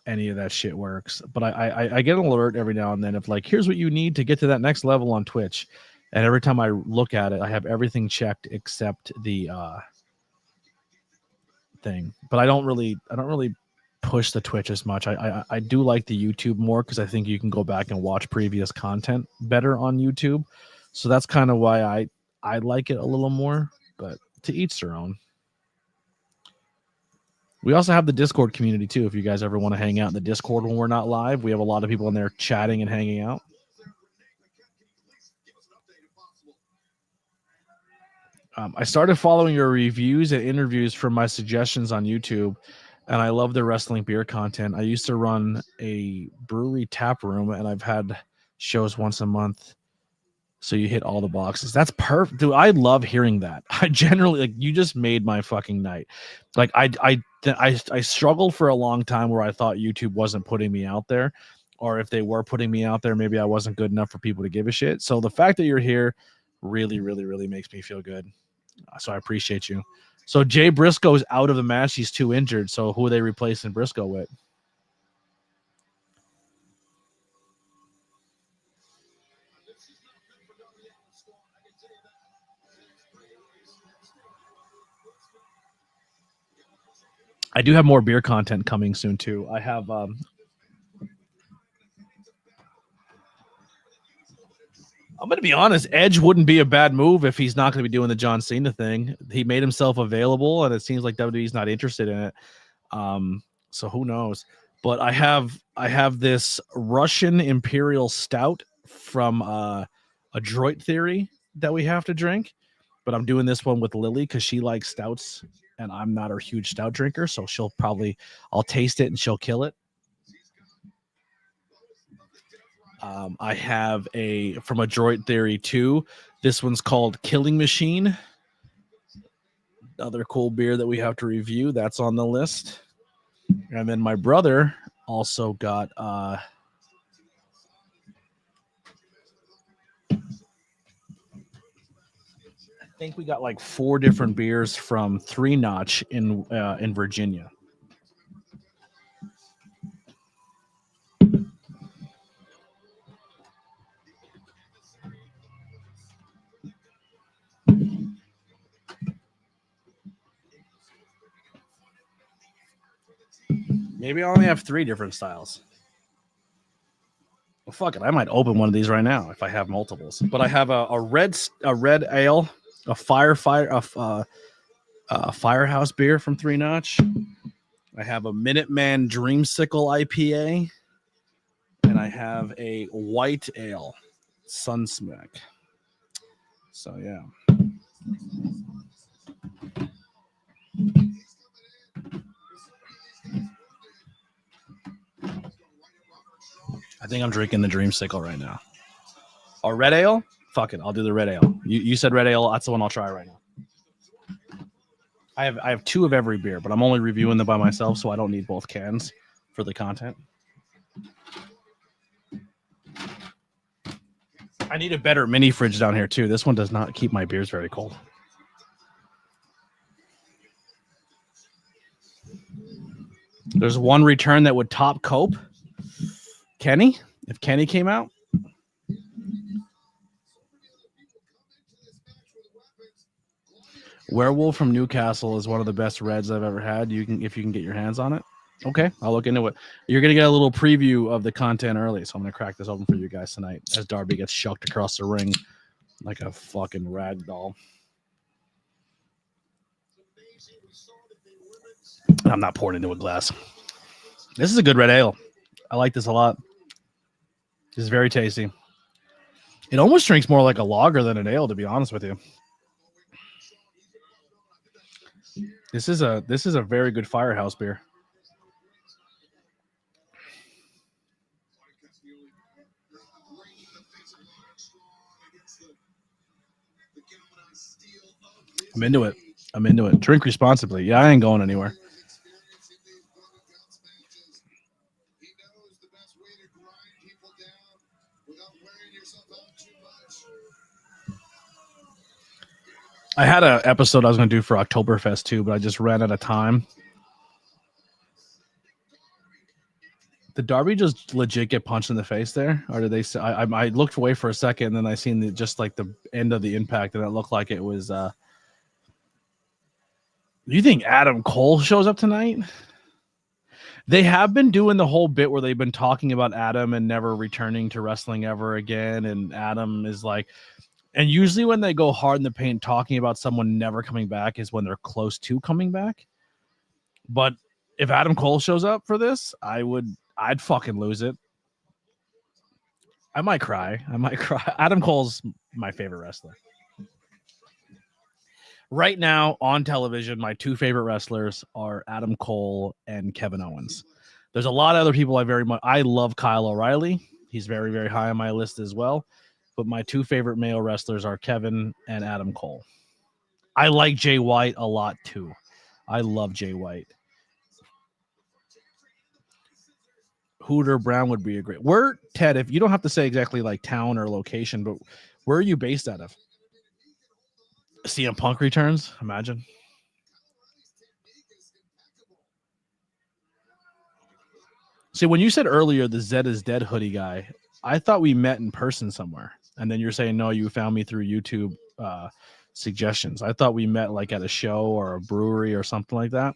any of that shit works, but I get an alert every now and then of like, here's what you need to get to that next level on Twitch. And every time I look at it, I have everything checked except the thing. But I don't really push the Twitch as much. I do like the YouTube more because I think you can go back and watch previous content better on YouTube. So that's kind of why I like it a little more, but to each their own. We also have the Discord community too. If you guys ever want to hang out in the Discord when we're not live, we have a lot of people in there chatting and hanging out. I started following your reviews and interviews from my suggestions on YouTube, and I love the wrestling beer content. I used to run a brewery tap room, and I've had shows once a month. So you hit all the boxes. That's perfect, dude. I love hearing that. I generally like you just made my fucking night. Like I struggled for a long time where I thought YouTube wasn't putting me out there, or if they were putting me out there, maybe I wasn't good enough for people to give a shit. So the fact that you're here really, really, really makes me feel good. So I appreciate you. So Jay Briscoe's out of the match. He's too injured. So who are they replacing Briscoe with? I do have more beer content coming soon too. I have I'm going to be honest, Edge wouldn't be a bad move if he's not going to be doing the John Cena thing. He made himself available, and it seems like WWE's not interested in it. So who knows? But I have this Russian Imperial Stout from Adroit Theory that we have to drink. But I'm doing this one with Lily because she likes stouts, and I'm not a huge stout drinker. So I'll taste it and she'll kill it. I have from Adroit Theory 2. This one's called Killing Machine. Another cool beer that we have to review. That's on the list. And then my brother also got think we got like 4 different beers from Three Notch in Virginia. Maybe I only have 3 different styles. Well, fuck it. I might open one of these right now if I have multiples. But I have a red ale, a Firehouse beer from Three Notch. I have a Minuteman Dreamsicle IPA, and I have a white ale, Sunsmack. So yeah. I think I'm drinking the Dreamsicle right now. A red ale? Fuck it, I'll do the red ale. You said red ale. That's the one I'll try right now. I have 2 of every beer, but I'm only reviewing them by myself, so I don't need both cans for the content. I need a better mini fridge down here too. This one does not keep my beers very cold. There's one return that would top Cope. Kenny? If Kenny came out? Werewolf from Newcastle is one of the best reds I've ever had. If you can get your hands on it. Okay, I'll look into it. You're going to get a little preview of the content early, so I'm going to crack this open for you guys tonight as Darby gets shucked across the ring like a fucking rag doll. I'm not pouring into a glass. This is a good red ale. I like this a lot. This is very tasty. It almost drinks more like a lager than an ale, to be honest with you. This is a very good Firehouse beer. I'm into it. Drink responsibly. Yeah, I ain't going anywhere. I had an episode I was going to do for Oktoberfest too, but I just ran out of time. Did Darby just legit get punched in the face there? Or did they say, I looked away for a second and then I seen just like the end of the impact and it looked like it was you think Adam Cole shows up tonight? They have been doing the whole bit where they've been talking about Adam and never returning to wrestling ever again, and Adam is like, and usually when they go hard in the paint talking about someone never coming back is when they're close to coming back. But if Adam Cole shows up for this, I'd fucking lose it. I might cry. Adam Cole's my favorite wrestler. Right now on television, my 2 favorite wrestlers are Adam Cole and Kevin Owens. There's a lot of other people I love Kyle O'Reilly. He's very, very high on my list as well. But my 2 favorite male wrestlers are Kevin and Adam Cole. I like Jay White a lot too. I love Jay White. Hooter Brown would be a great. Where, Ted, if you don't have to say exactly like town or location, but where are you based out of? CM Punk returns, imagine. See, when you said earlier the Zed is Dead hoodie guy, I thought we met in person somewhere. And then you're saying, no, you found me through YouTube suggestions. I thought we met like at a show or a brewery or something like that.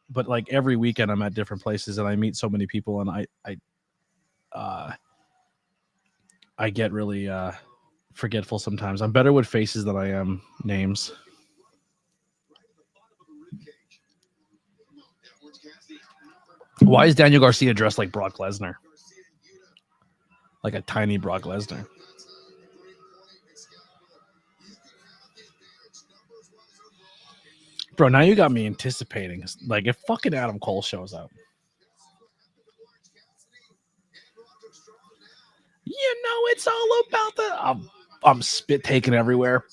But like every weekend I'm at different places and I meet so many people and I get really forgetful sometimes. I'm better with faces than I am names. Why is Daniel Garcia dressed like Brock Lesnar? Like a tiny Brock Lesnar. Bro, now you got me anticipating. Like, if fucking Adam Cole shows up. You know, it's all about the... I'm spit taking everywhere.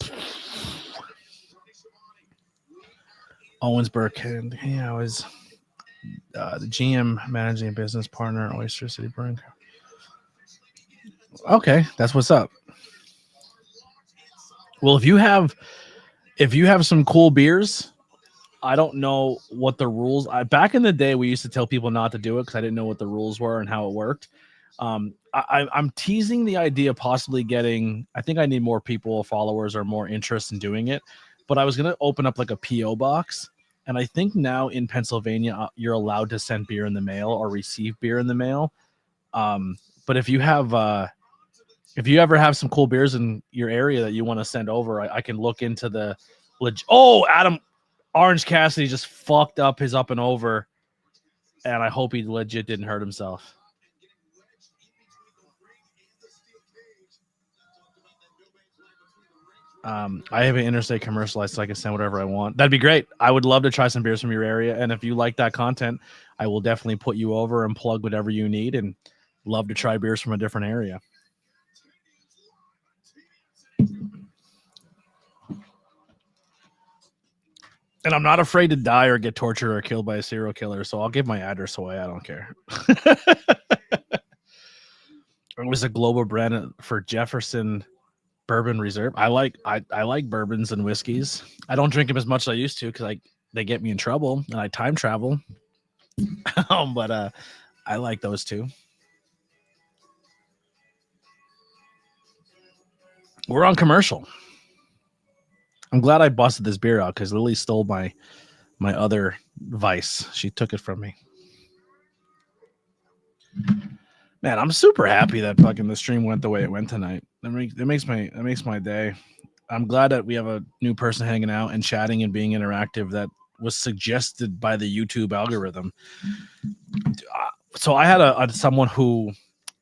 Owensburg, and I was the GM managing business partner at Oyster City Brewing. Okay, that's what's up. Well, if you have some cool beers, I don't know what the rules. Back in the day, we used to tell people not to do it because I didn't know what the rules were and how it worked. I'm teasing the idea of possibly getting. I think I need more people, followers, or more interest in doing it. But I was gonna open up like a PO box, and I think now in Pennsylvania you're allowed to send beer in the mail or receive beer in the mail. But if you ever have some cool beers in your area that you want to send over, I can look into the. Adam Orange Cassidy just fucked up his up and over, and I hope he legit didn't hurt himself. I have an interstate commercial, so I can send whatever I want. That'd be great. I would love to try some beers from your area, and if you like that content, I will definitely put you over and plug whatever you need, and love to try beers from a different area. And I'm not afraid to die or get tortured or killed by a serial killer, so I'll give my address away. I don't care. It was a global brand for Jefferson Bourbon Reserve. I like bourbons and whiskeys. I don't drink them as much as I used to because they get me in trouble and I time travel. But I like those too. We're on commercial. I'm glad I busted this beer out because Lily stole my other vice. She took it from me. Man, I'm super happy that fucking the stream went the way it went tonight. That makes my day. I'm glad that we have a new person hanging out and chatting and being interactive that was suggested by the YouTube algorithm. So I had someone who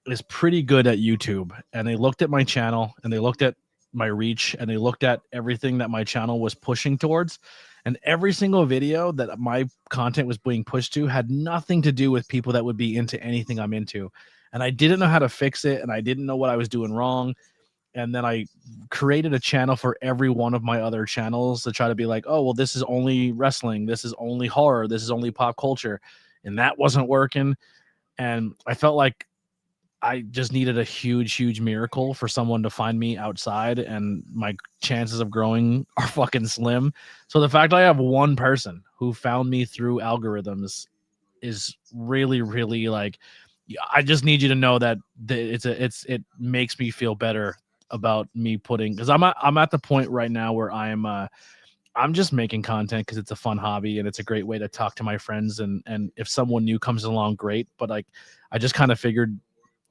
is pretty good at YouTube, and they looked at my channel and they looked at my reach and they looked at everything that my channel was pushing towards, and every single video that my content was being pushed to had nothing to do with people that would be into anything I'm into. And I didn't know how to fix it, and I didn't know what I was doing wrong. And then I created a channel for every one of my other channels to try to be like, oh, well, this is only wrestling, this is only horror, this is only pop culture. And that wasn't working. And I felt like I just needed a huge miracle for someone to find me outside, and my chances of growing are fucking slim. So the fact I have one person who found me through algorithms is really like, I just need you to know that it makes me feel better about me putting, because I'm at the point right now where I'm just making content because it's a fun hobby and it's a great way to talk to my friends, and if someone new comes along, great. But like, I just kind of figured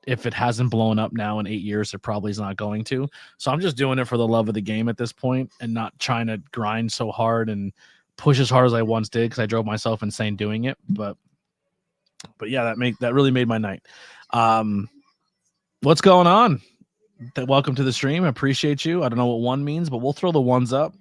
if it hasn't blown up now in 8 years, it probably is not going to. So I'm just doing it for the love of the game at this point and not trying to grind so hard and push as hard as I once did, because I drove myself insane doing it. But yeah, that really made my night. What's going on? Welcome to the stream. I appreciate you. I don't know what one means, but we'll throw the ones up.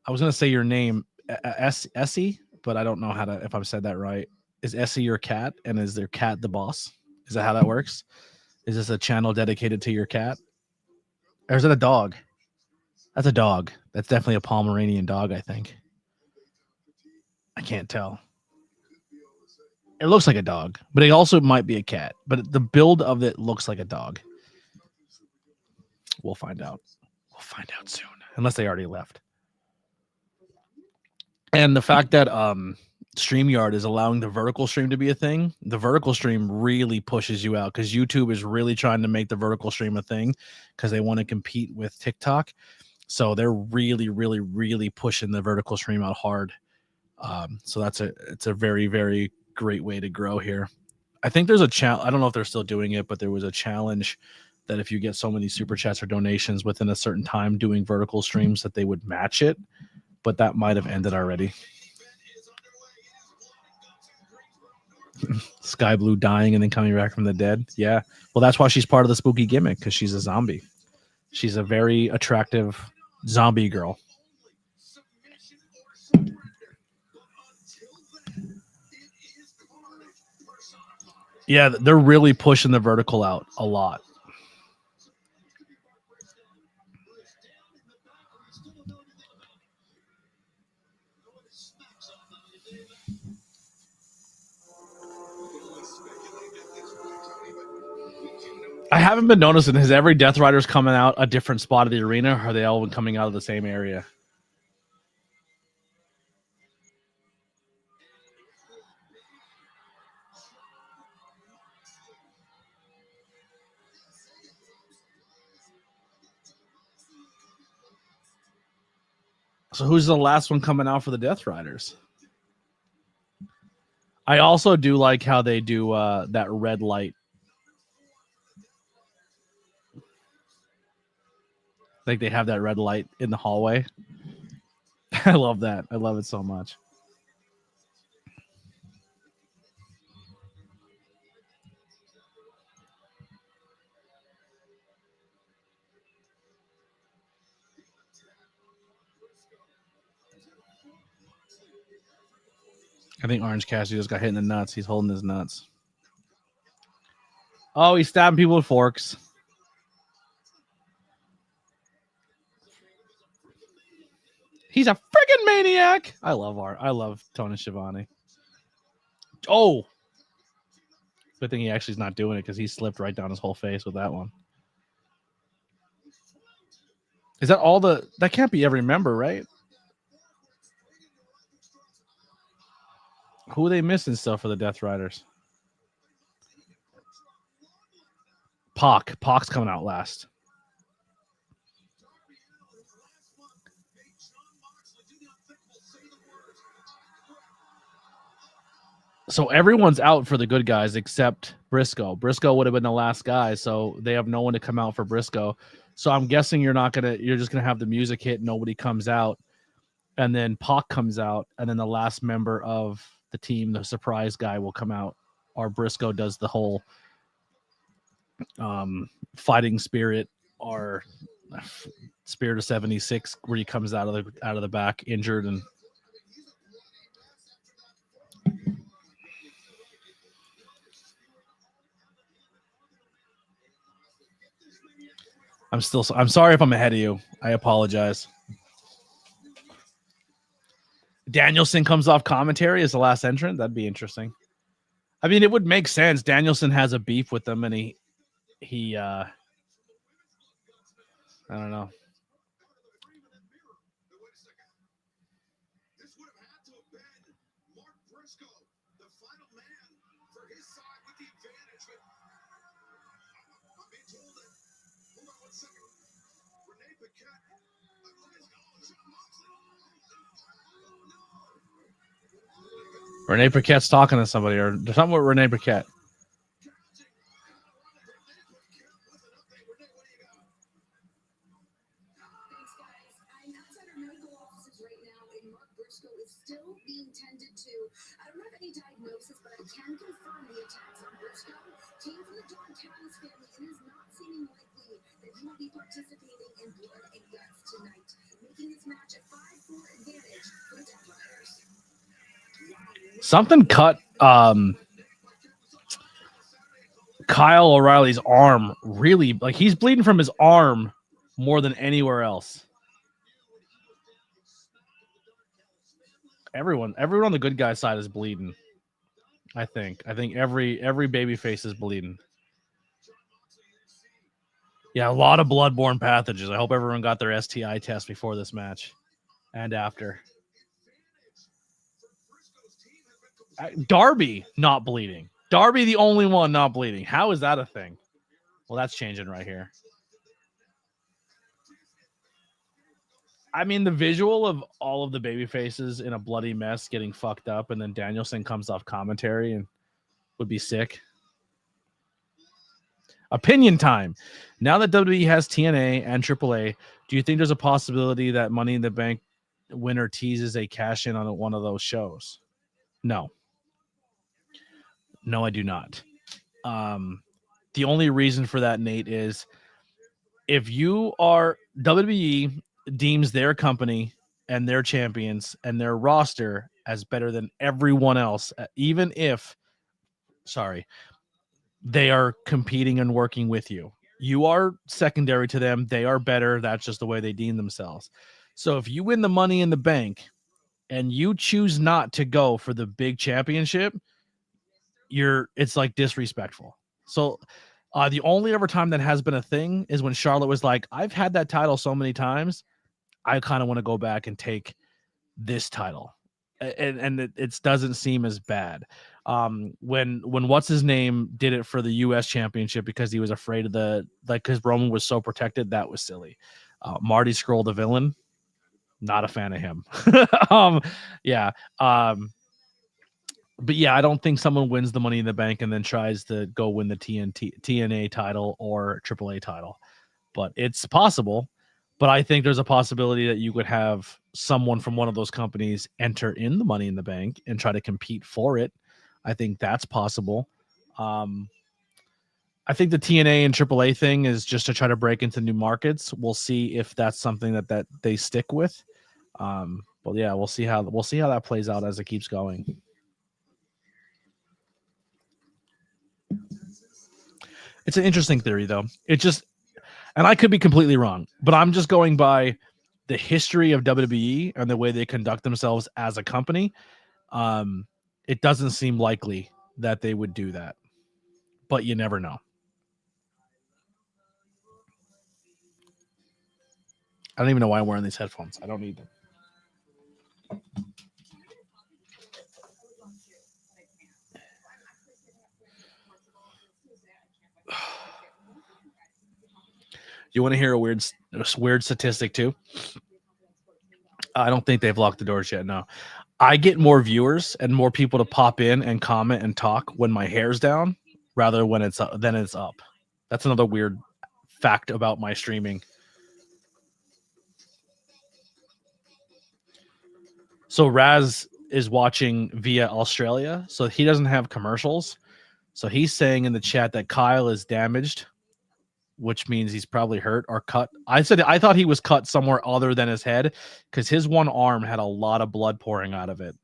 I was gonna say your name, Essie, but I don't know if I've said that right. Is Essie your cat, and is their cat the boss? Is that how that works? Is this a channel dedicated to your cat, or is it a dog? That's a dog. That's definitely a Pomeranian dog, I think. I can't tell. It looks like a dog, but it also might be a cat. But the build of it looks like a dog. We'll find out. We'll find out soon, unless they already left. And the fact that StreamYard is allowing the vertical stream to be a thing, the vertical stream really pushes you out, because YouTube is really trying to make the vertical stream a thing because they want to compete with TikTok. So they're really pushing the vertical stream out hard. So it's a very great way to grow here. I think there's a challenge. I don't know if they're still doing it, but there was a challenge that if you get so many super chats or donations within a certain time doing vertical streams, that they would match it. But that might have ended already. Sky Blue dying and then coming back from the dead. Yeah. Well, that's why she's part of the spooky gimmick, because she's a zombie. She's a very attractive zombie girl. Yeah, they're really pushing the vertical out a lot. I haven't been noticing. Has every Death Rider's coming out a different spot of the arena, or are they all coming out of the same area? So who's the last one coming out for the Death Riders? I also do like how they do that red light. Like they have that red light in the hallway. I love that. I love it so much. I think Orange Cassidy just got hit in the nuts. He's holding his nuts. Oh, he's stabbing people with forks. He's a freaking maniac. I love Tony Schiavone. Oh, good thing he actually is not doing it because he slipped right down his whole face with that one. Is that all the? That can't be every member, right? Who are they missing still for the Death Riders? Pac. Pac's coming out last. So everyone's out for the good guys except Briscoe. Briscoe would have been the last guy, so they have no one to come out for Briscoe. So I'm guessing you're just gonna have the music hit, nobody comes out, and then Pac comes out, and then the last member of the team, the surprise guy, will come out, or Briscoe does the whole fighting spirit or spirit of 76 where he comes out of the back injured and I'm sorry if I'm ahead of you. I apologize. Danielson comes off commentary as the last entrant. That'd be interesting. I mean, it would make sense. Danielson has a beef with them, and he I don't know. This would have had to have been Mark Briscoe, the final man for his side with the advantage. But I'm being told that, hold on one second, Renee Paquette, Renee Paquette's talking to somebody, or there's something with Renee Paquette. Thanks, guys. I'm outside our medical offices right now, and Mark Briscoe is still being tended to. I don't have any diagnosis, but I can confirm the attacks on Briscoe came from the Don Callis family, and it is not seeming likely that he will be participating in blood and guts tonight, making this match a 5-4 advantage for the Death Riders. Something cut Kyle O'Reilly's arm really, like he's bleeding from his arm more than anywhere else. Everyone on the good guy side is bleeding. I think every baby face is bleeding. Yeah, a lot of bloodborne pathogens. I hope everyone got their STI test before this match and after. Darby not bleeding. Darby the only one not bleeding. How is that a thing? Well, that's changing right here. I mean, the visual of all of the baby faces in a bloody mess getting fucked up, and then Danielson comes off commentary and would be sick. Opinion time. Now that WWE has TNA and AAA, do you think there's a possibility that Money in the Bank winner teases a cash in on one of those shows? No. No, I do not. The only reason for that, Nate, is if you are WWE deems their company and their champions and their roster as better than everyone else, even if, they are competing and working with you. You are secondary to them. They are better. That's just the way they deem themselves. So if you win the Money in the Bank and you choose not to go for the big championship, it's like disrespectful. So The only other time that has been a thing is when Charlotte was like, I've had that title so many times, I kind of want to go back and take this title. And it doesn't seem as bad. When what's his name did it for the US championship because he was afraid of because Roman was so protected, that was silly. Marty Scurll, the villain, not a fan of him. Yeah. But yeah, I don't think someone wins the Money in the Bank and then tries to go win the TNA title or AAA title. But it's possible. But I think there's a possibility that you could have someone from one of those companies enter in the Money in the Bank and try to compete for it. I think that's possible. I think the TNA and AAA thing is just to try to break into new markets. We'll see if that's something that they stick with. But yeah, we'll see how that plays out as it keeps going. It's an interesting theory, though. And I could be completely wrong, but I'm just going by the history of WWE and the way they conduct themselves as a company. It doesn't seem likely that they would do that, but you never know. I don't even know why I'm wearing these headphones. I don't need them. You want to hear a weird statistic too? I don't think they've locked the doors yet. No, I get more viewers and more people to pop in and comment and talk when my hair's down, rather when it's than it's up. That's another weird fact about my streaming. So Raz is watching via Australia, so he doesn't have commercials. So he's saying in the chat that Kyle is damaged, which means he's probably hurt or cut. I thought he was cut somewhere other than his head because his one arm had a lot of blood pouring out of it.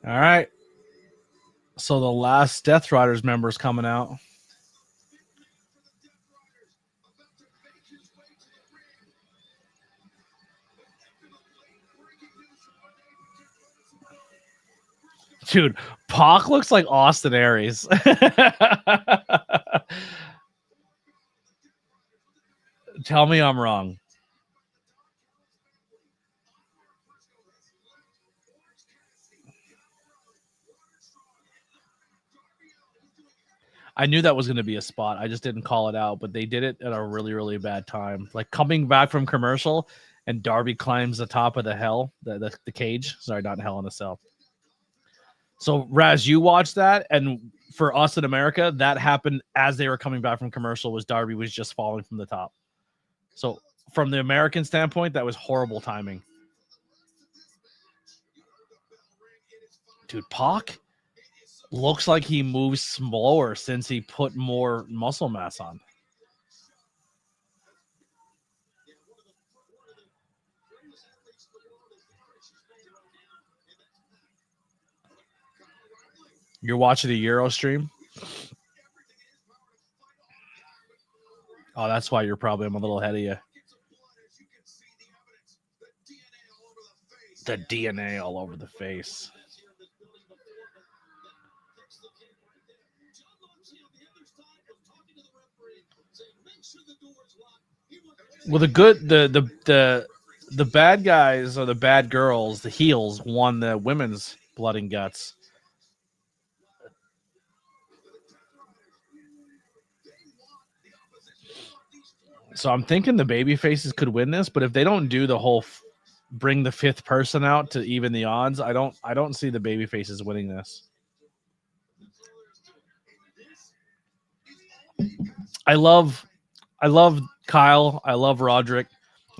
All right. So the last Death Riders member is coming out. Dude, Pac looks like Austin Aries. Tell me I'm wrong. I knew that was going to be a spot. I just didn't call it out, but they did it at a really, really bad time. Like coming back from commercial and Darby climbs the top of the cage. Sorry, not Hell in a Cell. So Raz, you watched that, and for us in America, that happened as they were coming back from commercial. Was Darby was just falling from the top. So from the American standpoint, that was horrible timing. Dude, Pac looks like he moves slower since he put more muscle mass on. You're watching the Euro stream? Oh, that's why you're probably I'm a little ahead of you. The DNA all over the face. Well, the bad guys or the bad girls, the heels, won the women's Blood and Guts. So I'm thinking the baby faces could win this, but if they don't do the whole bring the fifth person out to even the odds, I don't see the baby faces winning this. I love Kyle. I love Roderick.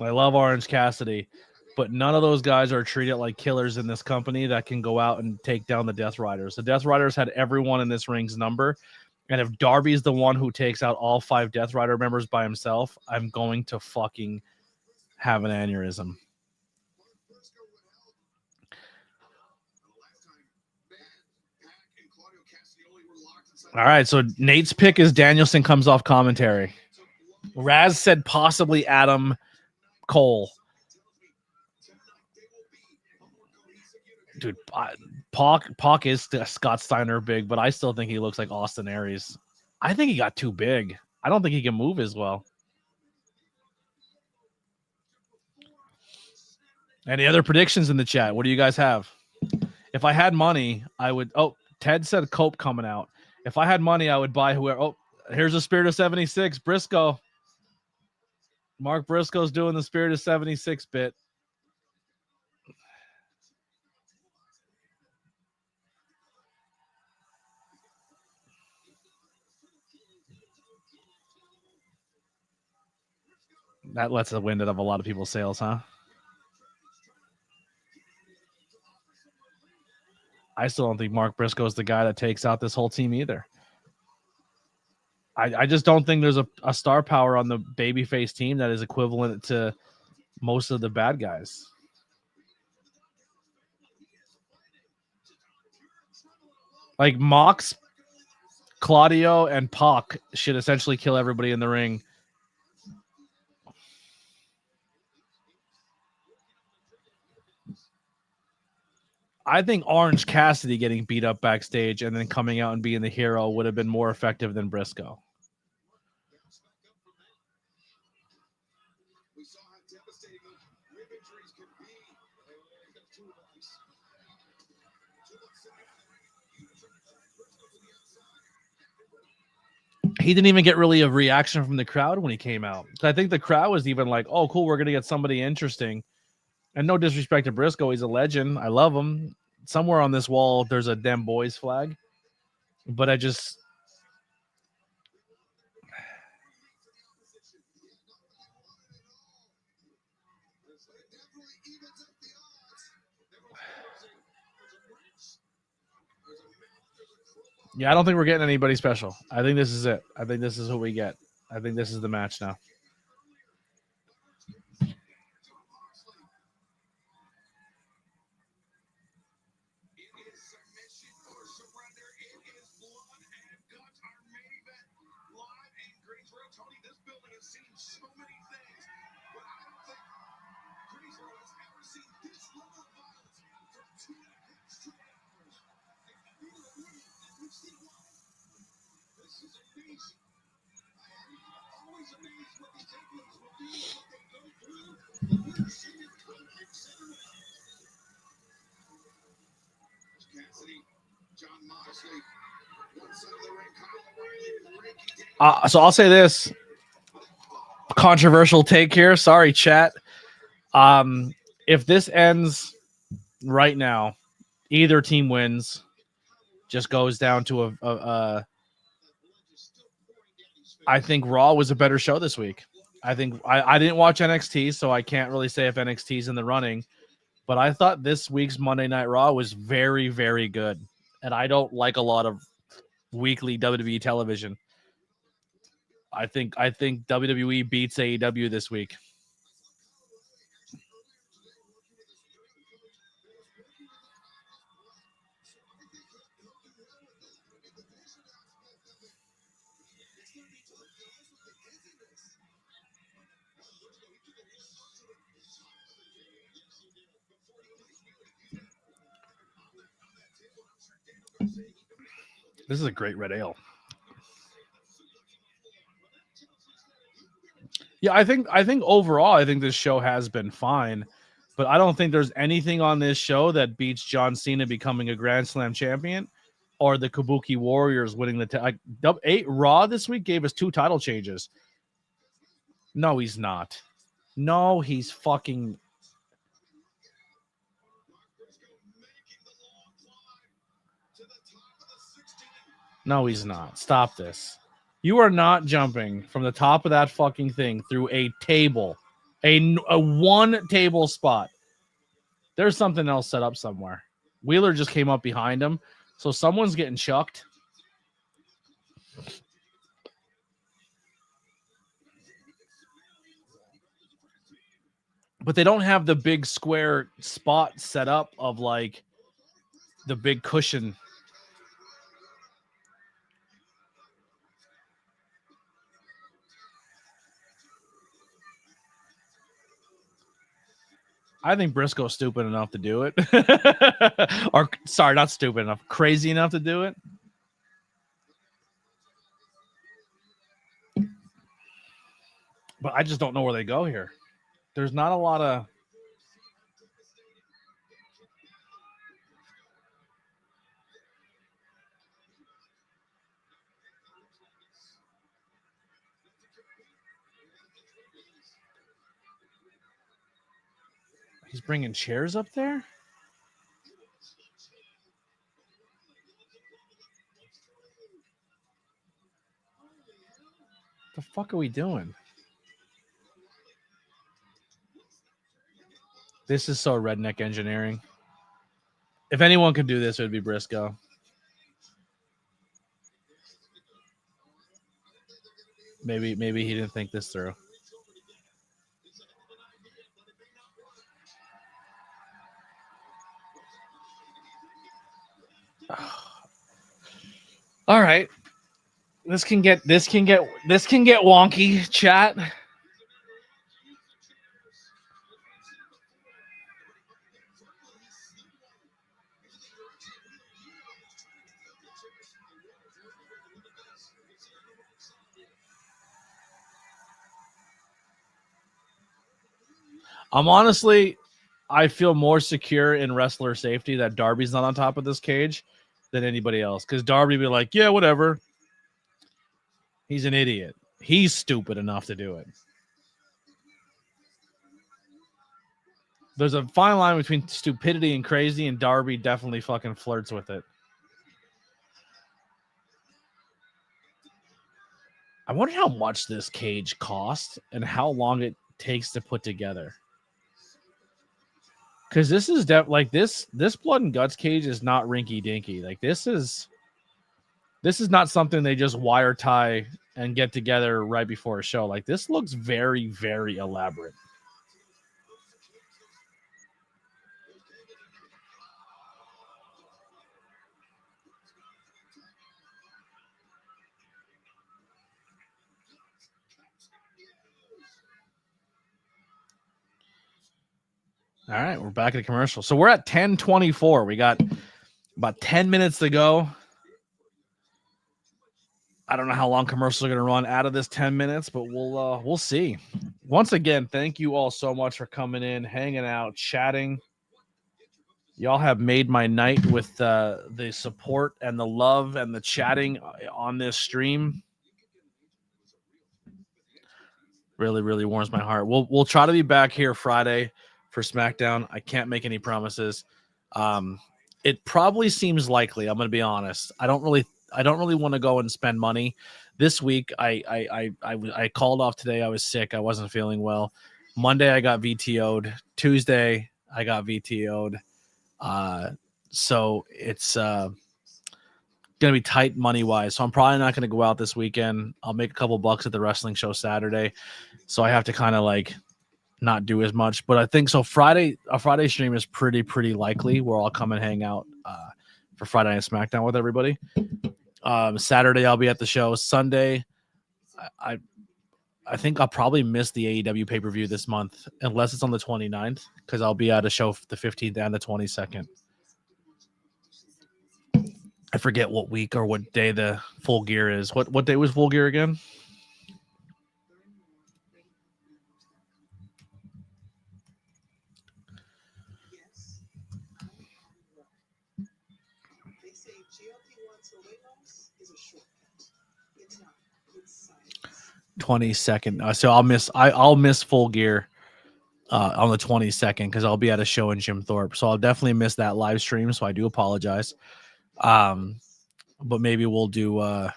I love Orange Cassidy, but none of those guys are treated like killers in this company that can go out and take down the Death Riders. The Death Riders had everyone in this ring's number, And if Darby's the one who takes out all 5 Death Rider members by himself, I'm going to fucking have an aneurysm. All right, so Nate's pick is Danielson comes off commentary. Raz said possibly Adam Cole. Dude, Pac is Scott Steiner big, but I still think he looks like Austin Aries. I think he got too big. I don't think he can move as well. Any other predictions in the chat? What do you guys have? If I had money, I would. Oh, Ted said Cope coming out. If I had money, I would buy whoever. Oh, here's the Spirit of 76. Briscoe. Mark Briscoe's doing the Spirit of 76 bit. That lets the wind out of a lot of people's sails, huh? I still don't think Mark Briscoe is the guy that takes out this whole team either. I just don't think there's a star power on the babyface team that is equivalent to most of the bad guys. Like Mox, Claudio, and Pac should essentially kill everybody in the ring. I think Orange Cassidy getting beat up backstage and then coming out and being the hero would have been more effective than Briscoe. He didn't even get really a reaction from the crowd when he came out. I think the crowd was even like, oh, cool, we're going to get somebody interesting. And no disrespect to Briscoe, he's a legend. I love him. Somewhere on this wall, there's a Dem Boys flag. But I just... Yeah, I don't think we're getting anybody special. I think this is it. I think this is what we get. I think this is the match now. So I'll say this. Controversial take here. Sorry, chat. If this ends right now, either team wins. Just goes down to I think Raw was a better show this week. I think I didn't watch NXT, so I can't really say if NXT's in the running. But I thought this week's Monday Night Raw was very, very good. And I don't like a lot of weekly WWE television. I think WWE beats AEW this week. This is a great red ale. Yeah, I think overall, I think this show has been fine, but I don't think there's anything on this show that beats John Cena becoming a Grand Slam champion or the Kabuki Warriors winning the Raw this week gave us 2 title changes. No, he's not. No, he's fucking. No, he's not. Stop this. You are not jumping from the top of that fucking thing through a table, a 1 table spot. There's something else set up somewhere. Wheeler just came up behind him, so someone's getting chucked. But they don't have the big square spot set up of like the big cushion. I think Briscoe's stupid enough to do it. Or sorry, not stupid enough, crazy enough to do it. But I just don't know where they go here. There's not a lot of He's bringing chairs up there? The fuck are we doing? This is so redneck engineering. If anyone could do this, it would be Briscoe. Maybe he didn't think this through. All right. This can get wonky, chat. I feel more secure in wrestler safety that Darby's not on top of this cage than anybody else. Because Darby be like, yeah, whatever. He's an idiot. He's stupid enough to do it. There's a fine line between stupidity and crazy, and Darby definitely fucking flirts with it. I wonder how much this cage costs and how long it takes to put together. Because this is this blood and guts cage is not rinky dinky. Like this is not something they just wire tie and get together right before a show. Like this looks very, very elaborate. All right, we're back at the commercial. So we're at 10:24. We got about 10 minutes to go. I don't know how long commercials are going to run out of this 10 minutes, but we'll see. Once again, thank you all so much for coming in, hanging out, chatting. Y'all have made my night with the support and the love and the chatting on this stream. Really, really warms my heart. We'll try to be back here Friday for SmackDown. I can't make any promises. It probably seems likely. I'm going to be honest. I don't really want to go and spend money this week. I called off today. I was sick. I wasn't feeling well. Monday I got VTO'd. Tuesday I got VTO'd. So it's gonna be tight money wise. So I'm probably not gonna go out this weekend. I'll make a couple bucks at the wrestling show Saturday. So I have to kind of like not do as much. But I think so. A Friday stream is pretty likely where I'll come and hang out for Friday Night SmackDown with everybody. Saturday I'll be at the show. Sunday, I think I'll probably miss the AEW pay-per-view this month unless it's on the 29th because I'll be at a show the 15th and the 22nd. I forget what week or what day the Full Gear is. What day was Full Gear again? They say GLP-1 weight loss is a shortcut. It's not. It's science. 22nd. So I'll miss Full Gear on the 22nd because I'll be at a show in Jim Thorpe. So I'll definitely miss that live stream. So I do apologize. But maybe we'll do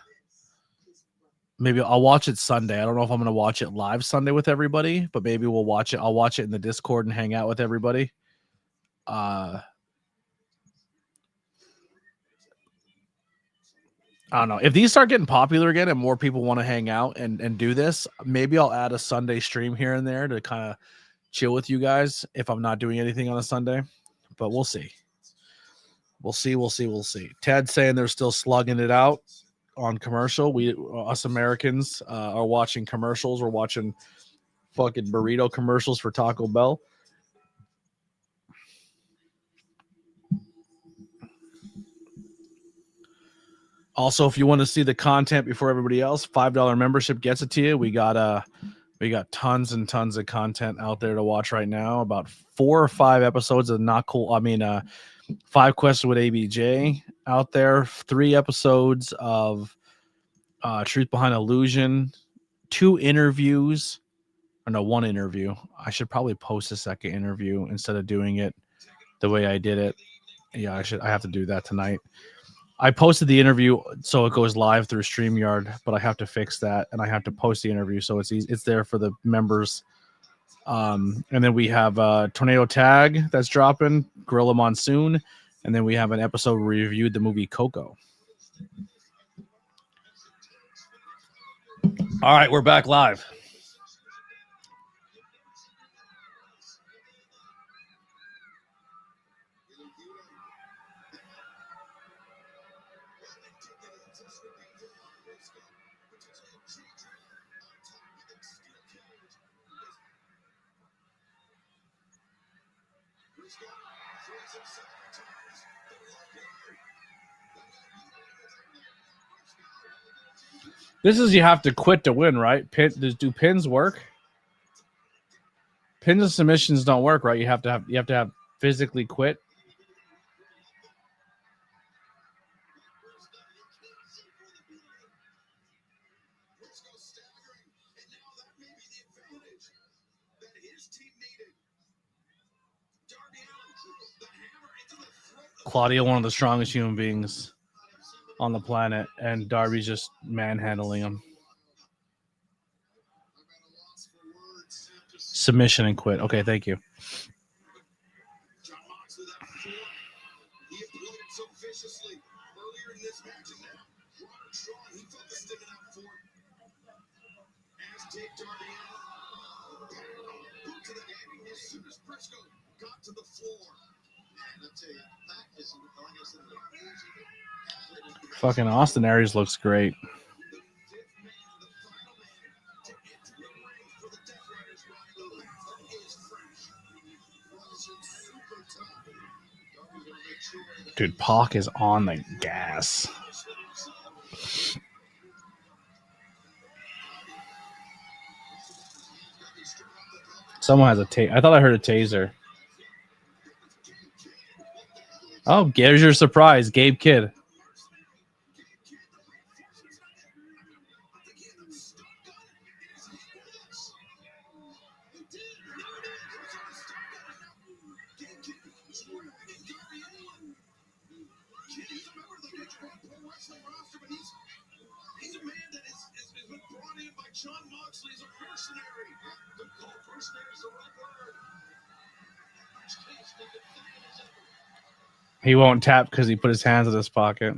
maybe I'll watch it Sunday. I don't know if I'm gonna watch it live Sunday with everybody, but maybe we'll watch it. I'll watch it in the Discord and hang out with everybody. I don't know. If these start getting popular again and more people want to hang out and do this, maybe I'll add a Sunday stream here and there to kind of chill with you guys if I'm not doing anything on a Sunday. But we'll see. We'll see. Ted's saying they're still slugging it out on commercial. Us Americans are watching commercials. We're watching fucking burrito commercials for Taco Bell. Also, if you want to see the content before everybody else, $5 membership gets it to you. We got tons and tons of content out there to watch right now. About 4 or 5 episodes of Not Cool. 5 questions with ABJ out there. 3 episodes of Truth Behind Illusion. 2 interviews. Or no, 1 interview. I should probably post a second interview instead of doing it the way I did it. Yeah, I have to do that tonight. I posted the interview so it goes live through StreamYard, but I have to fix that and I have to post the interview so it's easy. It's there for the members. And then we have Tornado Tag that's dropping, Gorilla Monsoon, and then we have an episode where we reviewed the movie Coco. All right, we're back live. This is you have to quit to win, right? Do pins work? Pins and submissions don't work, right? You have to have physically quit. Claudio, one of the strongest human beings on the planet, and Darby's just manhandling him. Submission and quit. Okay, thank you. Fucking Austin Aries looks great. Dude, Pac is on the gas. Someone has a taser. I thought I heard a taser. Oh, there's your surprise, Gabe Kidd. He won't tap because he put his hands in his pocket.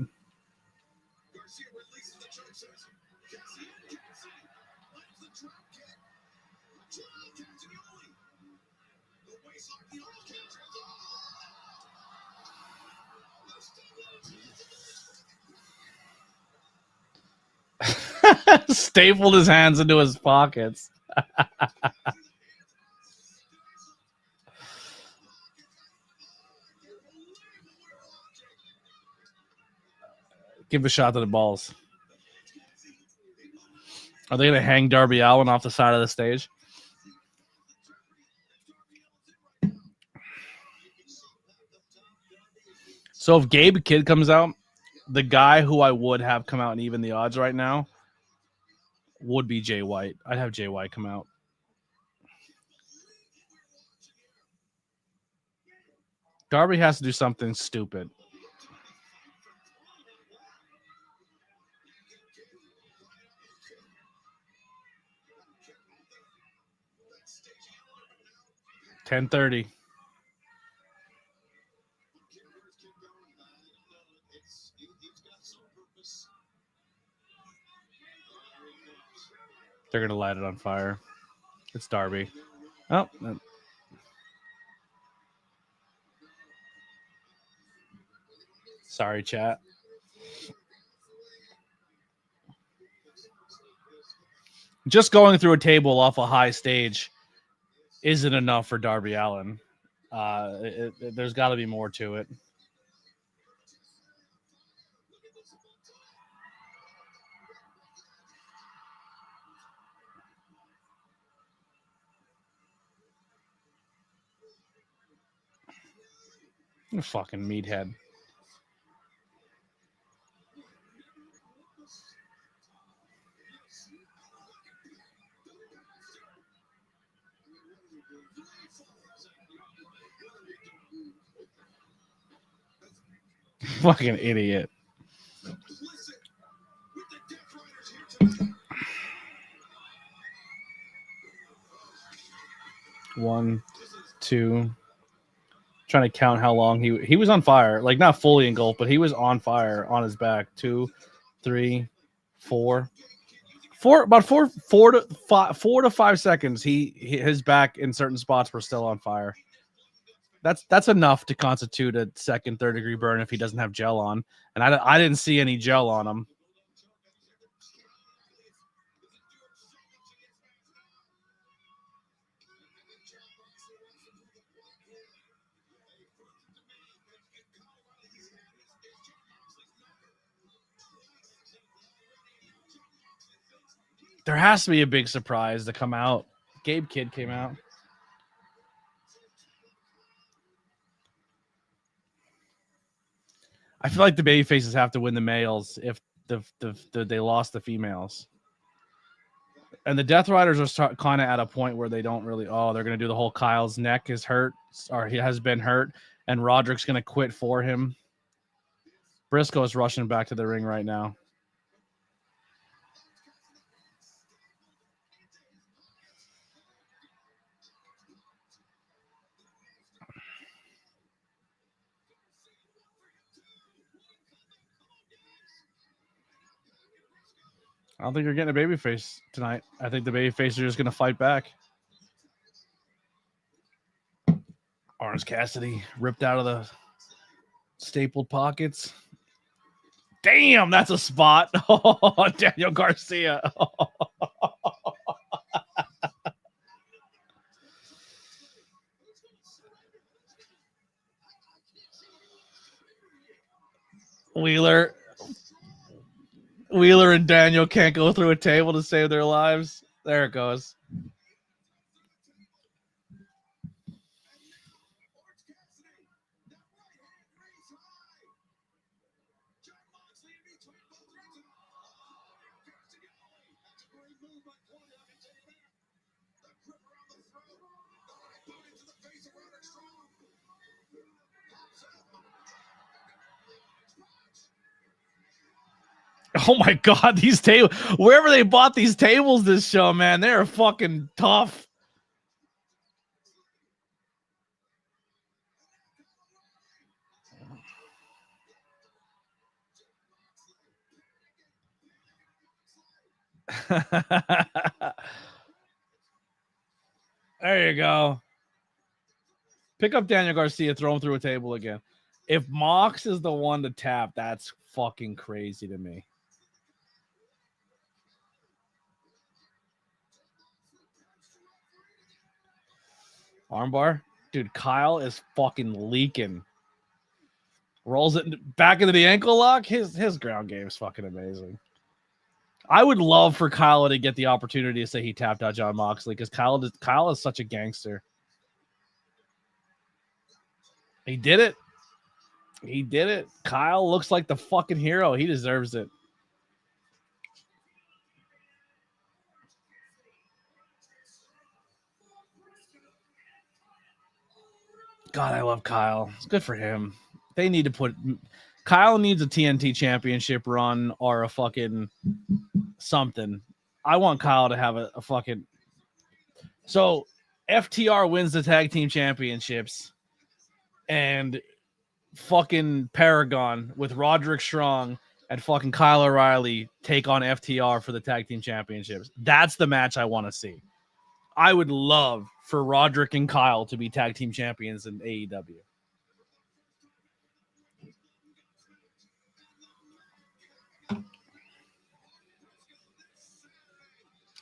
Stapled his hands into his pockets. Give a shot to the balls. Are they going to hang Darby Allin off the side of the stage? So if Gabe Kidd comes out, the guy who I would have come out and even the odds right now would be Jay White. I'd have Jay White come out. Darby has to do something stupid. $10:30. They're gonna light it on fire. It's Darby. Oh, sorry, chat. Just going through a table off a high stage isn't enough for Darby Allin. There's got to be more to it. You fucking meathead. Fucking idiot. One, two. Trying to count how long he was on fire. Like, not fully engulfed, but he was on fire on his back. 2, 3, 4. About 4 to 5 seconds. His back in certain spots were still on fire. That's enough to constitute a second, third degree burn if he doesn't have gel on. And I didn't see any gel on him. There has to be a big surprise to come out. Gabe Kidd came out. I feel like the baby faces have to win the males if they lost the females. And the Death Riders are kind of at a point where they don't really. Oh, they're going to do the whole Kyle's neck is hurt, or he has been hurt, and Roderick's going to quit for him. Briscoe is rushing back to the ring right now. I don't think you're getting a babyface tonight. I think the babyface are just going to fight back. Orange Cassidy ripped out of the stapled pockets. Damn, that's a spot. Oh, Daniel Garcia. Wheeler and Daniel can't go through a table to save their lives. There it goes. Oh my God, these tables, wherever they bought these tables this show, man, they're fucking tough. There you go. Pick up Daniel Garcia, throw him through a table again. If Mox is the one to tap, that's fucking crazy to me. Armbar? Dude, Kyle is fucking leaking. Rolls it back into the ankle lock. His ground game is fucking amazing. I would love for Kyle to get the opportunity to say he tapped out Jon Moxley because Kyle is such a gangster. He did it. He did it. Kyle looks like the fucking hero. He deserves it. God, I love Kyle. It's good for him. They need to put Kyle needs a TNT championship run or a fucking something. I want Kyle to have a fucking. So FTR wins the tag team championships and fucking Paragon with Roderick Strong and fucking Kyle O'Reilly take on FTR for the tag team championships. That's the match I want to see. I would love for Roderick and Kyle to be tag team champions in AEW.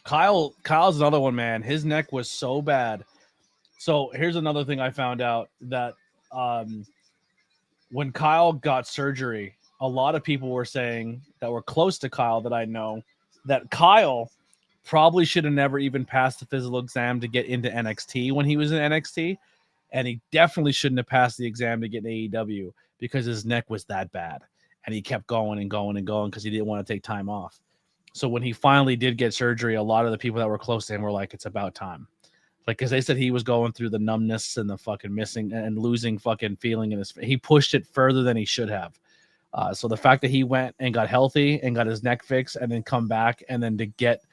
Kyle's another one, man. His neck was so bad. So here's another thing I found out, that when Kyle got surgery, a lot of people were saying that were close to Kyle that I know that Kyle probably should have never even passed the physical exam to get into NXT when he was in NXT. And he definitely shouldn't have passed the exam to get in AEW because his neck was that bad. And he kept going and going and going because he didn't want to take time off. So when he finally did get surgery, a lot of the people that were close to him were like, it's about time. Like, because they said he was going through the numbness and the fucking missing and losing fucking feeling in his face. He pushed it further than he should have. So the fact that he went and got healthy and got his neck fixed and then come back and then to get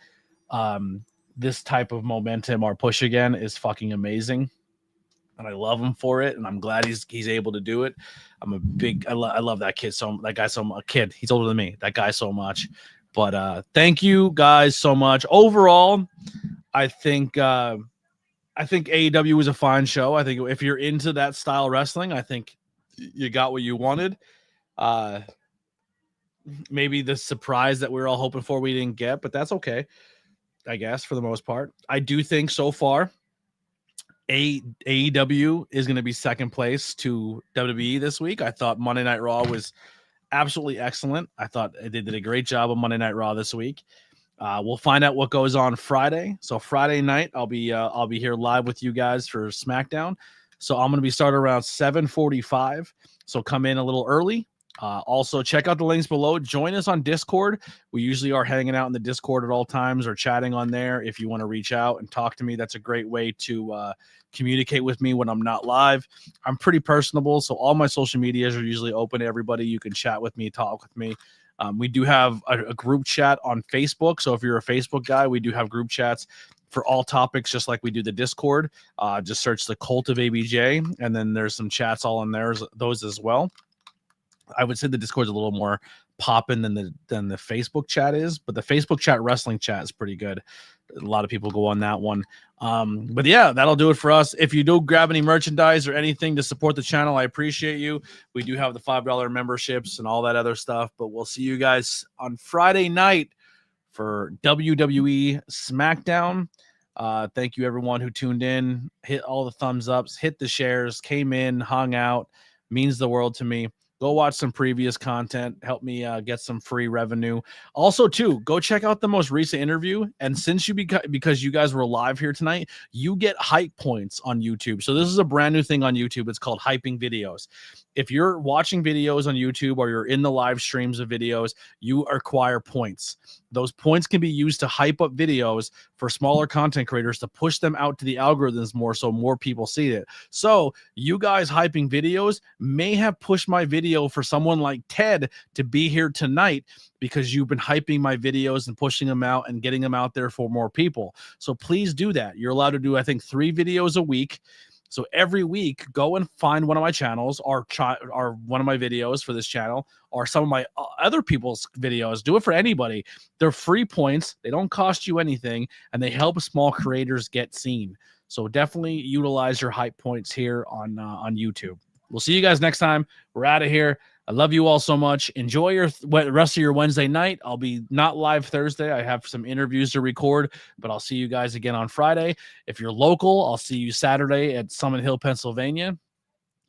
this type of momentum or push again is fucking amazing. And I love him for it. And I'm glad he's able to do it. I love that kid. A kid. He's older than me. That guy so much. But thank you guys so much. Overall, I think AEW was a fine show. I think if you're into that style of wrestling, I think you got what you wanted. Maybe the surprise that we were all hoping for we didn't get, but that's okay, I guess, for the most part. I do think so far AEW is going to be second place to WWE this week. I thought Monday Night Raw was absolutely excellent. I thought they did a great job on Monday Night Raw this week. We'll find out what goes on Friday. So Friday night, I'll be here live with you guys for SmackDown. So I'm going to be starting around 7:45. So come in a little early. Also, check out the links below. Join us on Discord. We usually are hanging out in the Discord at all times or chatting on there. If you want to reach out and talk to me, that's a great way to communicate with me when I'm not live. I'm pretty personable, so all my social medias are usually open to everybody. You can chat with me, talk with me. We do have a group chat on Facebook. So if you're a Facebook guy, we do have group chats for all topics, just like we do the Discord. Just search the Cult of ABJ, and then there's some chats all in there, those as well. I would say the Discord's a little more popping than the Facebook chat is, but the Facebook chat wrestling chat is pretty good. A lot of people go on that one. But yeah, that'll do it for us. If you do grab any merchandise or anything to support the channel, I appreciate you. We do have the $5 memberships and all that other stuff, but we'll see you guys on Friday night for WWE SmackDown. Thank you everyone who tuned in, hit all the thumbs ups, hit the shares, came in, hung out, means the world to me. Go watch some previous content. Help me get some free revenue. Also, too, go check out the most recent interview. And since because you guys were live here tonight, you get hype points on YouTube. So this is a brand new thing on YouTube. It's called hyping videos. If you're watching videos on YouTube or you're in the live streams of videos, you acquire points. Those points can be used to hype up videos for smaller content creators to push them out to the algorithms more so more people see it. So you guys hyping videos may have pushed my video for someone like Ted to be here tonight because you've been hyping my videos and pushing them out and getting them out there for more people. So please do that. You're allowed to do, I think, 3 videos a week. So every week, go and find one of my channels or one of my videos for this channel or some of my other people's videos. Do it for anybody. They're free points. They don't cost you anything, and they help small creators get seen. So definitely utilize your hype points here on YouTube. We'll see you guys next time. We're out of here. I love you all so much. Enjoy your rest of your Wednesday night. I'll be not live Thursday. I have some interviews to record, but I'll see you guys again on Friday. If you're local, I'll see you Saturday at Summit Hill, Pennsylvania.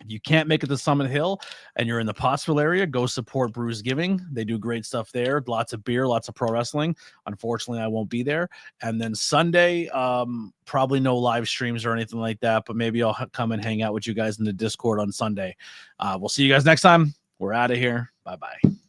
If you can't make it to Summit Hill and you're in the Pottsville area, go support Brews Giving. They do great stuff there. Lots of beer, lots of pro wrestling. Unfortunately, I won't be there. And then Sunday, probably no live streams or anything like that, but maybe I'll come and hang out with you guys in the Discord on Sunday. We'll see you guys next time. We're out of here. Bye-bye.